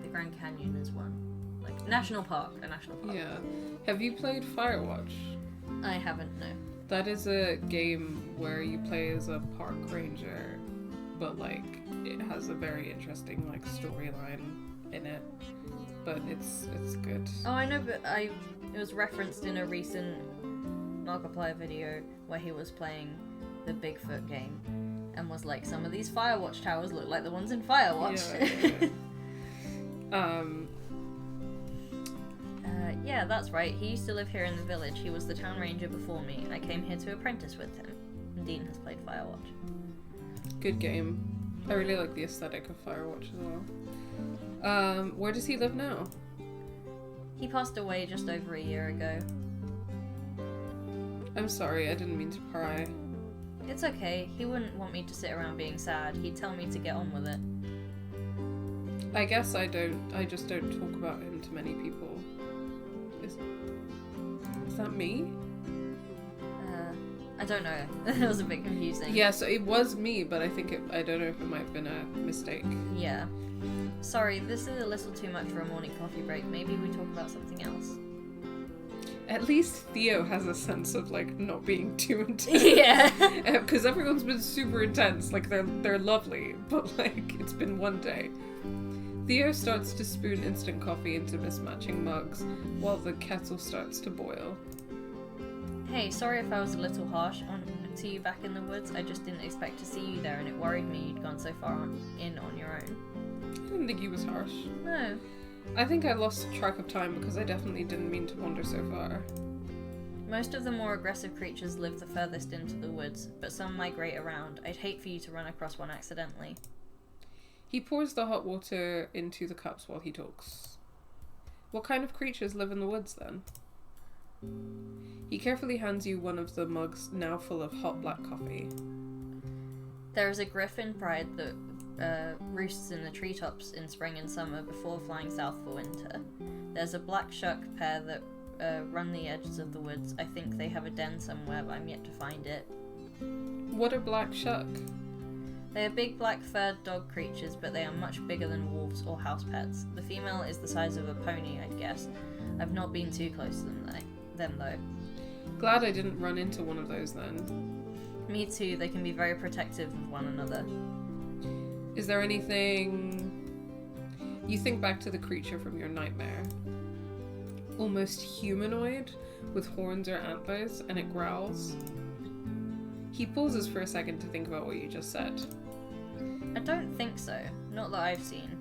the Grand Canyon is one, like a national park. Yeah. Have you played Firewatch? I haven't, no. That is a game where you play as a park ranger, but like it has a very interesting like storyline in it. But it's good. Oh, I know, but it was referenced in a recent Markiplier video where he was playing the Bigfoot game and was like, some of these Firewatch towers look like the ones in Firewatch. Yeah. Yeah, that's right. He used to live here in the village. He was the town ranger before me. I came here to apprentice with him. And Dean has played Firewatch. Good game. I really like the aesthetic of Firewatch as well. Where does he live now? He passed away just over a year ago. I'm sorry, I didn't mean to pry. It's okay. He wouldn't want me to sit around being sad. He'd tell me to get on with it. I guess I just don't talk about him to many people. Is that me? I don't know. It was a bit confusing. Yeah, so it was me, but I don't know if it might have been a mistake. Yeah. Sorry, this is a little too much for a morning coffee break. Maybe we talk about something else. At least Theo has a sense of like not being too intense. Yeah. Because everyone's been super intense. Like they're lovely, but like it's been one day. Theo starts to spoon instant coffee into mismatching mugs while the kettle starts to boil. Hey, sorry if I was a little harsh to you back in the woods. I just didn't expect to see you there, and it worried me you'd gone so far on your own. I didn't think he was harsh. No. I think I lost track of time because I definitely didn't mean to wander so far. Most of the more aggressive creatures live the furthest into the woods, but some migrate around. I'd hate for you to run across one accidentally. He pours the hot water into the cups while he talks. What kind of creatures live in the woods then? He carefully hands you one of the mugs now full of hot black coffee. There is a griffin pride that roosts in the treetops in spring and summer before flying south for winter. There's a black shuck pair that run the edges of the woods. I think they have a den somewhere, but I'm yet to find it. What are black shuck? They are big black furred dog creatures, but they are much bigger than wolves or house pets. The female is the size of a pony, I'd guess. I've not been too close to them though. Glad I didn't run into one of those then. Me too, they can be very protective of one another. Is there anything... You think back to the creature from your nightmare. Almost humanoid, with horns or antlers, and it growls. He pauses for a second to think about what you just said. I don't think so. Not that I've seen.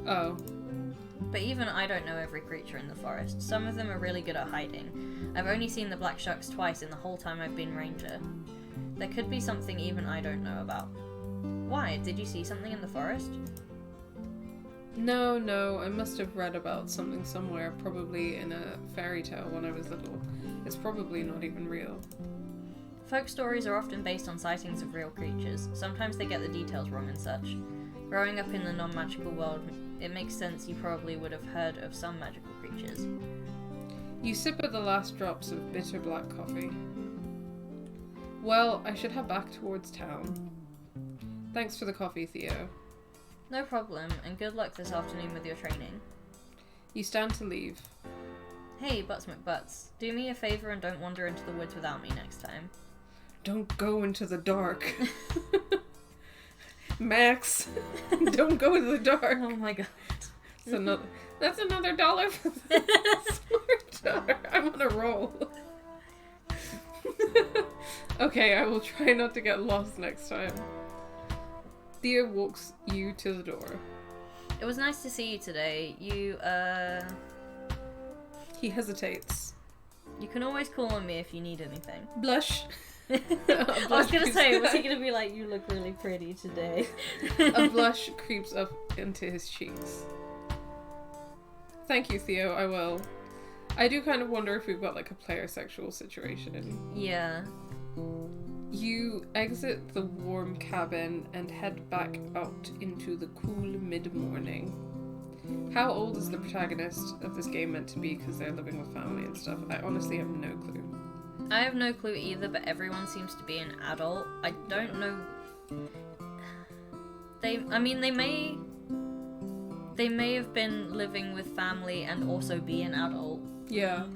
Oh. But even I don't know every creature in the forest. Some of them are really good at hiding. I've only seen the black shucks twice in the whole time I've been ranger. There could be something even I don't know about. Why? Did you see something in the forest? No, I must have read about something somewhere, probably in a fairy tale when I was little. It's probably not even real. Folk stories are often based on sightings of real creatures. Sometimes they get the details wrong and such. Growing up in the non-magical world, it makes sense you probably would have heard of some magical creatures. You sip at the last drops of bitter black coffee. Well, I should head back towards town. Thanks for the coffee, Theo. No problem, and good luck this afternoon with your training. You stand to leave. Hey, Butts McButts, do me a favour and don't wander into the woods without me next time. Don't go into the dark. Max, don't go in the dark. Oh my god. That's another $1 for this. I'm on a roll. Okay, I will try not to get lost next time. Theo walks you to the door. It was nice to see you today. He hesitates. You can always call on me if you need anything. Blush. I was gonna say, was he gonna be like, you look really pretty today? A blush creeps up into his cheeks. Thank you, Theo, I will. I do kind of wonder if we've got like a player sexual situation. Yeah. You exit the warm cabin and head back out into the cool mid-morning. How old is the protagonist of this game meant to be because they're living with family and stuff? I honestly have no clue. I have no clue either, but everyone seems to be an adult. I don't know. They may have been living with family and also be an adult. Yeah.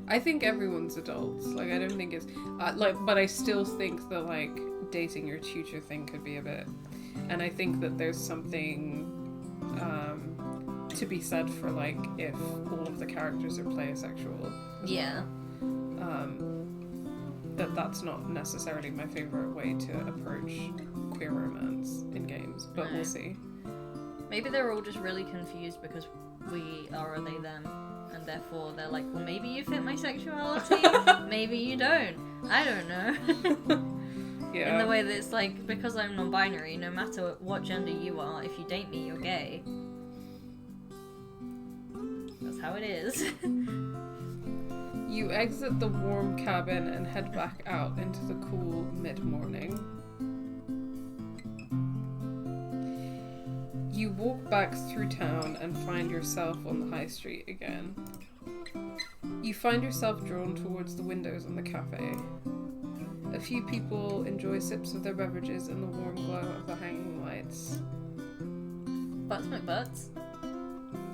I think everyone's adults. Like, I don't think it's... but I still think that, like, dating your tutor thing could be a bit... And I think that there's something to be said for, like, if all of the characters are player-sexual. Yeah. That's not necessarily my favourite way to approach queer romance in games, but we'll see. Maybe they're all just really confused because we are they them. And therefore they're like, well, maybe you fit my sexuality, maybe you don't. I don't know. Yeah. In the way that it's like, because I'm non-binary, no matter what gender you are, if you date me, you're gay. That's how it is. You exit the warm cabin and head back out into the cool mid-morning. You walk back through town and find yourself on the high street again. You find yourself drawn towards the windows on the cafe. A few people enjoy sips of their beverages in the warm glow of the hanging lights. Butts McButts?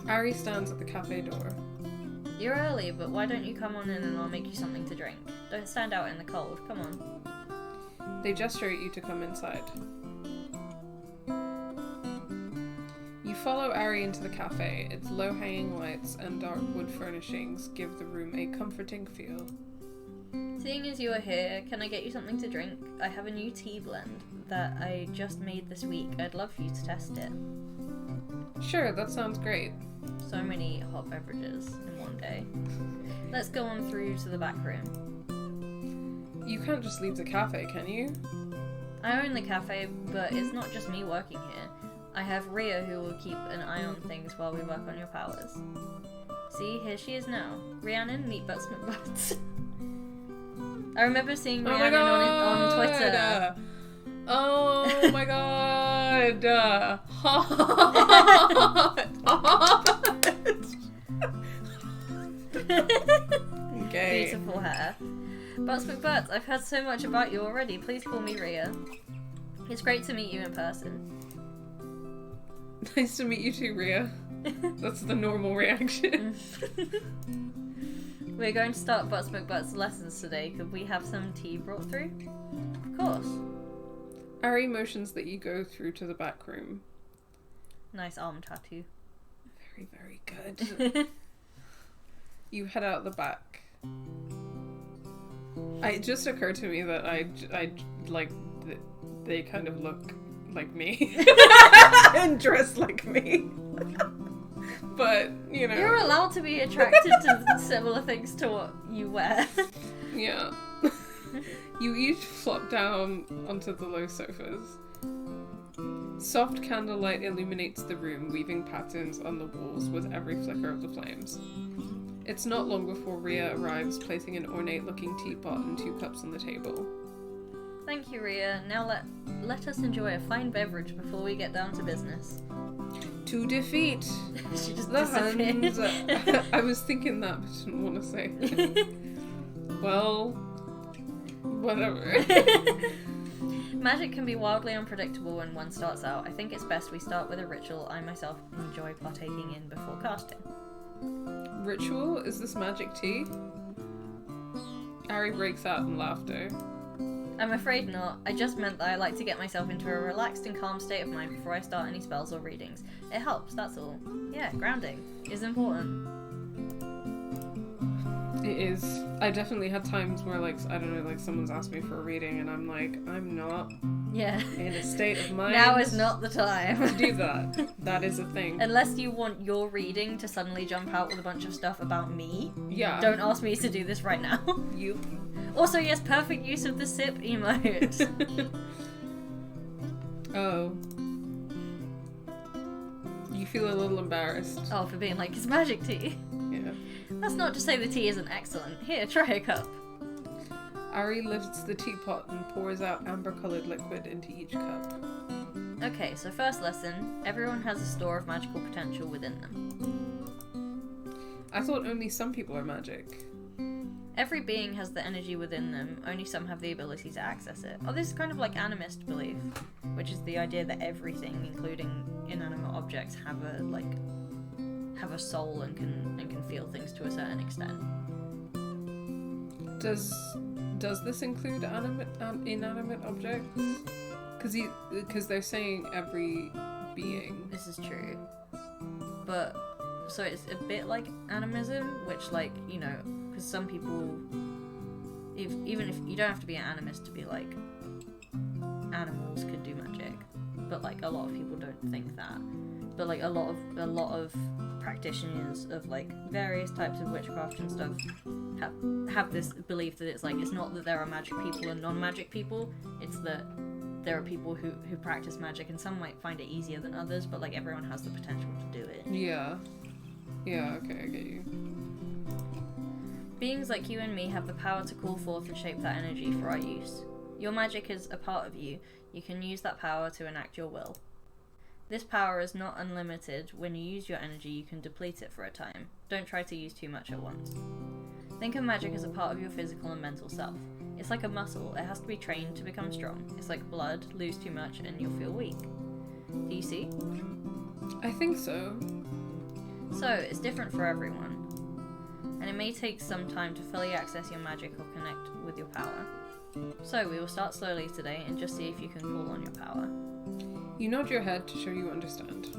Ari stands at the cafe door. You're early, but why don't you come on in and I'll make you something to drink? Don't stand out in the cold, come on. They gesture at you to come inside. You follow Ari into the cafe. Its low-hanging lights and dark wood furnishings give the room a comforting feel. Seeing as you are here, can I get you something to drink? I have a new tea blend that I just made this week. I'd love for you to test it. Sure, that sounds great. So many hot beverages in one day. Let's go on through to the back room. You can't just leave the cafe, can you? I own the cafe, but it's not just me working here. I have Rhea who will keep an eye on things while we work on your powers. See, here she is now. Rhiannon, meet Butts McButts. I remember seeing Rhiannon on Twitter. Oh my god! Okay. Beautiful hair. Butts McButts, I've heard so much about you already. Please call me Rhea. It's great to meet you in person. Nice to meet you too, Rhea. That's the normal reaction. We're going to start Butts McButts lessons today. Could we have some tea brought through? Of course. Ari motions that you go through to the back room. Nice arm tattoo. Very, very good. You head out the back. It just occurred to me that I like, they kind of look like me. And dress like me. But, you know. You're allowed to be attracted to similar things to what you wear. Yeah. You each flop down onto the low sofas. Soft candlelight illuminates the room, weaving patterns on the walls with every flicker of the flames. It's not long before Rhea arrives, placing an ornate-looking teapot and 2 cups on the table. Thank you, Rhea. Now let us enjoy a fine beverage before we get down to business. To defeat She just the disappeared. hands. I was thinking that, but didn't want to say it. Well, whatever. Magic can be wildly unpredictable when one starts out. I think it's best we start with a ritual I myself enjoy partaking in before casting. Ritual? Is this magic tea? Ari breaks out in laughter. I'm afraid not. I just meant that I like to get myself into a relaxed and calm state of mind before I start any spells or readings. It helps, that's all. Yeah, grounding is important. It is. I definitely had times where, like, I don't know, like, someone's asked me for a reading and I'm like, I'm not Yeah. in a state of mind. Now is not the time. to do that. That is a thing. Unless you want your reading to suddenly jump out with a bunch of stuff about me. Yeah. Don't ask me to do this right now. You. Also, yes, perfect use of the sip emote. Oh. You feel a little embarrassed. Oh, for being like, it's magic tea. Yeah. That's not to say the tea isn't excellent. Here, try a cup. Ari lifts the teapot and pours out amber-coloured liquid into each cup. Okay, so first lesson, everyone has a store of magical potential within them. I thought only some people are magic. Every being has the energy within them, only some have the ability to access it. Oh, this is kind of like animist belief, which is the idea that everything, including inanimate objects, have a soul and can feel things to a certain extent. Does this include inanimate objects? Because they're saying every being. This is true. But, so it's a bit like animism, which, like, you know, because some people, even if you don't have to be an animist to be like, animals could do magic, but like a lot of people don't think that. But like a lot of practitioners of like various types of witchcraft and stuff have this belief that it's like, it's not that there are magic people and non-magic people, it's that there are people who practice magic, and some might find it easier than others, but like everyone has the potential to do it. Yeah, okay, I get you. Beings like you and me have the power to call forth and shape that energy for our use. Your magic is a part of you. You can use that power to enact your will. This power is not unlimited. When you use your energy, you can deplete it for a time. Don't try to use too much at once. Think of magic as a part of your physical and mental self. It's like a muscle. It has to be trained to become strong. It's like blood. Lose too much and you'll feel weak. Do you see? I think so. So, it's different for everyone. And it may take some time to fully access your magic or connect with your power. So, we will start slowly today and just see if you can call on your power. You nod your head to show you understand.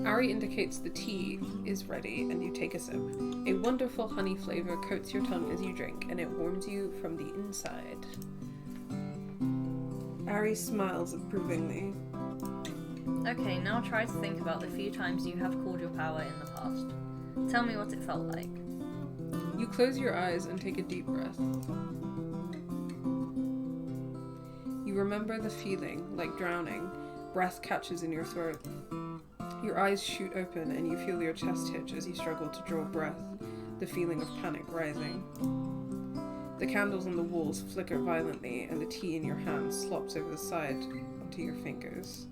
Ari indicates the tea is ready and you take a sip. A wonderful honey flavour coats your tongue as you drink and it warms you from the inside. Ari smiles approvingly. Okay, now try to think about the few times you have called your power in the past. Tell me what it felt like. You close your eyes and take a deep breath. You remember the feeling, like drowning. Breath catches in your throat. Your eyes shoot open and you feel your chest hitch as you struggle to draw breath, the feeling of panic rising. The candles on the walls flicker violently and the tea in your hand slops over the side onto your fingers.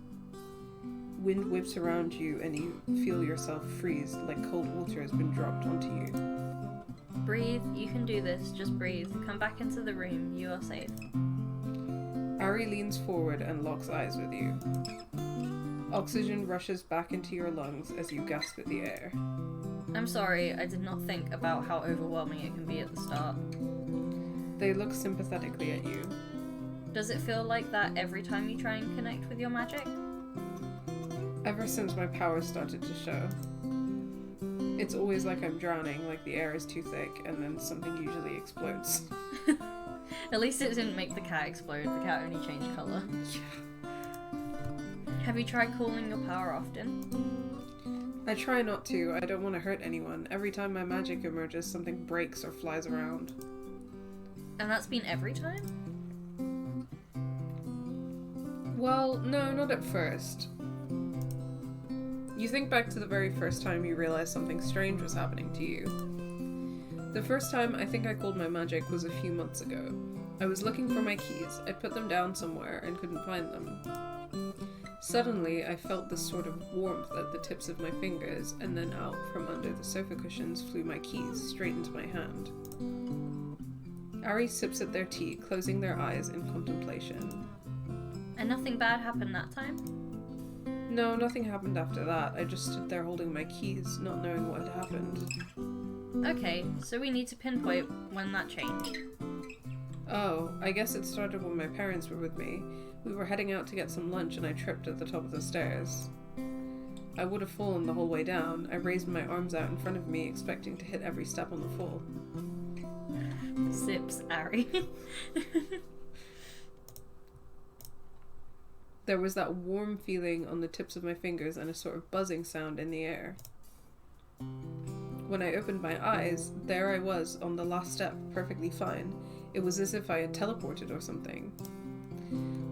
Wind whips around you and you feel yourself freeze like cold water has been dropped onto you. Breathe, you can do this, just breathe. Come back into the room, you are safe. Ari leans forward and locks eyes with you. Oxygen rushes back into your lungs as you gasp at the air. I'm sorry, I did not think about how overwhelming it can be at the start. They look sympathetically at you. Does it feel like that every time you try and connect with your magic? Ever since my powers started to show. It's always like I'm drowning, like the air is too thick, and then something usually explodes. At least it didn't make the cat explode, the cat only changed colour. Yeah. Have you tried calling your power often? I try not to, I don't want to hurt anyone. Every time my magic emerges, something breaks or flies around. And that's been every time? Well, no, not at first. You think back to the very first time you realized something strange was happening to you. The first time I think I called my magic was a few months ago. I was looking for my keys. I'd put them down somewhere and couldn't find them. Suddenly, I felt this sort of warmth at the tips of my fingers, and then out from under the sofa cushions flew my keys straight into my hand. Ari sips at their tea, closing their eyes in contemplation. And nothing bad happened that time? No, nothing happened after that. I just stood there holding my keys, not knowing what had happened. Okay, so we need to pinpoint when that changed. Oh, I guess it started when my parents were with me. We were heading out to get some lunch and I tripped at the top of the stairs. I would have fallen the whole way down. I raised my arms out in front of me, expecting to hit every step on the fall. Sips, Ari. There was that warm feeling on the tips of my fingers and a sort of buzzing sound in the air. When I opened my eyes, there I was on the last step, perfectly fine. It was as if I had teleported or something.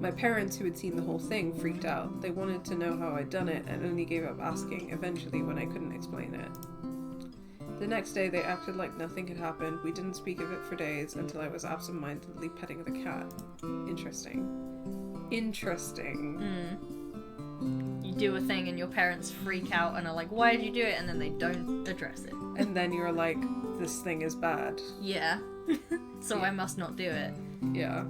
My parents, who had seen the whole thing, freaked out. They wanted to know how I'd done it and only gave up asking eventually when I couldn't explain it. The next day they acted like nothing had happened. We didn't speak of it for days until I was absentmindedly petting the cat. Interesting. You do a thing and your parents freak out and are like, why did you do it? And then they don't address it. And then you're like, this thing is bad. Yeah. So I must not do it. Yeah.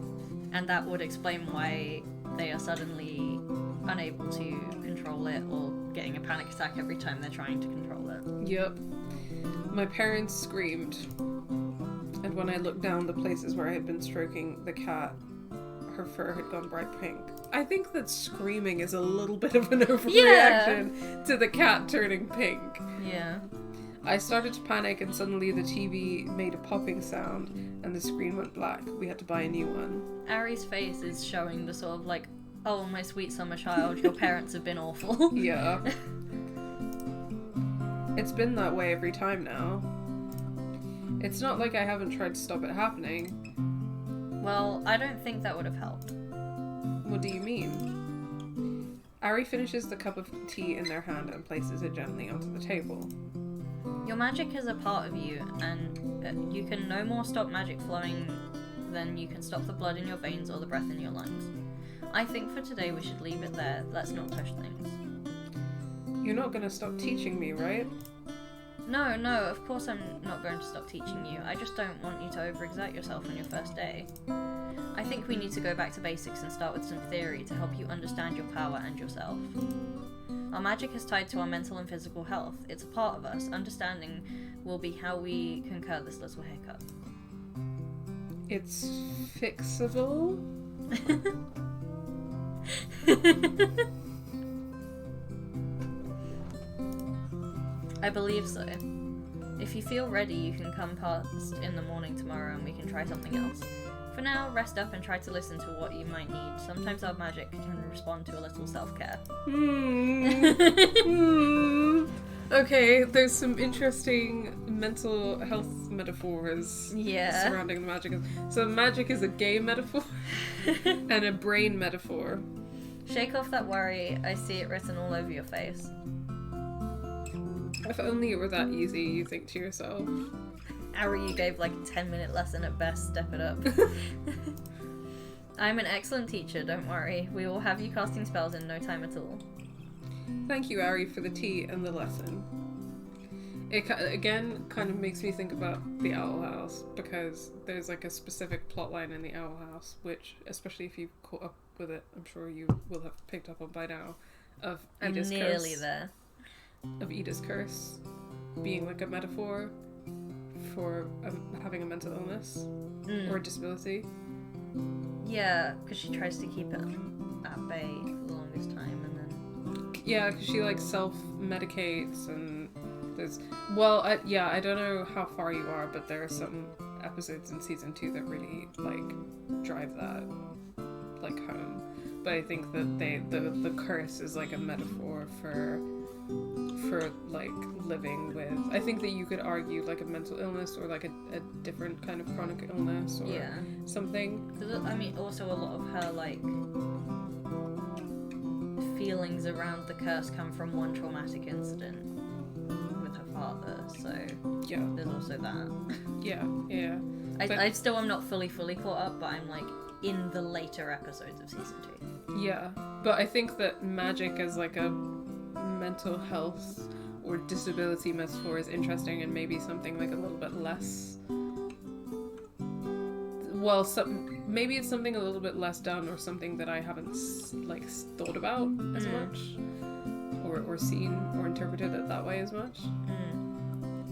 And that would explain why they are suddenly unable to control it or getting a panic attack every time they're trying to control it. Yep. My parents screamed. And when I looked down the places where I had been stroking the cat, her fur had gone bright pink. I think that screaming is a little bit of an overreaction to the cat turning pink. Yeah. I started to panic and suddenly the TV made a popping sound and the screen went black. We had to buy a new one. Ari's face is showing the sort of like, oh, my sweet summer child, your parents have been awful. Yeah. It's been that way every time now. It's not like I haven't tried to stop it happening. Well, I don't think that would have helped. What do you mean? Ari finishes the cup of tea in their hand and places it gently onto the table. Your magic is a part of you, and you can no more stop magic flowing than you can stop the blood in your veins or the breath in your lungs. I think for today we should leave it there. Let's not touch things. You're not going to stop teaching me, right? No, of course I'm not going to stop teaching you. I just don't want you to overexert yourself on your first day. I think we need to go back to basics and start with some theory to help you understand your power and yourself. Our magic is tied to our mental and physical health. It's a part of us. Understanding will be how we conquer this little hiccup. It's fixable? I believe so. If you feel ready, you can come past in the morning tomorrow and we can try something else. For now, rest up and try to listen to what you might need. Sometimes our magic can respond to a little self-care. Okay, there's some interesting mental health metaphors surrounding the magic. So magic is a gay metaphor and a brain metaphor. Shake off that worry. I see it written all over your face. If only it were that easy, you think to yourself. Ari, you gave like a 10-minute lesson at best. Step it up. I'm an excellent teacher, don't worry. We will have you casting spells in no time at all. Thank you, Ari, for the tea and the lesson. It, again, kind of makes me think about the Owl House, because there's like a specific plotline in the Owl House, which, especially if you've caught up with it, I'm sure you will have picked up on by now, of Edith's curse. I'm nearly there. Of Edith's curse. being like a metaphor for having a mental illness or disability. Yeah, because she tries to keep it at bay for the longest time, and then yeah, because she like self-medicates, and there's I don't know how far you are, but there are some episodes in season 2 that really like drive that like home. But I think that the curse is like a metaphor for like living with, I think that you could argue like a mental illness or like a different kind of chronic illness or something. I mean, also a lot of her like feelings around the curse come from one traumatic incident with her father, so yeah, there's also that. yeah I still am not fully caught up, but I'm like in the later episodes of season 2. Yeah, but I think that magic as like a mental health or disability metaphor is interesting, and maybe something like a little bit less, maybe it's something a little bit less done, or something that I haven't like thought about as much or seen or interpreted it that way as much.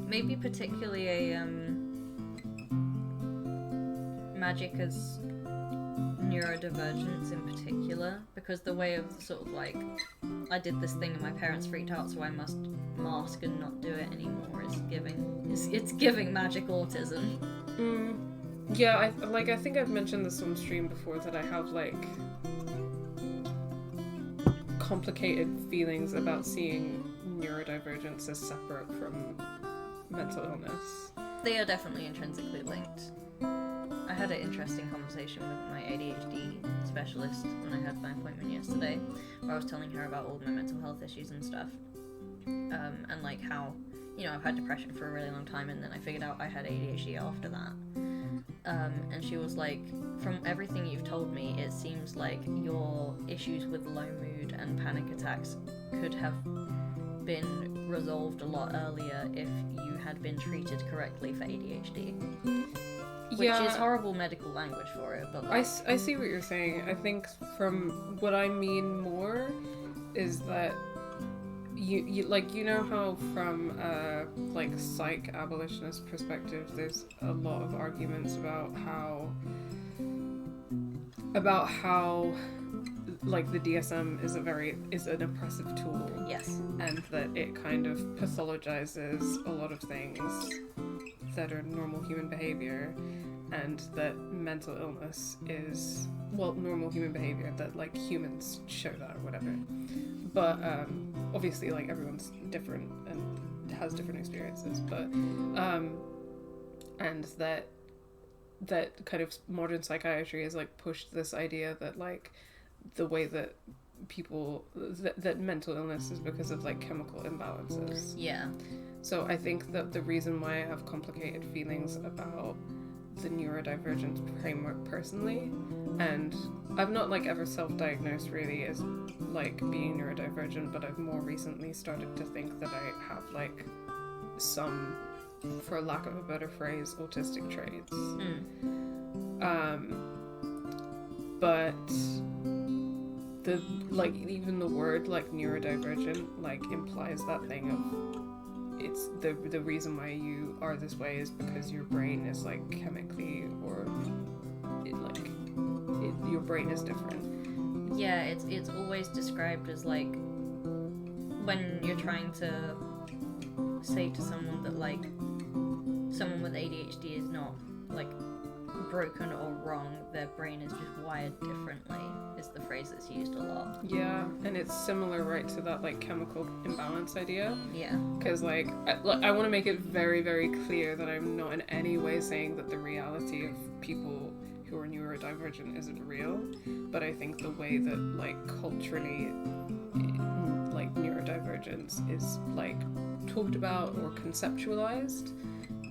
Maybe particularly a magic as neurodivergence in particular, because the way of sort of like, I did this thing and my parents freaked out, so I must mask and not do it anymore, is giving magic autism. Yeah, I think I've mentioned this on stream before, that I have like complicated feelings about seeing neurodivergence as separate from mental illness. They are definitely intrinsically linked. I had an interesting conversation with my ADHD specialist when I had my appointment yesterday, where I was telling her about all of my mental health issues and stuff, and like how, you know, I've had depression for a really long time, and then I figured out I had ADHD after that. And she was like, from everything you've told me, it seems like your issues with low mood and panic attacks could have been resolved a lot earlier if you had been treated correctly for ADHD. Which is horrible medical language for it, but like... I see what you're saying. I think from what I mean more is that you like, you know how from like psych abolitionist perspective, there's a lot of arguments about how like the DSM is an oppressive tool. Yes. And that it kind of pathologizes a lot of things that are normal human behavior, and that mental illness is, well, normal human behavior, that like humans show that or whatever. But obviously like everyone's different and has different experiences, but and that kind of modern psychiatry has like pushed this idea that like the way that people that mental illness is because of like chemical imbalances. Yeah. So I think that the reason why I have complicated feelings about the neurodivergent framework personally, and I've not like ever self-diagnosed really as like being neurodivergent, but I've more recently started to think that I have like some, for lack of a better phrase, autistic traits. But the like, even the word like neurodivergent like implies that thing of, it's the reason why you are this way is because your brain is like chemically, or your brain is different. Yeah, it's always described as like, when you're trying to say to someone that like someone with ADHD is not like broken or wrong, their brain is just wired differently, is the phrase that's used a lot. Yeah, and it's similar, right, to that like chemical imbalance idea. Yeah. Because like I want to make it very, very clear that I'm not in any way saying that the reality of people who are neurodivergent isn't real, but I think the way that like culturally like neurodivergence is like talked about or conceptualized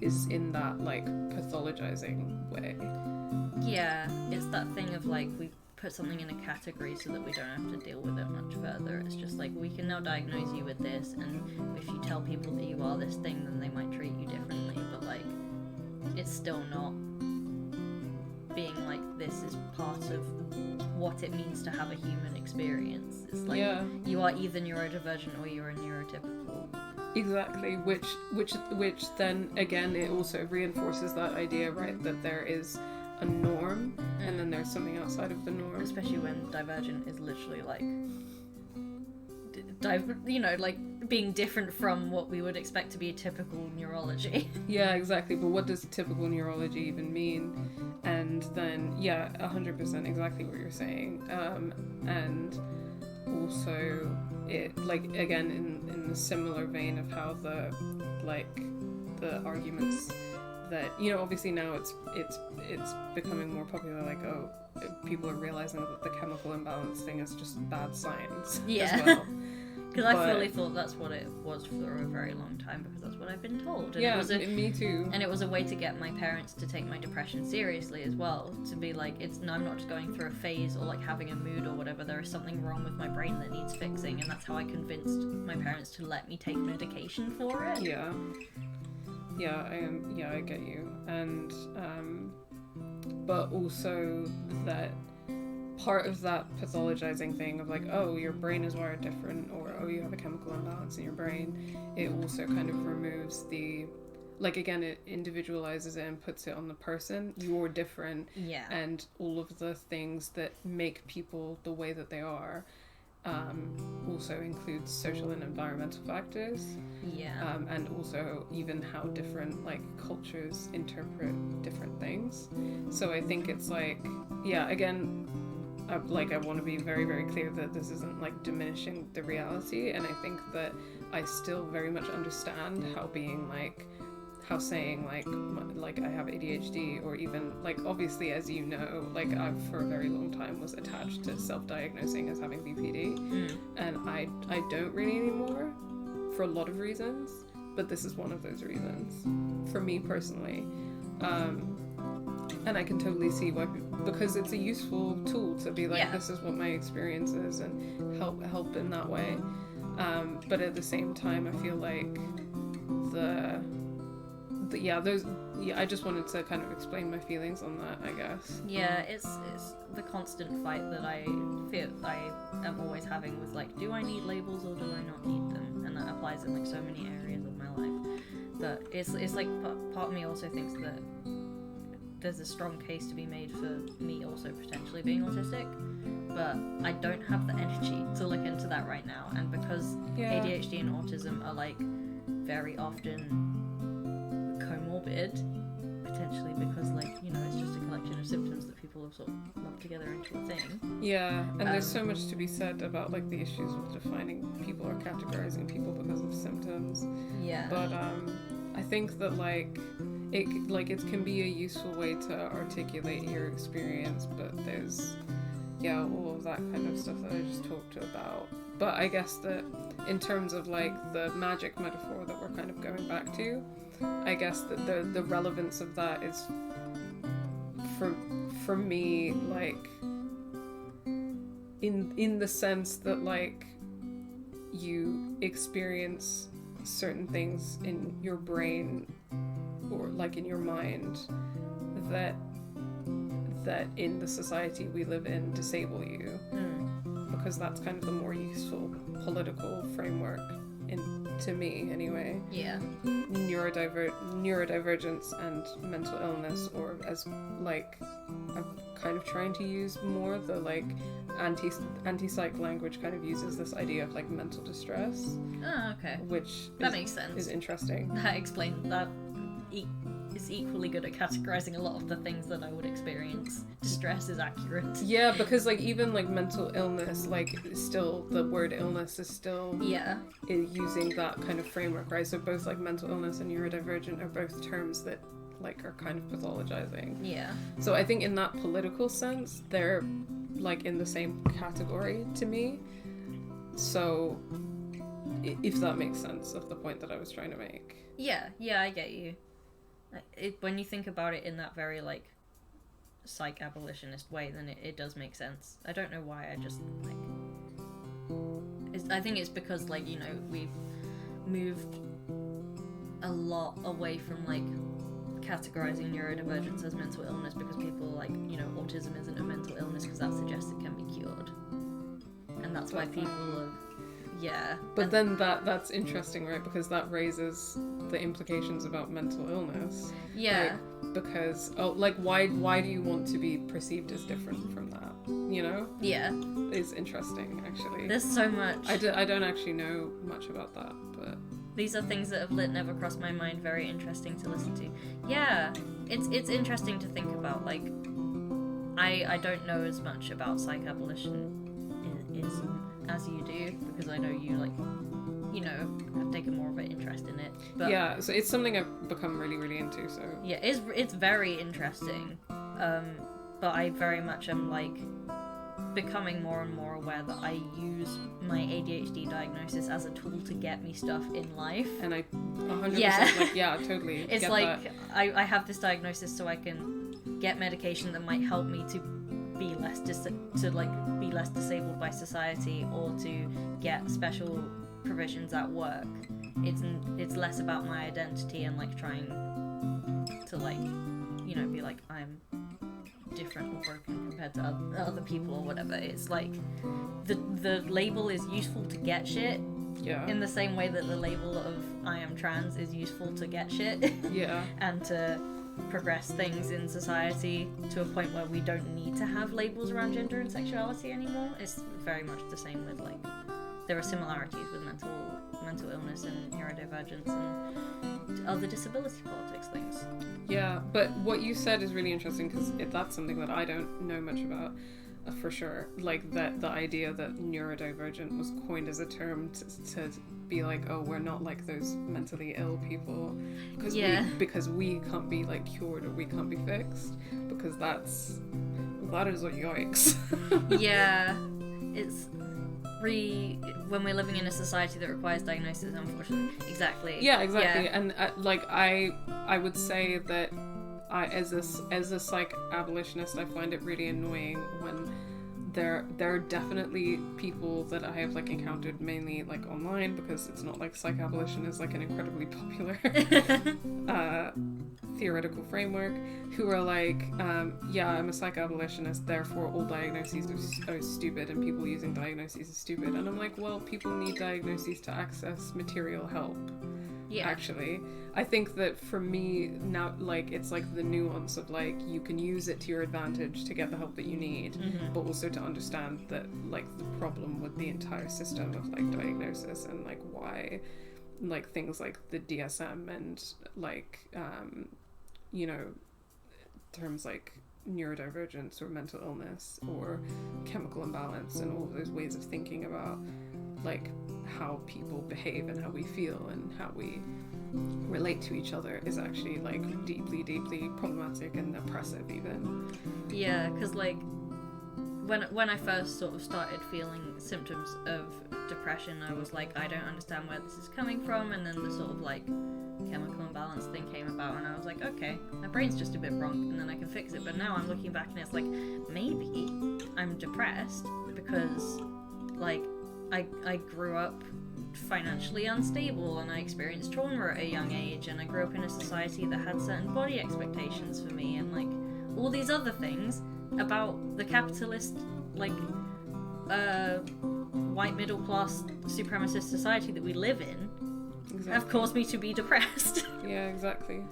is in that like pathologizing way. Yeah, it's that thing of like, we put something in a category so that we don't have to deal with it much further. It's just like, we can now diagnose you with this, and if you tell people that you are this thing, then they might treat you differently, but like, it's still not being like, this is part of what it means to have a human experience. It's like, you are either neurodivergent or you're a neurotypical. Exactly, which then again it also reinforces that idea, right, that there is a norm and then there's something outside of the norm. Especially when divergent is literally like, like being different from what we would expect to be typical neurology. Yeah, exactly. But what does typical neurology even mean? And then 100% exactly what you're saying. And also it, like, again in the similar vein of how the arguments that, obviously now it's becoming more popular, like, people are realizing that the chemical imbalance thing is just bad science as well. Because I fully thought that's what it was for a very long time, because that's what I've been told. And me too. And it was a way to get my parents to take my depression seriously as well. To be like, I'm not just going through a phase or like having a mood or whatever. There is something wrong with my brain that needs fixing, and that's how I convinced my parents to let me take medication for it. I get you. And but also that part of that pathologizing thing of like, oh, your brain is wired different, or oh, you have a chemical imbalance in your brain, it also kind of removes the, like, again, it individualizes it and puts it on the person. You're different, and all of the things that make people the way that they are also includes social and environmental factors, and also even how different like cultures interpret different things. So I think it's like, again, I want to be very, very clear that this isn't like diminishing the reality, and I think that I still very much understand how saying like I have ADHD, or even like, obviously, as you know, like I for a very long time was attached to self-diagnosing as having BPD, and I don't really anymore for a lot of reasons, but this is one of those reasons for me personally. And I can totally see why, because it's a useful tool to be like, this is what my experience is, and help in that way. But at the same time, I feel like I just wanted to kind of explain my feelings on that, I guess. Yeah, it's the constant fight that I feel I am always having with like, do I need labels or do I not need them? And that applies in like so many areas of my life. But it's like part of me also thinks that there's a strong case to be made for me also potentially being autistic, but I don't have the energy to look into that right now. And because ADHD and autism are like very often comorbid, potentially because like, it's just a collection of symptoms that people have sort of lumped together into a thing. And there's so much to be said about like the issues with defining people or categorizing people because of symptoms. But I think that it can be a useful way to articulate your experience, but there's all of that kind of stuff that I just talked about. But I guess that in terms of like the magic metaphor that we're kind of going back to, I guess that the relevance of that is for me like in the sense that like you experience certain things in your brain or like in your mind that in the society we live in disable you, because that's kind of the more useful political framework to me anyway. Neurodivergence and mental illness, or as like I'm kind of trying to use more the like anti-psych language kind of uses this idea of like mental distress. Which makes sense. Is interesting. That explains that. Is equally good at categorizing a lot of the things that I would experience. Distress is accurate. Yeah, because like even like mental illness, like still the word illness is still using that kind of framework, right? So both like mental illness and neurodivergent are both terms that like are kind of pathologizing. So I think in that political sense, they're like in the same category to me. So if that makes sense of the point that I was trying to make. Yeah, I get you. When you think about it in that very like psych abolitionist way, then it does make sense. I don't know why, I just like I think it's because like we've moved a lot away from like categorizing neurodivergence as mental illness, because people are like autism isn't a mental illness because that suggests it can be cured, and that's why people have Yeah. But then that's interesting, right? Because that raises the implications about mental illness. Yeah. Like, because why do you want to be perceived as different from that? You know? Yeah. It's interesting, actually. There's so much. I don't actually know much about that, but these are things that have never crossed my mind. Very interesting to listen to. Yeah, it's interesting to think about. Like, I don't know as much about psych-abolitionism as you do, because I know you, like, you know, have taken more of an interest in it. But yeah, so it's something I've become really, really into. So yeah, it's very interesting. But I very much am like becoming more and more aware that I use my ADHD diagnosis as a tool to get me stuff in life. And I 100% Yeah. like, yeah, totally. It's get like that. I have this diagnosis so I can get medication that might help me to be less be less disabled by society, or to get special provisions at work. It's less about my identity and like trying to, like, you know, be like I'm different or broken compared to other people or whatever. It's like the label is useful to get shit. Yeah. In the same way that the label of I am trans is useful to get shit. Yeah. And to progress things in society to a point where we don't need to have labels around gender and sexuality anymore. It's very much the same with, like, there are similarities with mental illness and neurodivergence and other disability politics things. Yeah, but what you said is really interesting, because that's something that I don't know much about, for sure. Like, that the idea that neurodivergent was coined as a term to be like, oh, we're not like those mentally ill people, because we can't be, like, cured, or we can't be fixed, because that is a yikes. Yeah, it's when we're living in a society that requires diagnosis, unfortunately. Exactly. Yeah, exactly. Yeah. And like I would say that as a psych abolitionist, I find it really annoying when there are definitely people that I have, like, encountered mainly, like, online, because it's not like psych abolition is, like, an incredibly popular theoretical framework, who are like, yeah, I'm a psych abolitionist, therefore all diagnoses are stupid and people using diagnoses are stupid. And I'm like, well, people need diagnoses to access material help. Yeah. Actually, I think that for me now, like, it's like the nuance of, like, you can use it to your advantage to get the help that you need, but also to understand that, like, the problem with the entire system of, like, diagnosis and, like, why, like, things like the DSM and, like, you know, terms like neurodivergence or mental illness or chemical imbalance and all of those ways of thinking about, like, how people behave and how we feel and how we relate to each other is actually, like, deeply, deeply problematic and oppressive even. Yeah, because, like, when I first sort of started feeling symptoms of depression, I was like, I don't understand where this is coming from, and then the sort of, like, chemical imbalance thing came about, and I was like, okay, my brain's just a bit wrong, and then I can fix it. But now I'm looking back and it's like, maybe I'm depressed because, like, I grew up financially unstable and I experienced trauma at a young age, and I grew up in a society that had certain body expectations for me, and, like, all these other things about the capitalist, like, white middle class supremacist society that we live in have caused me to be depressed. Yeah, exactly.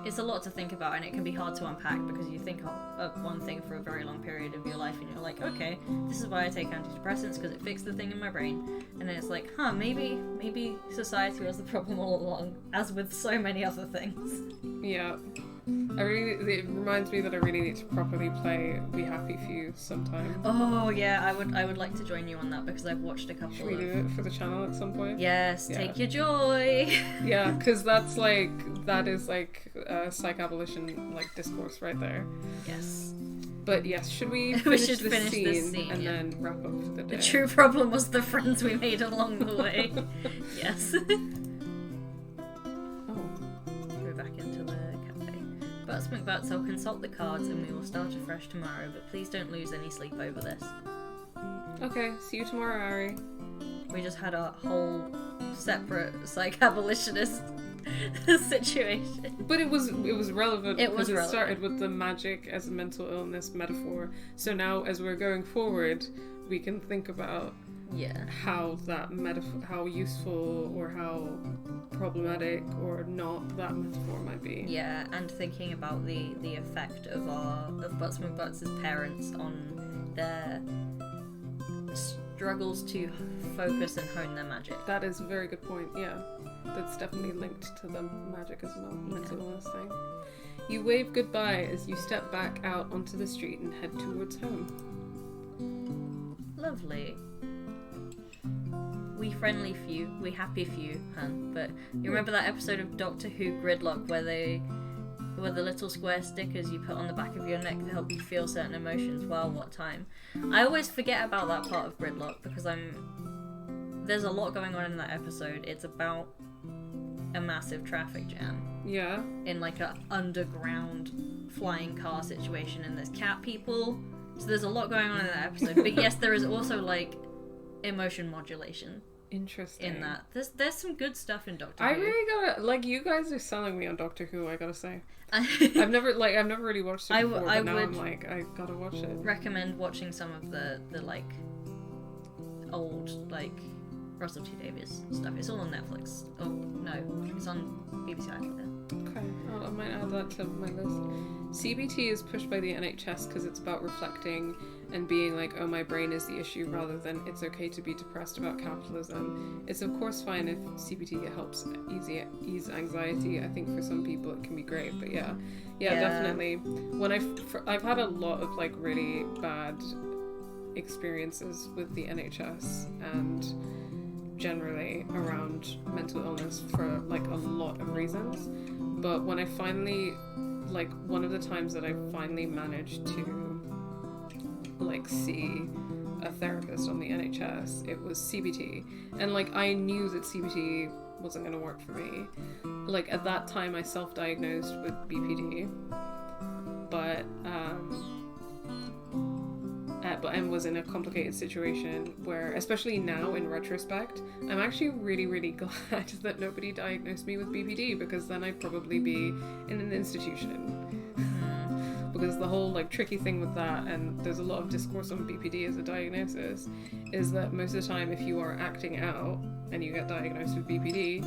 It's a lot to think about, and it can be hard to unpack, because you think of one thing for a very long period of your life and you're like, okay, this is why I take antidepressants, because it fixed the thing in my brain. And then it's like, maybe society was the problem all along, as with so many other things. Yeah. It reminds me that I really need to properly play Be Happy Few sometime. Oh yeah, I would like to join you on that, because I've watched a couple. Should we do it for the channel at some point? Yes, yeah. Take your joy. Yeah, because that is like psych abolition, like, discourse right there. Yes. But yes, should we finish this scene and then wrap up for the day? The true problem was the friends we made along the way. Yes. We're back into the cafe. Butts McButts, I'll consult the cards and we will start afresh tomorrow, but please don't lose any sleep over this. Okay, see you tomorrow, Ari. We just had a whole separate psych-abolitionist situation. But it was relevant. It was relevant. It started with the magic as a mental illness metaphor. So now, as we're going forward, we can think about how that how useful or how problematic or not that metaphor might be. Yeah, and thinking about the effect of Butts McButts' parents on their struggles to focus and hone their magic. That is a very good point, yeah. That's definitely linked to the magic as well, mental illness thing. You wave goodbye as you step back out onto the street and head towards home. Lovely. We friendly few, we happy few, hun. But you remember that episode of Doctor Who Gridlock where the little square stickers you put on the back of your neck to help you feel certain emotions while what time? I always forget about that part of Gridlock because there's a lot going on in that episode. It's about a massive traffic jam. Yeah. In like a underground flying car situation, and there's cat people. So there's a lot going on in that episode. But yes, there is also like emotion modulation. Interesting. In that. There's some good stuff in Doctor Who. I really gotta, like, you guys are selling me on Doctor Who, I gotta say. I've never really watched it before, but now I'm like, I gotta watch it. Recommend watching some of the like old like Russell T Davies stuff. It's all on Netflix. Oh no, it's on BBC iPlayer. Okay, I might add that to my list. CBT is pushed by the NHS because it's about reflecting and being like, oh, my brain is the issue, rather than it's okay to be depressed about capitalism. It's of course fine if CBT helps ease anxiety. I think for some people it can be great, but yeah, definitely. When I've had a lot of like really bad experiences with the NHS and generally around mental illness for like a lot of reasons, but when I finally, like, one of the times that I finally managed to like see a therapist on the NHS, it was CBT, and like I knew that CBT wasn't going to work for me. Like at that time I self-diagnosed with BPD, but and was in a complicated situation where, especially now in retrospect, I'm actually really, really glad that nobody diagnosed me with BPD, because then I'd probably be in an institution. Because the whole like tricky thing with that, and there's a lot of discourse on BPD as a diagnosis, is that most of the time if you are acting out and you get diagnosed with BPD,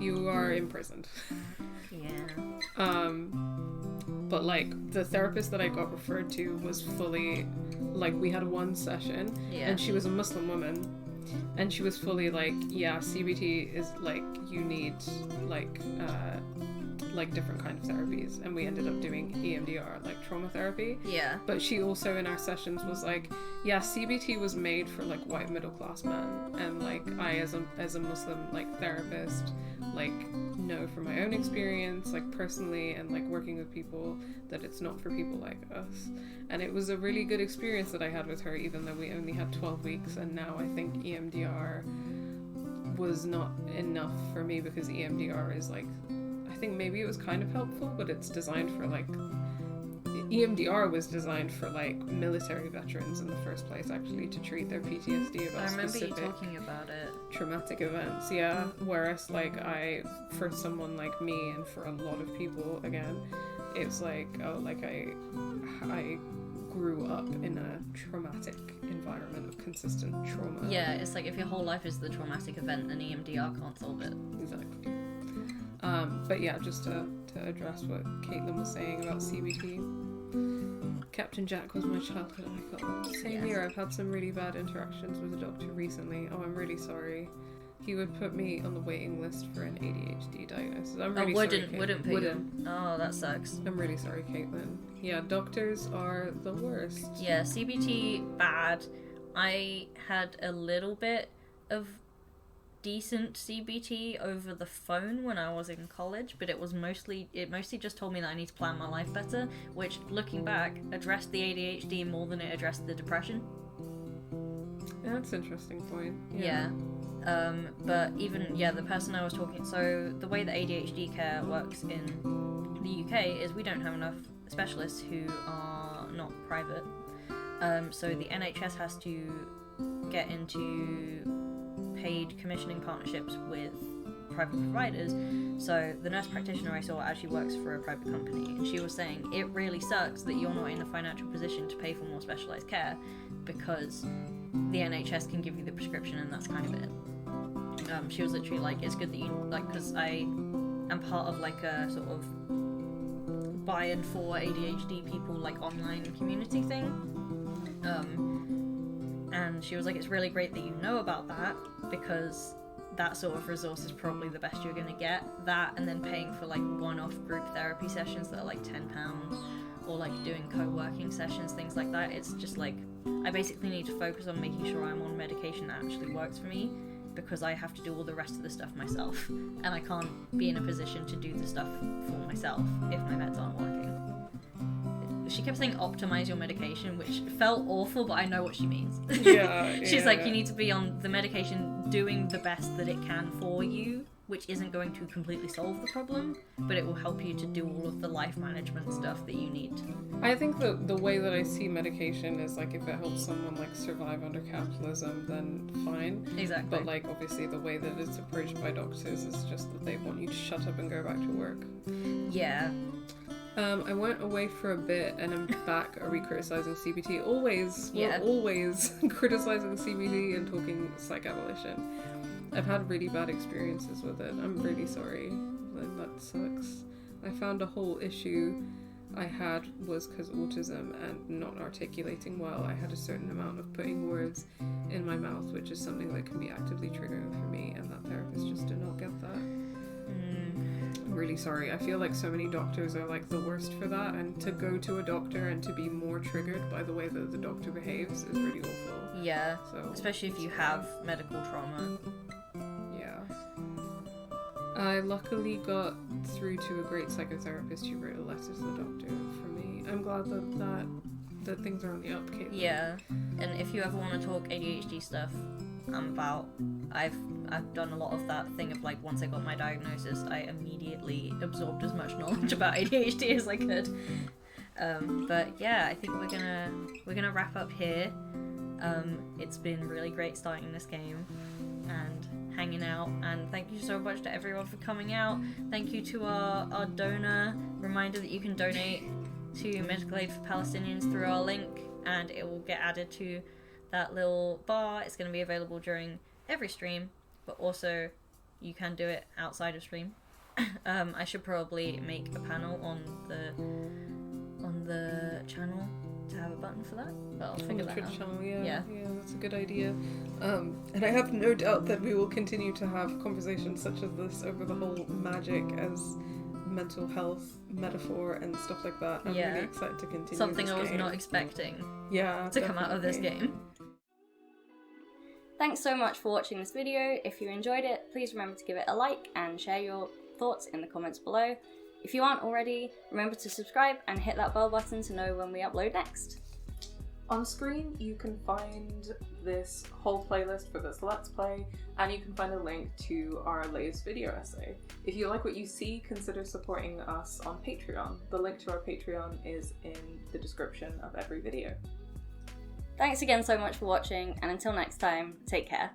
you are imprisoned. Yeah. But like the therapist that I got referred to was fully like, we had one session, and she was a Muslim woman, and she was fully like, yeah, CBT is like, you need like different kind of therapies, and we ended up doing EMDR, like trauma therapy. Yeah. But she also in our sessions was like, yeah, CBT was made for like white middle class men, and like I as a Muslim like therapist, like know from my own experience, like personally, and like working with people, that it's not for people like us. And it was a really good experience that I had with her, even though we only had 12 weeks, and now I think EMDR was not enough for me, because EMDR is like, I think maybe it was kind of helpful, but it's designed for like, EMDR was designed for like military veterans in the first place, actually, to treat their PTSD about specific you talking about it. Traumatic events, yeah. Whereas like for someone like me, and for a lot of people, again, it's like, oh, like I grew up in a traumatic environment of consistent trauma. Yeah, it's like if your whole life is the traumatic event, then EMDR can't solve it. Exactly. But yeah, just to address what Caitlin was saying about CBT. Captain Jack was my childhood icon. Same here, I've had some really bad interactions with a doctor recently. Oh, I'm really sorry. He would put me on the waiting list for an ADHD diagnosis. I'm really sorry. Wouldn't put you. Oh, that sucks. I'm really sorry, Caitlin. Yeah, doctors are the worst. Yeah, CBT, bad. I had a little bit of decent CBT over the phone when I was in college, but it mostly just told me that I need to plan my life better, which, looking back, addressed the ADHD more than it addressed the depression. Yeah, that's an interesting point. Yeah. But even, the person I was talking, so the way that ADHD care works in the UK is we don't have enough specialists who are not private. So the NHS has to get into paid commissioning partnerships with private providers. So the nurse practitioner I saw actually works for a private company, and she was saying it really sucks that you're not in a financial position to pay for more specialised care, because the NHS can give you the prescription and that's kind of it. She was literally like, it's good that you, like, because I am part of like a sort of by and for ADHD people like online community thing. And she was like, it's really great that you know about that, because that sort of resource is probably the best you're going to get. That, and then paying for like one-off group therapy sessions that are like £10, or like doing co-working sessions, things like that. It's just like, I basically need to focus on making sure I'm on medication that actually works for me, because I have to do all the rest of the stuff myself, and I can't be in a position to do the stuff for myself if my meds aren't working. She kept saying optimize your medication, which felt awful, but I know what she means. Yeah. She's like, you need to be on the medication doing the best that it can for you, which isn't going to completely solve the problem, but it will help you to do all of the life management stuff that you need. I think that the way that I see medication is like, if it helps someone like survive under capitalism, then fine. Exactly. But like, obviously the way that it's approached by doctors is just that they want you to shut up and go back to work. Yeah. I went away for a bit and I'm back. Are we criticising CBT? Always. Yeah. We're always criticising CBT and talking psych abolition. I've had really bad experiences with it. I'm really sorry. That sucks. I found a whole issue I had was because autism and not articulating well. I had a certain amount of putting words in my mouth, which is something that can be actively triggering for me, and that therapist just did not get that. I'm really sorry. I feel like so many doctors are like the worst for that, and to go to a doctor and to be more triggered by the way that the doctor behaves is really awful. Yeah. So, especially if you have medical trauma. Yeah. I luckily got through to a great psychotherapist who wrote a letter to the doctor for me. I'm glad that things are on the up, Caitlin. Yeah. And if you ever want to talk ADHD stuff, I'm about. I've done a lot of that thing of like, once I got my diagnosis, I immediately absorbed as much knowledge about ADHD as I could. But yeah, I think we're gonna wrap up here. It's been really great starting this game and hanging out, and thank you so much to everyone for coming out. Thank you to our donor. Reminder that you can donate to Medical Aid for Palestinians through our link, and it will get added to that little bar. It's going to be available during every stream, but also you can do it outside of stream. I should probably make a panel on the channel to have a button for that, but I'll figure that out. Channel, yeah, Yeah, that's a good idea. And I have no doubt that we will continue to have conversations such as this over the whole magic as mental health metaphor and stuff like that. I'm really excited to continue something this I was game. not expecting to come out of this game. Thanks so much for watching this video. If you enjoyed it, please remember to give it a like and share your thoughts in the comments below. If you aren't already, remember to subscribe and hit that bell button to know when we upload next. On screen you can find this whole playlist for this Let's Play, and you can find a link to our latest video essay. If you like what you see, consider supporting us on Patreon. The link to our Patreon is in the description of every video. Thanks again so much for watching, and until next time, take care.